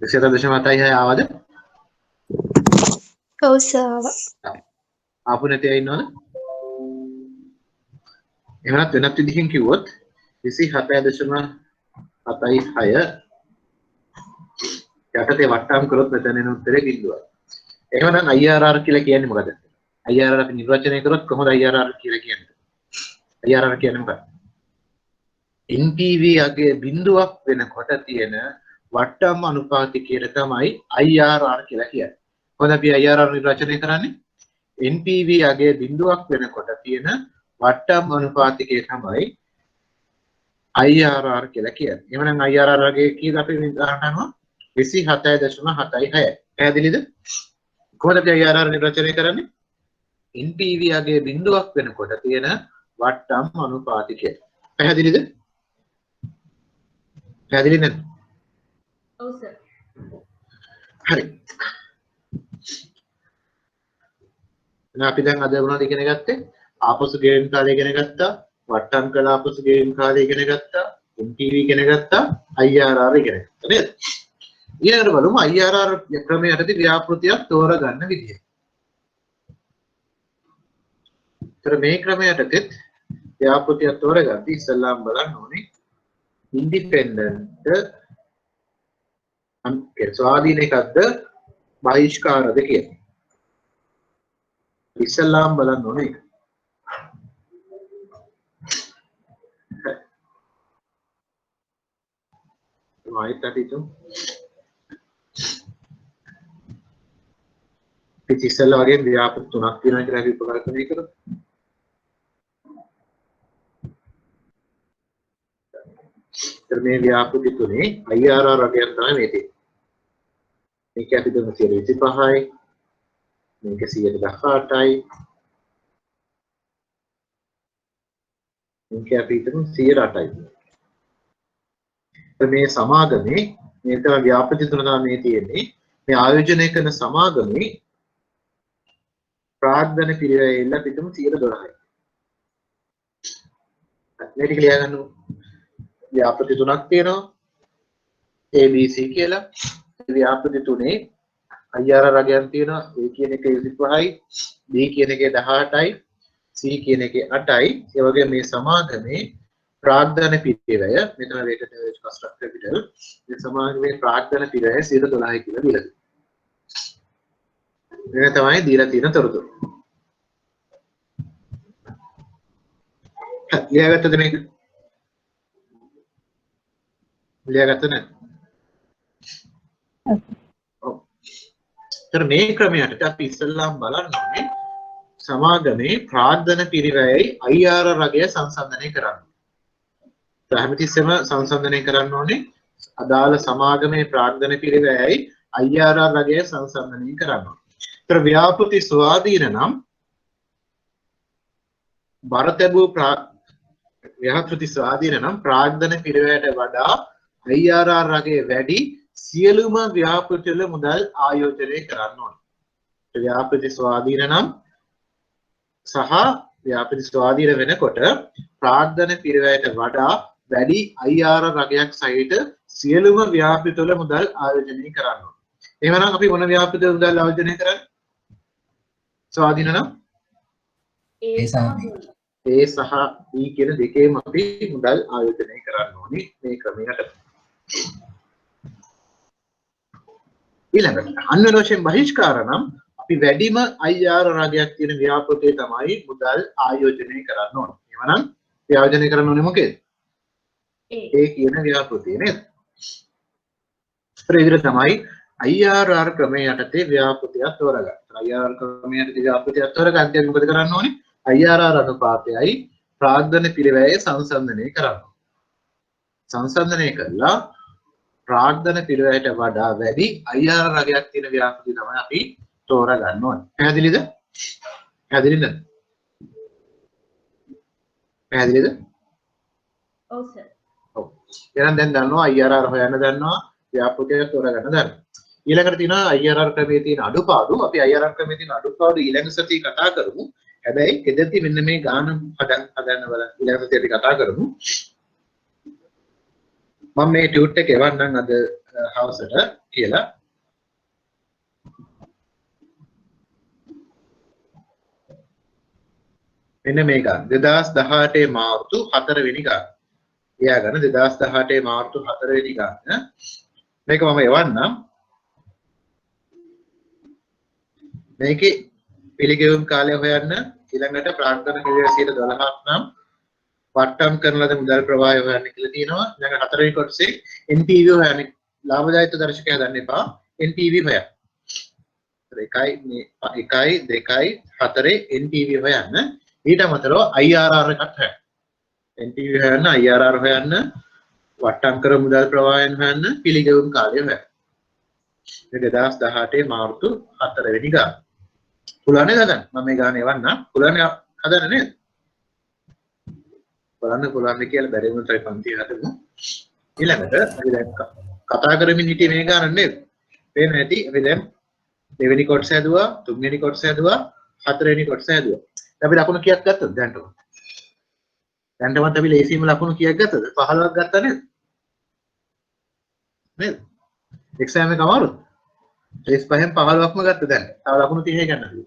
107.76 ආවද? ඔව් සර්. ආපු නැති අය ඉන්නවද? එහෙමත් වෙනත් විදිහකින් කිව්වොත් 27.76 යටතේ වට්ටම් කරොත් මෙතන එන උත්තරේ බිඳුවයි. එහෙනම් IRR කියලා කියන්නේ මොකද? IRR අපි නිර්වචනය කරොත් කොහොමද IRR කියලා කියන්නේ? IRR කියන්නේ මොකක්ද? NPV අගේ බිඳුවක් වෙනකොට තියෙන වට්ටම් අනුපාතිකයට තමයි IRR කියලා කියන්නේ. කොහොමද අපි IRR නිර්වචනය කරන්නේ? NPV අගේ බිඳුවක් වෙනකොට තියෙන වට්ටම් අනුපාතිකය තමයි IRR කියලා කියන්නේ. එහෙනම් IRR අගේ කීයද අපි ගන්නවා? 27.76. පැහැදිලිද? කොහොමද අපි IRR නිර්වචනය කරන්නේ? NPV අගේ බිඳුවක් වෙනකොට තියෙන වට්ටම් අනුපාතිකය. පැහැදිලිද? පැහැදිලි නේද? ඔව් සර්. හරි. අපි දැන් අද මොනවද ඉගෙන ගත්තේ? ආපසු ගෙවීම් කාලය ඉගෙන ගත්තා, වට්ටම් කළ ආපසු ගෙවීම් කාලය ඉගෙන ගත්තා, NPV ඉගෙන ගත්තා, IRR ඉගෙන ගත්තා නේද? ඊළඟට බලමු IRR ක්‍රමයේ යටතේ ව්‍යාපෘතියක් තෝරගන්න විදිය. ඒතර මේ ක්‍රමයේ යටතේ ව්‍යාපෘතියක් තෝරගන්න ඉස්සල්ලාම බලන්න ඕනේ ඉන්ඩිපෙන්ඩන්ට් ස්වාධීන එකක්ද බහිෂ්කාරද කියලා. ඉස්සල්ලාම බලන්න ඕනේ. right attitude ඉතිසලා වගේ ව්‍යාපෘති තුනක් තියෙනවා කියලා අපි ප්‍රකාශනය කරමු. මේ ව්‍යාපෘති තුනේ IRR වගේක් තමයි මේ තියෙන්නේ. මේක අපි දුන්න 125යි. මේක 118යි. මේක අපි හිතමු 108යි. මේ සමාගමේ මේ තමයි ව්‍යාපෘති තුන තමයි මේ තියෙන්නේ. මේ ආයෝජනය කරන සමාගමේ ප්‍රාග්ධන පිළිවෙල පිටුම 112යි. මේක ලියා ගන්න ව්‍යාපෘති තුනක් තියෙනවා. ABC කියලා. ව්‍යාපෘති තුනේ IRR රගයන් තියෙනවා. A කියන එකේ 25යි, B කියන එකේ 18යි, C කියන එකේ 8යි. ඒ වගේ මේ සමාගමේ ප්‍රාග්ධන පිරිවැය මෙතන weighted average cost of capital මේ සමාගමේ ප්‍රාග්ධන පිරිවැය 12 කියලා දීලා තියෙනවා. මේ තමයි දීලා තියෙන තොරතුරු. ලියාගත්තද මේක? ලියාගත්ත නැහැ. ඔව්. ඒතර මේ ක්‍රමයට අපි ඉස්සෙල්ලාම බලන්න ඕනේ සමාගමේ ප්‍රාග්ධන පිරිවැයයි IRR රගය සංසන්දනය කරන්න. හැමතිස්සෙම සංසන්දනය කරන්න ඕනේ අදාළ සමාගමේ ප්‍රාග්ධන පිරිවැයයි IRR රගය සංසන්දනය කරන්න ඕනේ. ඒතර ව්‍යාපෘති ස්වාධීන නම් බරතැබූ ව්‍යාපෘති ස්වාධීන නම් ප්‍රාග්ධන පිරිවැයට වඩා IRR රගය වැඩි සියලුම ව්‍යාපෘති වල මුදල් ආයෝජනය කරන්න ඕනේ. ව්‍යාපෘති ස්වාධීන නම් සහ ව්‍යාපෘති ස්වාධීන වෙනකොට ප්‍රාග්ධන පිරිවැයට වඩා වැඩි IRR රගයක් සහිත සියලුම ව්‍යාපෘති වල මුදල් ආයෝජනය කරන්න ඕනේ. එහෙමනම් අපි මොන ව්‍යාපෘති වල මුදල් ආයෝජනය කරන්නේ? ස්වාධීන නම් ඒ ඒ සහ සහ B. A සහ B කියන දෙකේම අපි මුදල් ආයෝජනය කරන්න ඕනේ මේ ක්‍රමයට. ඊළඟට අන්වන වශයෙන් බහිෂ්කාර නම් අපි වැඩිම IRR රගයක් තියෙන ව්‍යාපෘතිය තමයි මුදල් ආයෝජනය කරන්න ඕනේ. එහෙමනම් ආයෝජනය කරන්න ඕනේ මොකේද? ඒ කියන ව්‍යාපෘතිය නේද? ඒ විදිහට තමයි IRR ක්‍රමයේ යටතේ ව්‍යාපෘතියක් තෝරගන්න. IRR ක්‍රමයේ යටතේ ව්‍යාපෘතියක් තෝරගන්න අපි මොකද කරන්න ඕනේ? IRR අනුපාතයයි ප්‍රාග්ධන පිරිවැය සංසන්දනය කරන්න. සංසන්දනය කළා ප්‍රාග්ධන පිරිවැයට වඩා වැඩි IRR රගයක් තියෙන ව්‍යාපෘතිය තමයි අපි තෝරගන්න ඕනේ. පැහැදිලිද? පැහැදිලිද? පැහැදිලිද? ඔව් සර්. ඔව්. එහෙනම් දැන් දන්නවා IRR හොයන්න දන්නවා ව්‍යාපෘතිය තෝරගන්න දන්නවා. ඊළඟට තියෙනවා IRR ක්‍රමයේ තියෙන අඩුපාඩු. අපි IRR ක්‍රමයේ තියෙන අඩුපාඩු ඊළඟ සතියේ කතා කරමු. හැබැයි එදෙති මෙන්න මේ ගාන හදන්න බලන්න ඊළඟ සතියේ අපි කතා කරමු. මම මේ ටියුට් එක එවන්නම් අද හවසට කියලා. මෙන්න මේක 2018 මාර්තු 4 වෙනි ගාන. එයා ගන්න 2018 මාර්තු 4 වෙනි ගාන. මේක මම එවන්නම්. මේකේ පිළිගෙවුම් කාලය හොයන්න ඊළඟට ප්‍රාග්ධන පිරිවැය 12ක් නම් වට්ටම් කරන ලද මුදල් ප්‍රවාහය හොයන්න කියලා තියෙනවා. ඊළඟ 4 වෙනි කොටසේ NPV හොයන්න. ලාභදායීත්ව දර්ශකය හදන්න එපා. NPV හොයන්න. 1යි මේ 1යි 2යි 4 NPV හොයන්න. ඊට අමතරව IRR එකක් හොයන්න. NPV හොයන්න, IRR හොයන්න, වට්ටම් කර මුදල් ප්‍රවාහයන් හොයන්න, පිළිගෙවුම් කාලය හොයන්න. මේ 2018 මාර්තු 4 වෙනි ගාන. පුළුවන් නේද හදන්න? මම මේ ගාන එවන්නම්. පුළුවන් හදන්න නේද? බලන්න පුළුවන්ද කියලා බැරි වුණොත් අපි පන්ති හදමු. ඊළඟට අපි දැන් කතා කරමින් හිටියේ මේ ගාන නේද? පේන්නේ නැති අපි දැන් දෙවෙනි කොටස හැදුවා, තුන්වෙනි කොටස හැදුවා, හතරවෙනි කොටස හැදුවා. අපි ලකුණු කීයක් ගත්තද දැන්ට? දැන්ටමත් අපි ලේසියෙන්ම ලකුණු කීයක් ගත්තද? 15ක් ගත්තා නේද? නේද? එක්සෑම් එක අමාරුද? 35න් 15ක්ම ගත්ත දැන්. තව ලකුණු 30 ගන්න ඕනේ.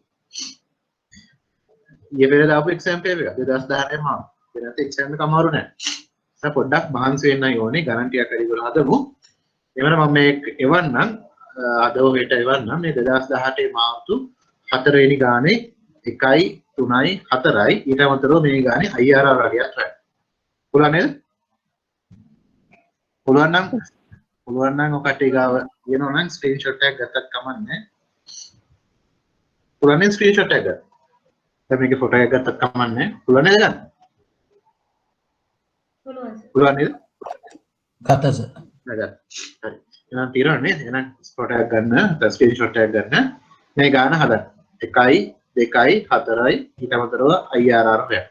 ඊයේ පෙර දාපු එක්සෑම් පේපර් එක 2018 මාර්තු. ඒකට එක්සෑම් එක අමාරු නෑ. ඒක පොඩ්ඩක් මහන්සි වෙන්නයි ඕනේ. ගණන් ටිකක් වැඩි කරලා හදමු. එවනම් මම මේ එවන්නම් අදව හෙට එවන්නම් මේ 2018 මාර්තු 4 වෙනි ගානේ 1යි 3යි 4යි ඊට අමතරව මේ ගානේ IRR රගයක් ගන්න. පුළුවන් නේද? පුළුවන් නම් ඔකට ඊගාව කියනවා නම් ස්ක්‍රීන්ෂොට් එකක් ගත්තත් කමක් නැහැ. පුළුවන් නම් ස්ක්‍රීන්ෂොට් එකක් ගන්න. දැන් මේකේ ෆොටෝ එකක් ගත්තත් කමක් නැහැ. පුළුවන් නේද ගන්න? පුළුවන් නේද? කතස හරි. එහෙනම් తీරන්නේ නේද? එහෙනම් ෆොටෝ එකක් ගන්න, ස්ක්‍රීන්ෂොට් එකක් ගන්න. මේ ගාන හදන්න. 1යි 2යි 4යි ඊට අමතරව IRR හොයන්න.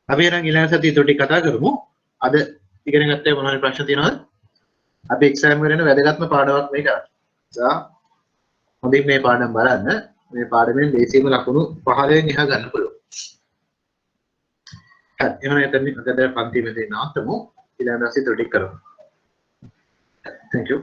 අපි එහෙනම් ඊළඟ සතියේ ටික කතා කරමු. අද ඉගෙන ගත්තේ මොනවද ප්‍රශ්න තියෙනවද? අපි එක්සෑම් කරන වැදගත්ම පාඩමක් මේක. හොඳින් මේ පාඩම බලන්න. මේ පාඩමෙන් ලේසියෙන්ම ලකුණු 15න් එහා ගන්න පුළුවන්. හරි. එහෙනම් එතනින් අද පන්ති මෙතන නවත්තමු. ඊළඟ දවසේ ටික කරමු. Thank you.